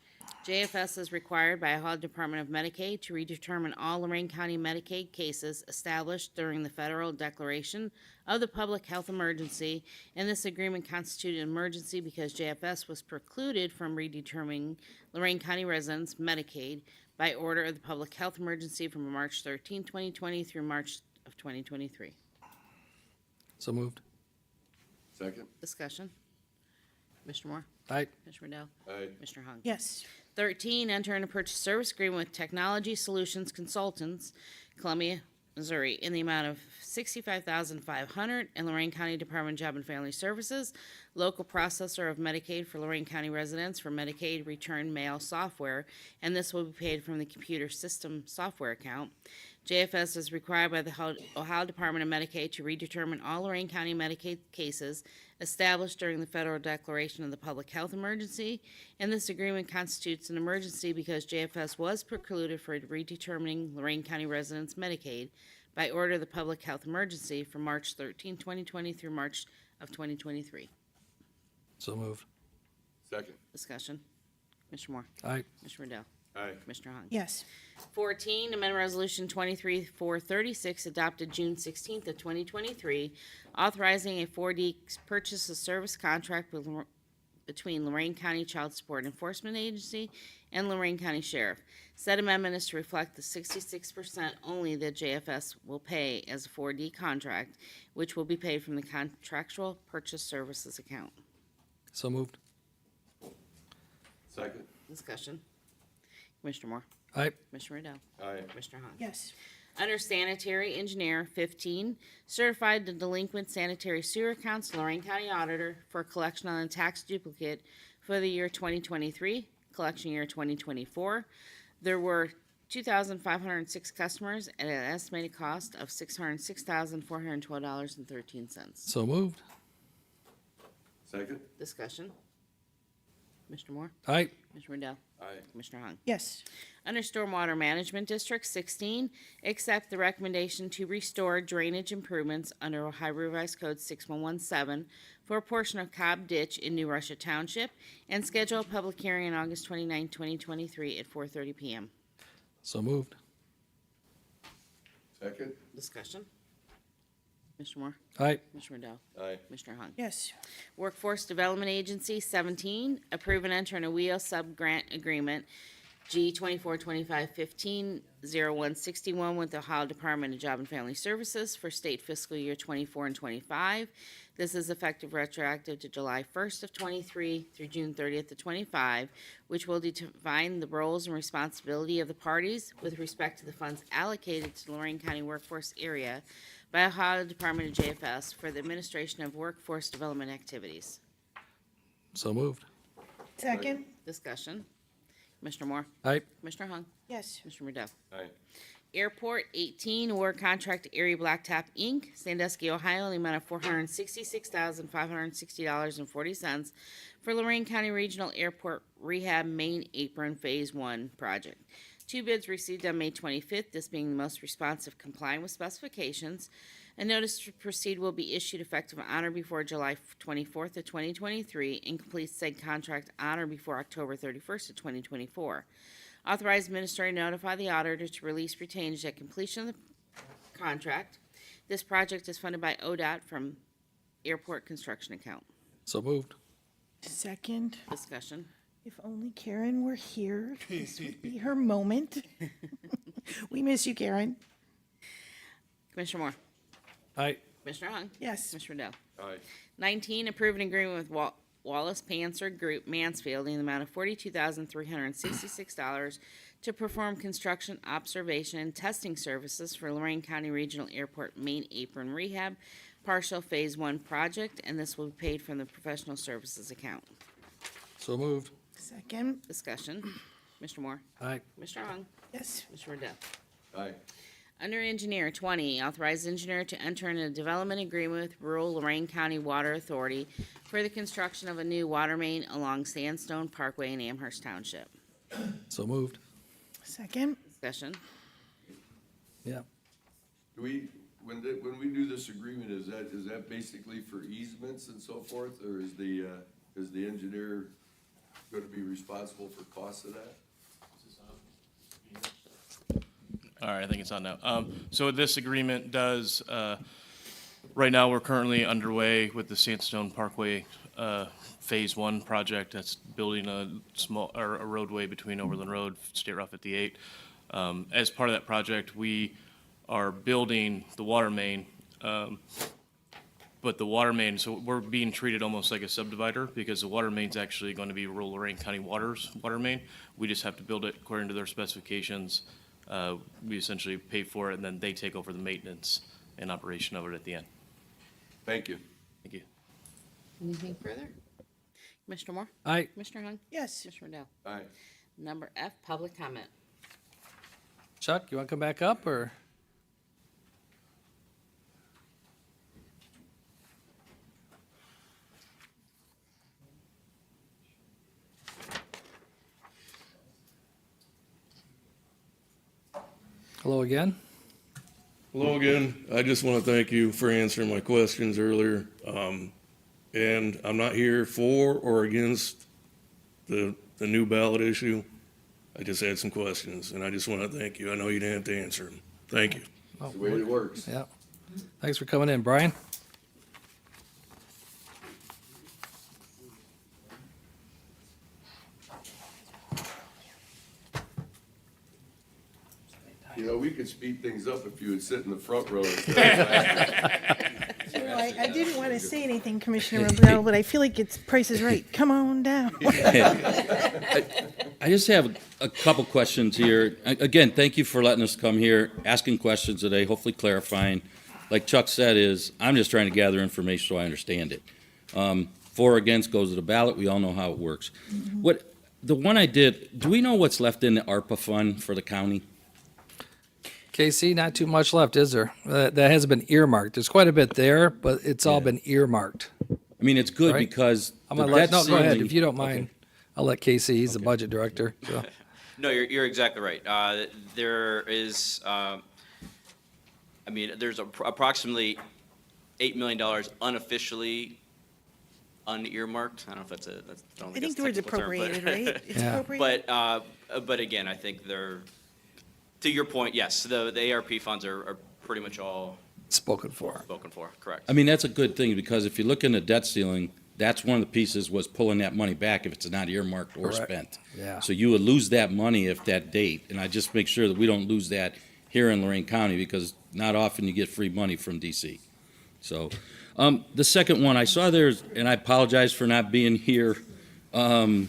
JFS is required by Ohio Department of Medicaid to redetermine all Lorain County Medicaid cases established during the federal declaration of the public health emergency, and this agreement constituted an emergency because JFS was precluded from redetermining Lorain County residents Medicaid by order of the public health emergency from March 13, 2020 through March of 2023. So moved. Second. Discussion. Commissioner Moore? Aye. Commissioner Riddell? Aye. Commissioner Hung? Yes. 13, enter into purchase service agreement with Technology Solutions Consultants, Columbia, Missouri, in the amount of $65,500, and Lorain County Department of Job and Family Services, local processor of Medicaid for Lorain County residents for Medicaid return mail software, and this will be paid from the computer system software account. JFS is required by the Ohio Department of Medicaid to redetermine all Lorain County Medicaid cases established during the federal declaration of the public health emergency, and this agreement constitutes an emergency because JFS was precluded for redetermining Lorain County residents Medicaid by order of the public health emergency from March 13, 2020 through March of 2023. So moved. Second. Discussion. Commissioner Moore? Aye. Commissioner Riddell? Aye. Commissioner Hung? Yes. 14, Amendment Resolution 23-436, adopted June 16th of 2023, authorizing a 4D purchase of service contract between Lorain County Child Support Enforcement Agency and Lorain County Sheriff. Said amendment is to reflect the 66% only that JFS will pay as a 4D contract, which will be paid from the contractual purchase services account. So moved. Second. Discussion. Commissioner Moore? Aye. Commissioner Riddell? Aye. Commissioner Hung? Yes. Under Sanitary Engineer, 15, certified the delinquent sanitary sewer accounts, Lorain County Auditor, for collection on a tax duplicate for the year 2023, collection year 2024. There were 2,506 customers at an estimated cost of $606,412.13. So moved. Second. Discussion. Mr. Moore? Aye. Mr. Riddell? Aye. Commissioner Hung? Yes. Under Stormwater Management District 16, accept the recommendation to restore drainage improvements under Ohio Revised Code 6117 for a portion of Cobb Ditch in New Russia Township, and schedule a public hearing on August 29, 2023 at 4:30 PM. So moved. Second. Discussion. Mr. Moore? Aye. Mr. Riddell? Aye. Mr. Hung? Yes. Workforce Development Agency, 17, approve and enter an WEO sub-grant agreement, G 2425-15-0161, with the Ohio Department of Job and Family Services for state fiscal year 24 and 25. This is effective retroactive to July 1st of 23 through June 30th of 25, which will define the roles and responsibility of the parties with respect to the funds allocated to the Lorain County Workforce Area by Ohio Department of JFS for the administration of workforce development activities. So moved. Second. Discussion. Commissioner Moore? Aye. Commissioner Hung? Yes. Commissioner Riddell? Aye. Airport, 18, award contract to Erie Blacktop, Inc., Sandusky, Ohio, in the amount of $466,560.40 for Lorain County Regional Airport Rehab Main Apron Phase 1 project. 2 bids received on May 25th, this being the most responsive, complying with specifications. A notice to proceed will be issued effective on or before July 24th of 2023 and complete said contract on or before October 31st of 2024. Authorize administrator to notify the auditor to release retainage at completion of the contract. This project is funded by ODOT from Airport Construction Account. So moved. Second. Discussion. If only Karen were here, this would be her moment. We miss you, Karen. Commissioner Moore. Aye. Commissioner Hung. Yes. Commissioner Rondo. Aye. 19, approve an agreement with Wallace Panzer Group Mansfield in the amount of $42,366 to perform construction observation and testing services for Lorain County Regional Airport main apron rehab, partial Phase 1 project, and this will be paid from the professional services account. So moved. Second. Discussion. Mr. Moore. Aye. Mr. Hung. Yes. Mr. Riddell. Aye. Under engineer, 20, authorize engineer to enter into a development agreement with rural Lorain County Water Authority for the construction of a new water main along Sandstone Parkway in Amherst Township. So moved. Second. Discussion. Yeah. Do we, when we do this agreement, is that basically for easements and so forth, or is the engineer gonna be responsible for costs of that? All right, I think it's on now. So this agreement does, right now, we're currently underway with the Sandstone Parkway Phase 1 project. That's building a roadway between Overland Road, State Route 58. As part of that project, we are building the water main. But the water main, so we're being treated almost like a subdivider because the water main's actually going to be rural Lorain County Water's water main. We just have to build it according to their specifications. We essentially pay for it, and then they take over the maintenance and operation of it at the end. Thank you. Thank you. Anything further? Commissioner Moore? Aye. Commissioner Hung? Yes. Commissioner Riddell? Aye. Number F, public comment. Chuck, you want to come back up, or? Hello again. Hello again. I just want to thank you for answering my questions earlier. And I'm not here for or against the new ballot issue. I just had some questions, and I just want to thank you. I know you didn't have to answer them. Thank you. That's the way it works. Yeah. Thanks for coming in, Brian. You know, we could speed things up if you would sit in the front row. You know, I didn't want to say anything, Commissioner Riddell, but I feel like it's Price is Right. Come on down. I just have a couple questions here. Again, thank you for letting us come here, asking questions today, hopefully clarifying. Like Chuck said, I'm just trying to gather information so I understand it. For or against goes to the ballot. We all know how it works. The one I did, do we know what's left in the ARPA fund for the county? Casey, not too much left, is there? That hasn't been earmarked. There's quite a bit there, but it's all been earmarked. I mean, it's good Right. because I'm the gonna let, debt no, go ahead, ceiling- if you don't mind. Okay. I'll let Casey, he's the budget director, so. No, you're exactly right. There is, there's approximately $8 million unofficially unearmarked. I don't know if that's I don't I think think the word's that's a technical term, appropriated, right? It's Yeah. appropriated. But again, I think to your point, yes, the ARP funds are pretty much all Spoken for. spoken for, correct. I mean, that's a good thing, because if you look in the debt ceiling, that's one of the pieces was pulling that money back if it's not earmarked or Correct. spent. Yeah. So you would lose that money if that date, and I just make sure that we don't lose that here in Lorain County, because not often you get free money from DC. So, the second one, I saw there's, and I apologize for not being here, on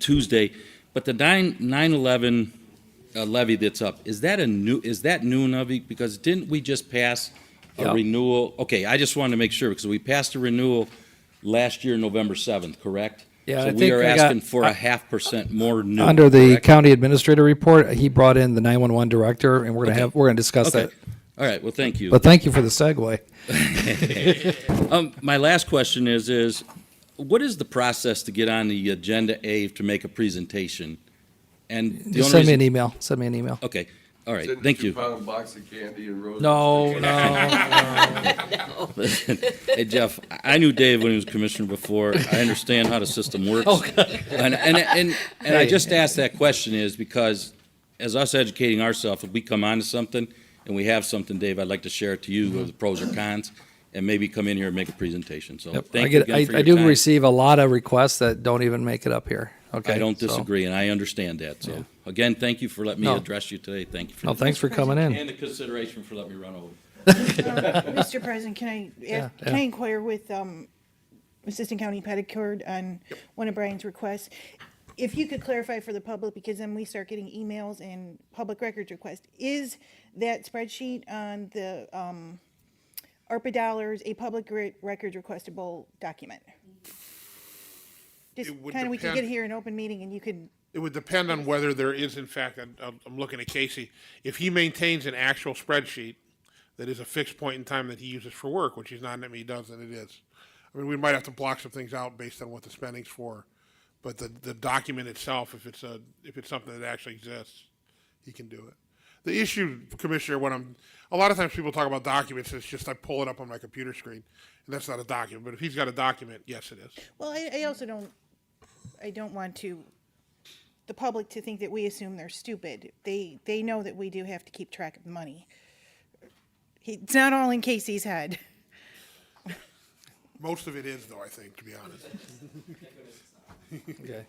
Tuesday, but the 9/11 levy that's up, is that new levy? Because didn't we just pass a Yep. renewal? Okay, I just wanted to make sure, because we passed a renewal last year, November 7th, correct? Yeah, So I we think are I got- asking for a 0.5% more new. Under the correct? county administrator report, he brought in the 911 director, and we're Okay. gonna discuss Okay. that. All right, well, thank you. But thank you for the segue. My last question is what is the process to get on the agenda, A, to make a presentation? And the Just only send me an reason- email, send me an email. Okay, all right, Send a thank you. 2-pound box of candy and roses. No. Listen, hey, Jeff, I knew Dave when he was commissioner before. I understand how the system works. Okay. And I just asked that question is because as us educating ourselves, if we come onto something and we have something, Dave, I'd like to share it to you, the pros or cons. and maybe come in here and make a presentation. So Yep. thank you again for your I do time. receive a lot of requests that don't even make it up here. Okay. I don't so- disagree, and I understand that. So, again, thank you for letting me No. address you today. Thank you for No, thanks for coming in. and the consideration for letting me run over. Mr. President, can I, Yeah, can I yeah. inquire with Assistant County Petticord on one of Brian's requests? If you could clarify for the public, because then we start getting emails and public records requests, is that spreadsheet on the ARPA dollars a public records requestable document? Just It would kind of, we could get depend- here an open meeting and you could, It would depend on whether there is, in fact, I'm looking at Casey, if he maintains an actual spreadsheet that is a fixed point in time that he uses for work, which he's not, I mean, he does, and it is. I mean, we might have to block some things out based on what the spending's for, but the document itself, if it's something that actually exists, he can do it. The issue, Commissioner, a lot of times people talk about documents, it's just I pull it up on my computer screen, and that's not a document, but if he's got a document, yes, it is. well, I also don't want the public to think that we assume they're stupid. They know that we do have to keep track of the money. It's not all in Casey's head. Most of it is, though, I think, to be honest. Okay.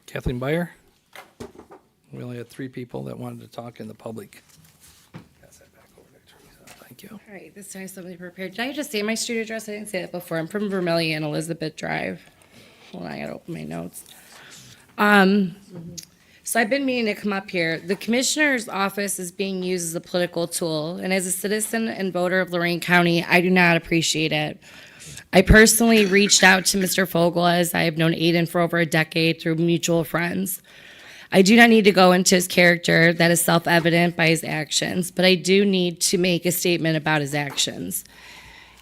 Kathleen Beyer? We only had 3 people that wanted to talk in the public. Pass that back over to Teresa. Thank you. All right, this time I something prepared. Did I just say my street address? I didn't say that before. I'm from Vermillion, Elizabeth Drive. Hold on, I gotta open my notes. So I've been meaning to come up here. The commissioner's office is being used as a political tool, and as a citizen and voter of Lorain County, I do not appreciate it. I personally reached out to Mr. Fogel, as I have known Aiden for over a decade through mutual friends. I do not need to go into his character, that is self-evident by his actions, but I do need to make a statement about his actions.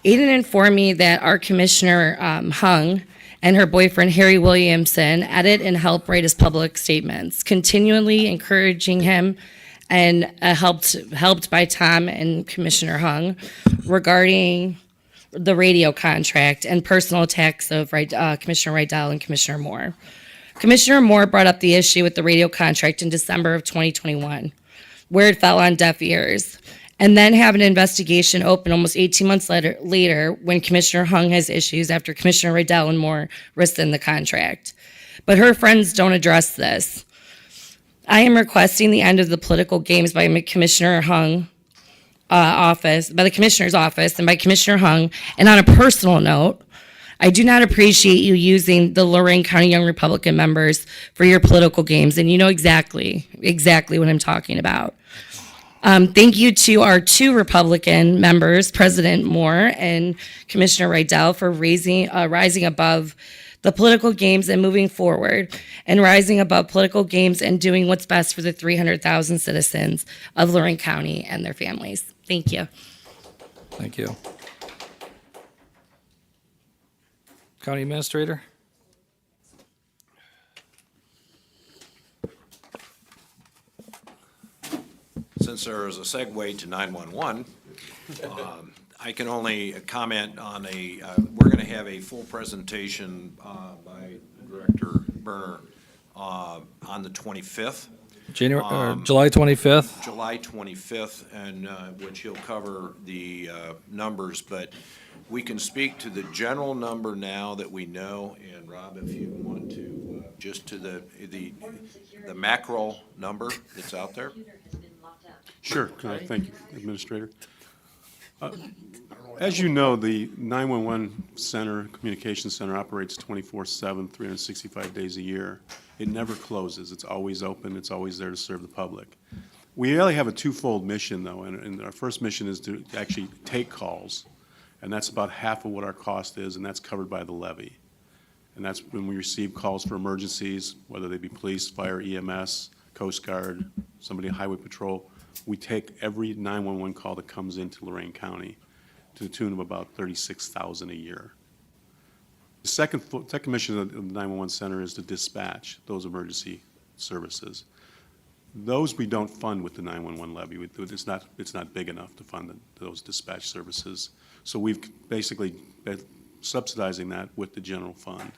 Aiden informed me that our commissioner, Hung, and her boyfriend, Harry Williamson, edit and help write his public statements, continually encouraging him and helped by Tom and Commissioner Hung regarding the radio contract and personal attacks of Commissioner Rydell and Commissioner Moore. Commissioner Moore brought up the issue with the radio contract in December of 2021, where it fell on deaf ears, and then have an investigation open almost 18 months later when Commissioner Hung has issues after Commissioner Rydell and Moore rescind the contract. But her friends don't address this. I am requesting the end of the political games by Commissioner Hung office, by the Commissioner's office and by Commissioner Hung, and on a personal note, I do not appreciate you using the Lorain County Young Republican members for your political games, and you know exactly what I'm talking about. Thank you to our 2 Republican members, President Moore and Commissioner Rydell, for rising above the political games and moving forward, and rising above political games and doing what's best for the 300,000 citizens of Lorain County and their families. Thank you. Thank you. County Administrator? Since there is a segue to 911, I can only comment on we're going to have a full presentation by Director Berner on the 25th. July 25th? July 25th, and which he'll cover the numbers, but we can speak to the general number now that we know, and Rob, if you want to, just to the macro number that's out there. Sure. Thank you, Administrator. As you know, the 911 center, communications center operates 24/7, 365 days a year. It never closes. It's always open. It's always there to serve the public. We really have a twofold mission, though, and our first mission is to actually take calls, and that's about half of what our cost is, and that's covered by the levy. And that's when we receive calls for emergencies, whether they be police, fire, EMS, Coast Guard, somebody Highway Patrol. We take every 911 call that comes into Lorain County to the tune of about 36,000 a year. The second mission of the 911 center is to dispatch those emergency services. Those we don't fund with the 911 levy. It's not big enough to fund those dispatch services. So we've basically been subsidizing that with the general fund.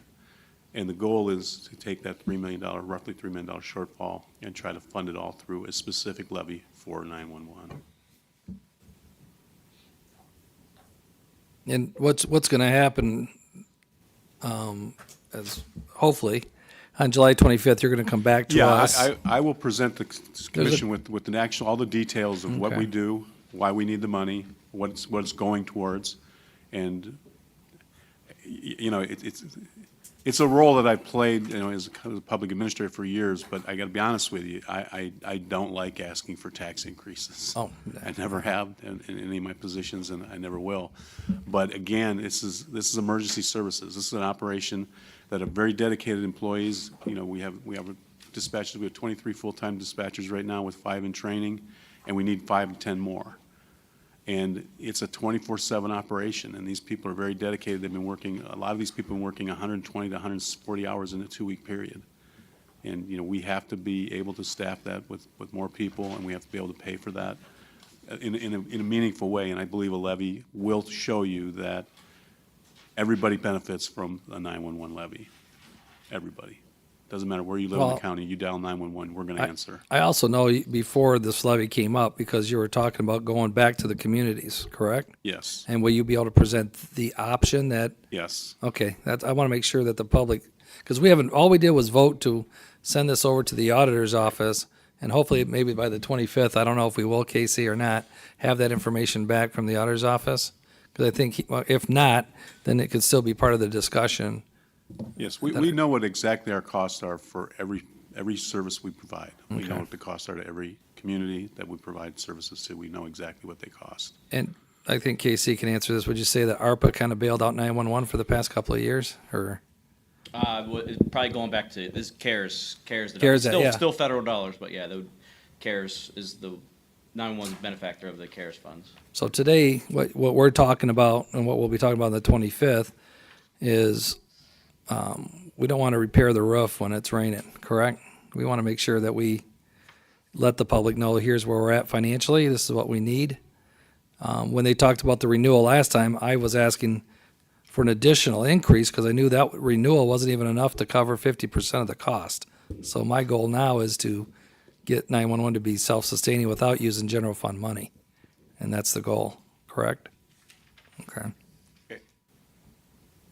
And the goal is to take that roughly $3 million shortfall and try to fund it all through a specific levy for 911. And what's going to happen, as hopefully, on July 25th, you're going to come back to us. I will present the commission with the actual, all the details of what Okay. we do, why we need the money, what it's going towards, and, you know, it's a role that I've played, you know, as a public administrator for years, but I gotta be honest with you, I don't like asking for tax increases. Oh. I never have in any of my positions, and I never will. But again, this is emergency services. This is an operation that are very dedicated employees. You know, we have dispatchers, we have 23 full-time dispatchers right now with 5 in training, and we need 5 to 10 more. And it's a 24/7 operation, and these people are very dedicated. They've been working, a lot of these people have been working 120 to 140 hours in a 2-week period. And, you know, we have to be able to staff that with more people, and we have to be able to pay for that in a meaningful way. And I believe a levy will show you that everybody benefits from a 911 levy. Everybody. Doesn't matter where you live in the county, you dial 911, we're going to answer. I also know before this levy came up, because you were talking about going back to the communities, correct? Yes. And will you be able to present the option that? Yes. Okay, I want to make sure that the public, because all we did was vote to send this over to the auditor's office, and hopefully, maybe by the 25th, I don't know if we will, Casey, or not, have that information back from the auditor's office. Because I think, if not, then it could still be part of the discussion. Yes, we know what exactly our costs are for every service we provide. We know what the costs are to every community that we provide services to. We know exactly what they cost. And I think Casey can answer this. Would you say that ARPA kind of bailed out 911 for the past couple of years, or? Probably going back to this CARES. Still federal dollars, but yeah, CARES is the 911 benefactor of the CARES funds. So today, what we're talking about, and what we'll be talking about on the 25th, is we don't want to repair the roof when it's raining, correct? We want to make sure that we let the public know, here's where we're at financially, this is what we need. When they talked about the renewal last time, I was asking for an additional increase because I knew that renewal wasn't even enough to cover 50% of the cost. So my goal now is to get 911 to be self-sustaining without using general fund money. And that's the goal, correct? Okay.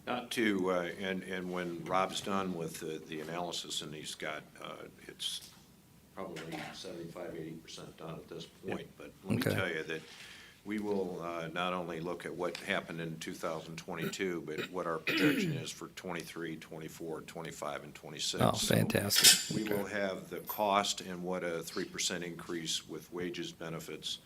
Not to, and when Rob's done with the analysis, and he's got, it's probably 75–80% done at this point, but let me tell you that we will not only look at what happened in 2022, but what our projection is for 23, 24, 25, and 26. Oh, fantastic. So we will have the cost and what a 3% increase with wages, benefits,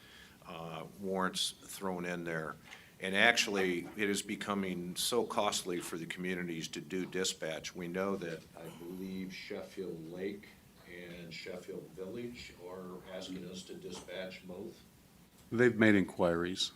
warrants thrown in there. And actually, it is becoming so costly for the communities to do dispatch. We know that, I believe, Sheffield Lake and Sheffield Village are asking us to dispatch both. They've made inquiries.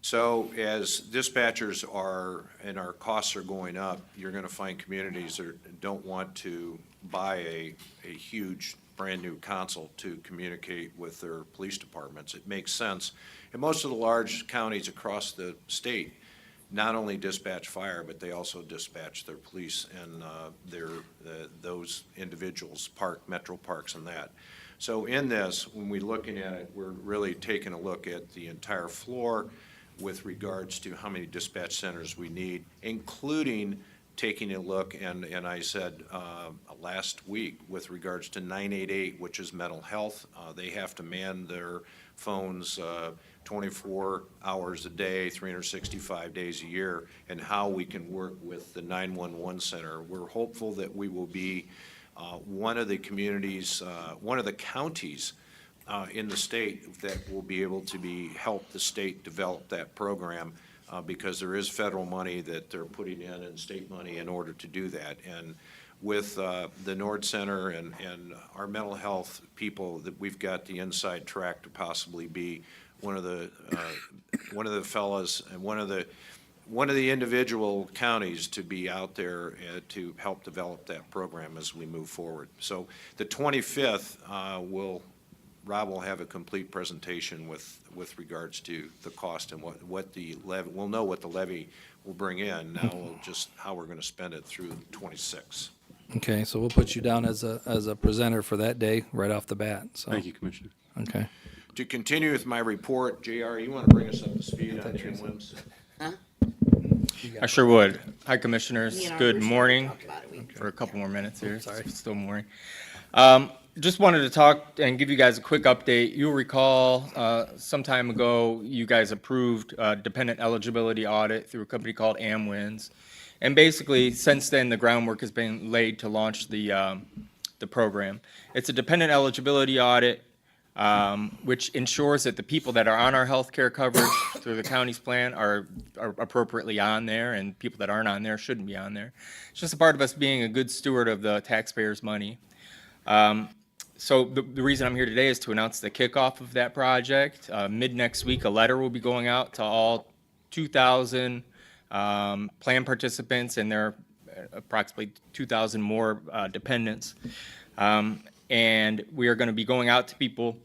So as dispatchers are, and our costs are going up, you're gonna find communities that don't want to buy a huge brand-new console to communicate with their police departments. It makes sense. And most of the large counties across the state not only dispatch fire, but they also dispatch their police and those individuals, metro parks and that. So in this, when we're looking at it, we're really taking a look at the entire floor with regards to how many dispatch centers we need, including taking a look, and I said last week, with regards to 988, which is mental health. They have to man their phones 24 hours a day, 365 days a year, and how we can work with the 911 center. We're hopeful that we will be one of the communities, one of the counties in the state that will be able to help the state develop that program because there is federal money that they're putting in and state money in order to do that. And with the Nord Center and our mental health people, that we've got the inside track to possibly be one of the fellas and one of the individual counties to be out there to help develop that program as we move forward. So the 25th, Rob will have a complete presentation with regards to the cost and what the levy, we'll know what the levy will bring in. Now we'll just how we're going to spend it through 26. Okay, so we'll put you down as a presenter for that day right off the bat. So. Thank you, Commissioner. Okay. To continue with my report, JR, you want to bring us up to speed on Jim Wims? I sure would. Hi, Commissioners. Me and our Good Bruce morning. talked about it. For a couple more minutes here. Sorry. It's still morning. Just wanted to talk and give you guys a quick update. You'll recall, some time ago, you guys approved a dependent eligibility audit through a company called AmWinds. And basically, since then, the groundwork has been laid to launch the program. It's a dependent eligibility audit, which ensures that the people that are on our health care coverage through the county's plan are appropriately on there, and people that aren't on there shouldn't be on there. It's just a part of us being a good steward of the taxpayers' money. So the reason I'm here today is to announce the kickoff of that project. Mid next week, a letter will be going out to all 2,000 plan participants, and there are approximately 2,000 more dependents. And we are going to be going out to people,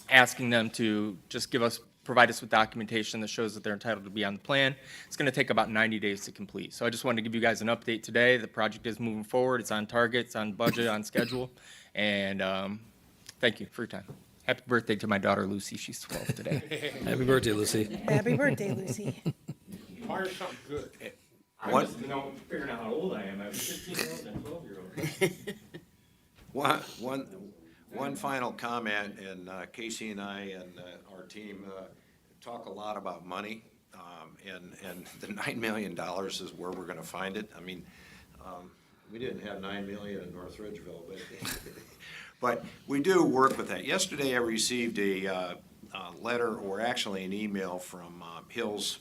asking them to just provide us with documentation that shows that they're entitled to be on the plan. It's going to take about 90 days to complete. So I just wanted to give you guys an update today. The project is moving forward. It's on target, it's on budget, on schedule. And thank you for your time. Happy birthday to my daughter, Lucy. She's 12 today. Happy birthday, Lucy. Happy birthday, Lucy. Fire something good. What? Figuring out how old I am. I was 15-year-old and 12-year-old. One final comment, and Casey and I and our team talk a lot about money, and the $9 million is where we're gonna find it. I mean, we didn't have $9 million in North Ridgeville, but we do work with that. Yesterday I received a letter, or actually an email from Hills,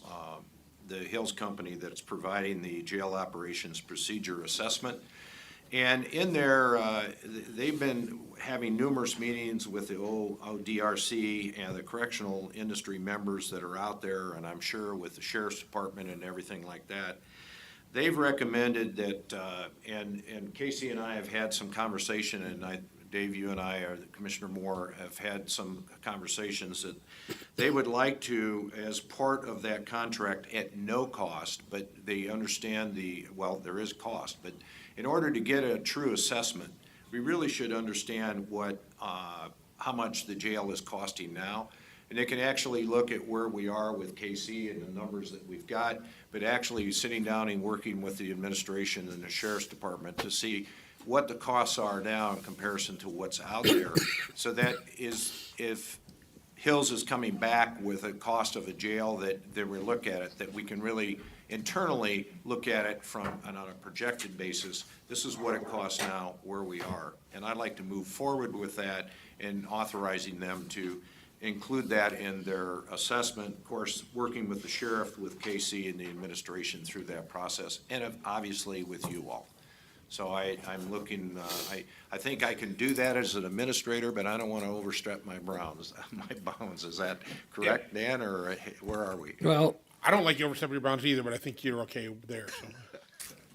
the Hills company that's providing the jail operations procedure assessment. And in there, they've been having numerous meetings with the ODRC and the correctional industry members that are out there, and I'm sure with the Sheriff's Department and everything like that. They've recommended that, and Casey and I have had some conversation, and Dave, you and I, or Commissioner Moore, have had some conversations that they would like to, as part of that contract at no cost, but they understand well, there is cost, but in order to get a true assessment, we really should understand how much the jail is costing now. And they can actually look at where we are with KC and the numbers that we've got, but actually sitting down and working with the administration and the Sheriff's Department to see what the costs are now in comparison to what's out there. So that is, if Hills is coming back with a cost of a jail, that we look at it, that we can really internally look at it on a projected basis. This is what it costs now, where we are. And I'd like to move forward with that and authorizing them to include that in their assessment, of course, working with the sheriff, with KC and the administration through that process, and obviously with you all. So I'm looking, I think I can do that as an administrator, but I don't want to overstep my bounds. Is that correct, Dan, or where are we? Well, I don't like you overstepping your bounds either, but I think you're okay there, so.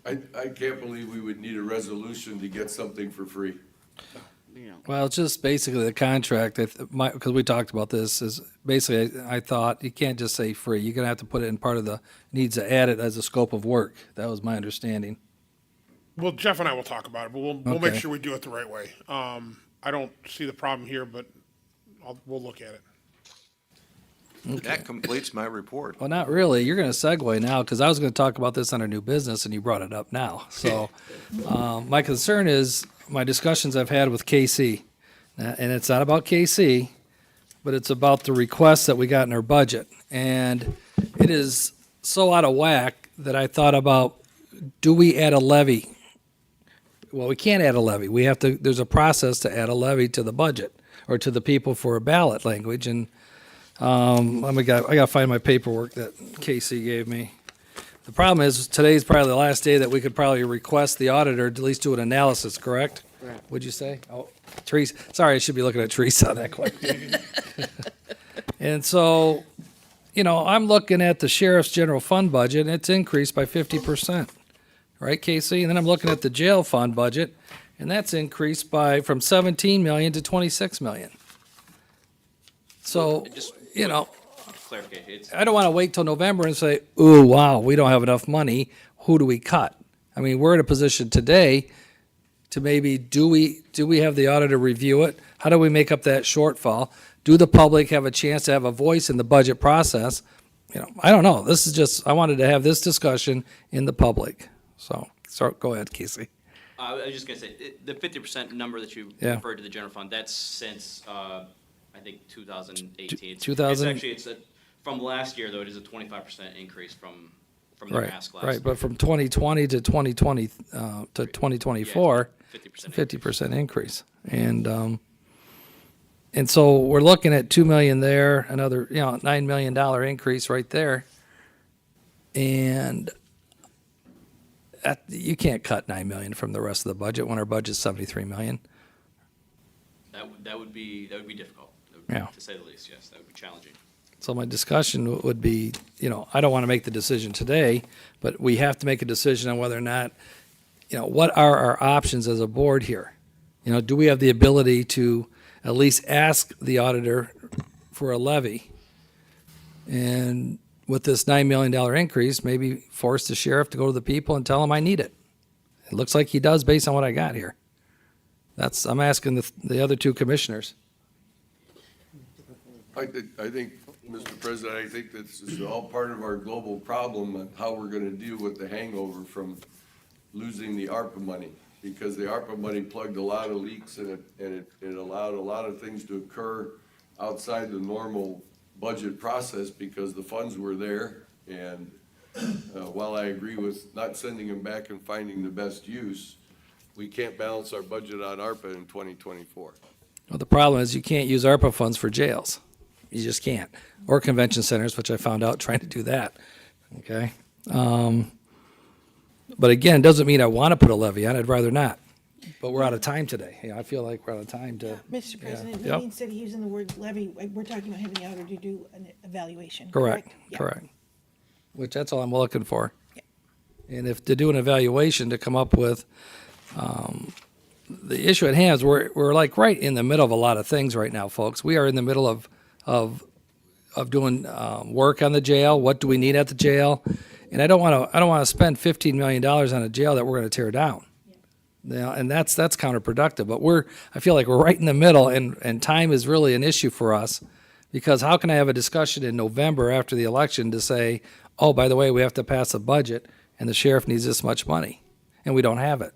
I can't believe we would need a resolution to get something for free. well, it's just basically the contract, because we talked about this, is basically, I thought, you can't just say free. You're going to have to put it in part of needs to add it as a scope of work. That was my understanding. Well, Jeff and I will talk about it, but we'll make Okay. sure we do it the right way. I don't see the problem here, but we'll look at it. That completes my report. Well, not really. You're going to segue now, because I was going to talk about this under new business, and you brought it up now. So my concern is my discussions I've had with KC, and it's not about KC, but it's about the requests that we got in our budget. And it is so out of whack that I thought about, do we add a levy? Well, we can't add a levy. We have to, there's a process to add a levy to the budget, or to the people for a ballot language, and I got to find my paperwork that Casey gave me. The problem is, today's probably the last day that we could probably request the auditor to at least do an analysis, correct? Correct. Would you say? Oh, Teresa, sorry, I should be looking at Teresa on that question. And so, I'm looking at the sheriff's general fund budget, and it's increased by 50%. Right, Casey? And then I'm looking at the jail fund budget, and that's increased from 17 million to 26 million. So, Clarification. I don't want to wait till November and say, ooh, wow, we don't have enough money. Who do we cut? I mean, we're in a position today to maybe, do we have the auditor review it? How do we make up that shortfall? Do the public have a chance to have a voice in the budget process? I don't know. This is just, I wanted to have this discussion in the public. So go ahead, Casey. I was just gonna say, the 50% number that you Yeah. referred to the general fund, that's since, I think 2018. It's from last year, though, it is a 25% increase from the Right, mass class. right. But from 2020 to 2020, to 2024, 50% increase. And so we're looking at 2 million there, another, $9 million increase right there. And you can't cut 9 million from the rest of the budget when our budget's 73 million. That would be difficult, Yeah. to say the least, yes, that would be challenging. So my discussion would be, I don't want to make the decision today, but we have to make a decision on whether or not, what are our options as a board here? Do we have the ability to at least ask the auditor for a levy? And with this $9 million increase, maybe force the sheriff to go to the people and tell them I need it. It looks like he does based on what I got here. I'm asking the other two commissioners. I think, Mr. President, I think this is all part of our global problem on how we're gonna deal with the hangover from losing the ARPA money. Because the ARPA money plugged a lot of leaks and it allowed a lot of things to occur outside the normal budget process because the funds were there. And while I agree with not sending them back and finding the best use, we can't balance our budget on ARPA in 2024. Well, the problem is you can't use ARPA funds for jails. You just can't. Or convention centers, which I found out trying to do that. Okay? But again, it doesn't mean I want to put a levy on. I'd rather not. But we're out of time today. I feel like we're out of time to. Mr. President, Yep. maybe instead of using the word levy, we're talking about having the auditor do an evaluation. Correct, Yeah. correct. Which that's all I'm looking for. And if to do an evaluation to come up with, the issue at hand is we're like right in the middle of a lot of things right now, folks. We are in the middle of doing work on the jail. What do we need at the jail? And I don't want to spend $15 million on a jail that we're going to tear down. And that's counterproductive. But I feel like we're right in the middle, and time is really an issue for us, because how can I have a discussion in November after the election to say, oh, by the way, we have to pass a budget and the sheriff needs this much money, and we don't have it.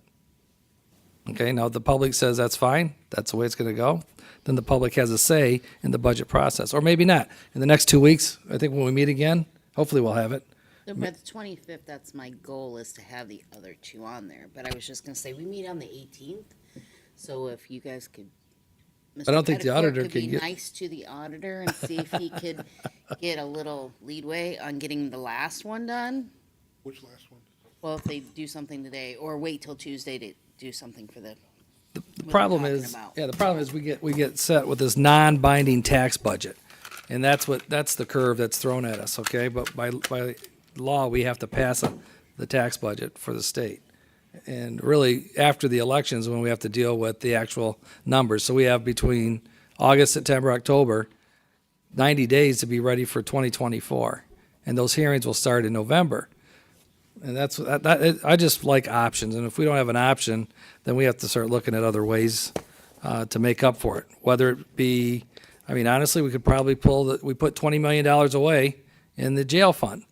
Okay, now if the public says that's fine, that's the way it's going to go, then the public has a say in the budget process, or maybe not. In the next 2 weeks, I think when we meet again, hopefully we'll have it. By the 25th, that's my goal, is to have the other two on there. But I was just gonna say, we meet on the 18th, so if you guys could. I don't think the Mr. Pettiford auditor could can be get- nice to the auditor and see if he could get a little leadway on getting the last one done. Which last one? Well, if they do something today, or wait till Tuesday to do something for the. The problem is, we get set with this non-binding tax budget, and that's the curve that's thrown at us. Okay, but by law, we have to pass the tax budget for the state, and really after the elections when we have to deal with the actual numbers. So we have between August, September, October, 90 days to be ready for 2024, and those hearings will start in November. And I just like options, and if we don't have an option, then we have to start looking at other ways to make up for it. Whether it be, honestly, we could probably we put $20 million away in the jail fund.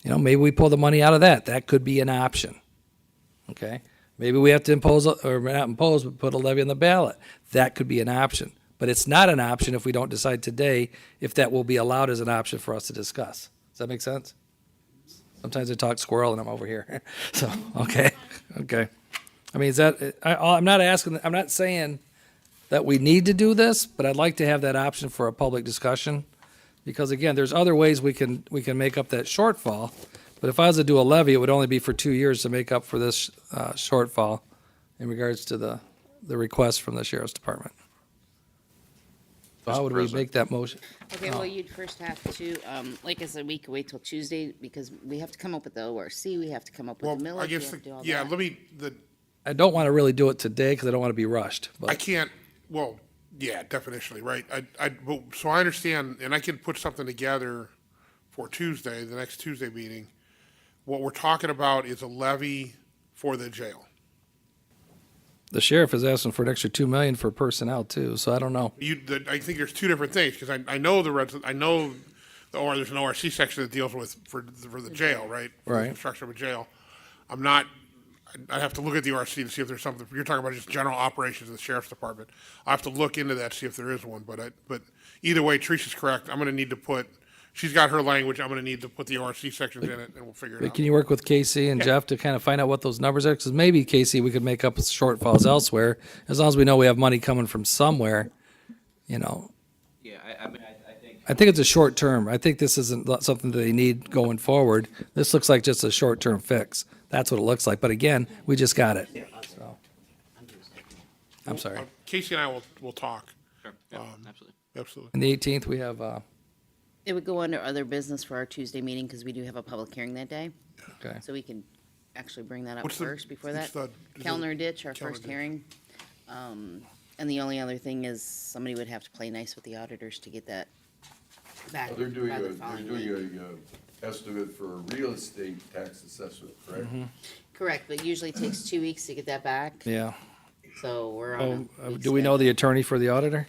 Maybe we pull the money out of that. That could be an option. Okay? Maybe we have to impose, or not impose, but put a levy on the ballot. That could be an option. But it's not an option if we don't decide today if that will be allowed as an option for us to discuss. Does that make sense? Sometimes I talk squirrel and I'm over here. So, okay. I'm not saying that we need to do this, but I'd like to have that option for a public discussion. Because again, there's other ways we can make up that shortfall. But if I was to do a levy, it would only be for 2 years to make up for this shortfall in regards to the request from the sheriff's department. So how would we make that motion? Okay, well, you'd first have to, like I said, we could wait till Tuesday, because we have to come up with the ORC, we have to come up with the millage, I we guess, have to do all yeah, that. I don't want to really do it today because I don't want to be rushed. But I can't, well, yeah, definitionally, right? So I understand, and I can put something together for Tuesday, the next Tuesday meeting. What we're talking about is a levy for the jail. the sheriff is asking for an extra $2 million for personnel too, so I don't know. I think there's two different things, because I know or there's an ORC section that deals with, for the jail, right? For the Right. construction of a jail. I'm not, I have to look at the ORC to see if there's something, you're talking about just general operations of the sheriff's department. I have to look into that, see if there is one, but either way, Teresa's correct. I'm gonna need to put, she's got her language, I'm gonna need to put the ORC sections in it, and we'll figure it But out. can you work with Casey and Jeff to kind of find out what those numbers are? Because maybe, Casey, we could make up shortfalls elsewhere, as long as we know we have money coming from somewhere, you know. Yeah, I mean, I think. I think it's a short term. I think this isn't something that they need going forward. This looks like just a short-term fix. That's what it looks like. But again, we just got it. So. I'm sorry. Casey and I will talk. Sure, yeah, absolutely. Absolutely. And the 18th, we have, It would go under other business for our Tuesday meeting because we do have a public hearing that day. okay. So we can actually bring that up What's the- first before what's that. the- Kellner Ditch, our Kellner first Ditch. hearing. And the only other thing is somebody would have to play nice with the auditors to get that back They're doing by a, the they're following doing week. a estimate for a real estate tax assessment, correct? Correct, but usually it takes 2 weeks to get that back. Yeah. So we're Oh, on a week do we know the schedule. attorney for the auditor?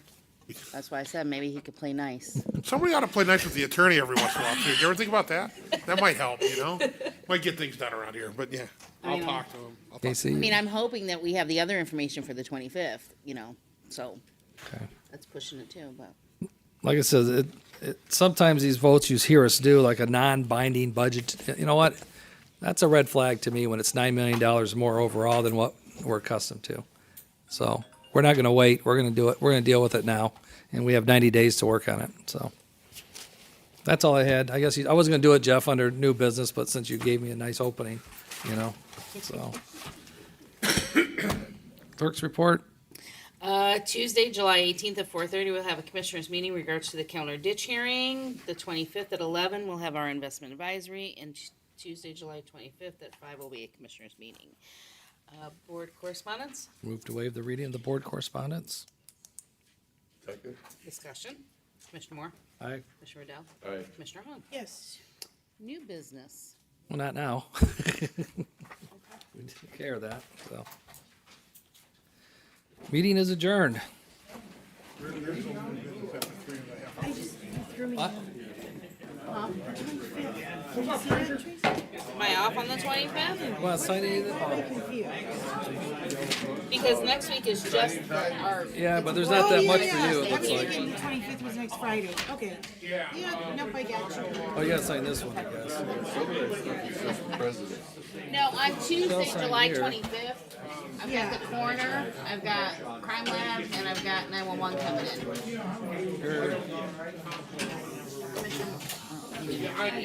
That's why I said maybe he could play nice. Somebody ought to play nice with the attorney every once in a while, too. You ever think about that? That might help, you know? Might get things done around here, but yeah, I'll mean, talk to him. I'll talk- Casey? I mean, I'm hoping that we have the other information for the 25th, you know, so Okay. that's pushing it too, but. Like I said, sometimes these votes you hear us do, like a non-binding budget, you know what? That's a red flag to me when it's $9 million more overall than what we're accustomed to. So we're not going to wait. We're going to do it. We're going to deal with it now. And we have 90 days to work on it. So that's all I had. I guess I wasn't going to do it, Jeff, under new business, but since you gave me a nice opening, you know, so. Clerk's report. Tuesday, July 18th at 4:30, we'll have a commissioners meeting in regards to the Kellner Ditch hearing. The 25th at 11, we'll have our investment advisory, and Tuesday, July 25th at 5 will be a commissioners meeting. Board correspondence, Move to waive the reading of the board correspondence. Second? discussion. Commissioner Moore, Aye. Commissioner Riddell, Aye. Commissioner Hung. Yes. New business. Well, not now. We didn't care that, so. Meeting is adjourned. What? Am I off on the 25th? Want to sign any of Because next week is just our. Yeah, but there's not that much for you, it looks like. 25th was next Friday. Okay. Yeah, nope, I got you. Oh, you gotta sign this one, I guess. President. No, on Tuesday, sign July here. 25th, I've got the coroner, I've got crime lab, and I've got 911 coming in.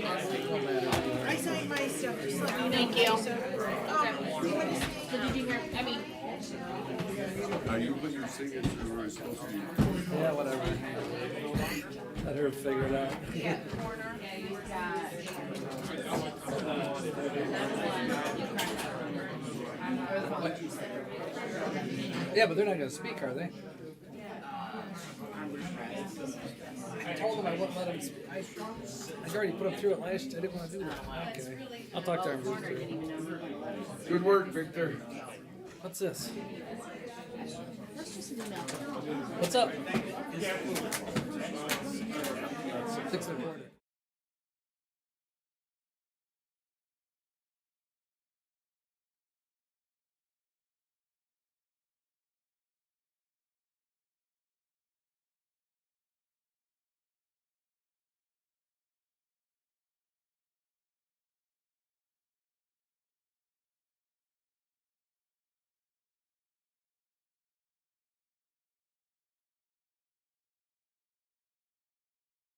I signed my stuff, just let me know. Thank you. So did you hear, I mean, Now, you put your signature where it's supposed to be. Yeah, whatever. Let her figure it out. yeah, coroner, and you've got. Yeah, but they're not gonna speak, are they? I told them I wouldn't let them, I already put them through it last, I didn't wanna do that. Okay. I'll talk to them. Good work, Victor. What's this? That's just an email. What's up? 6:15.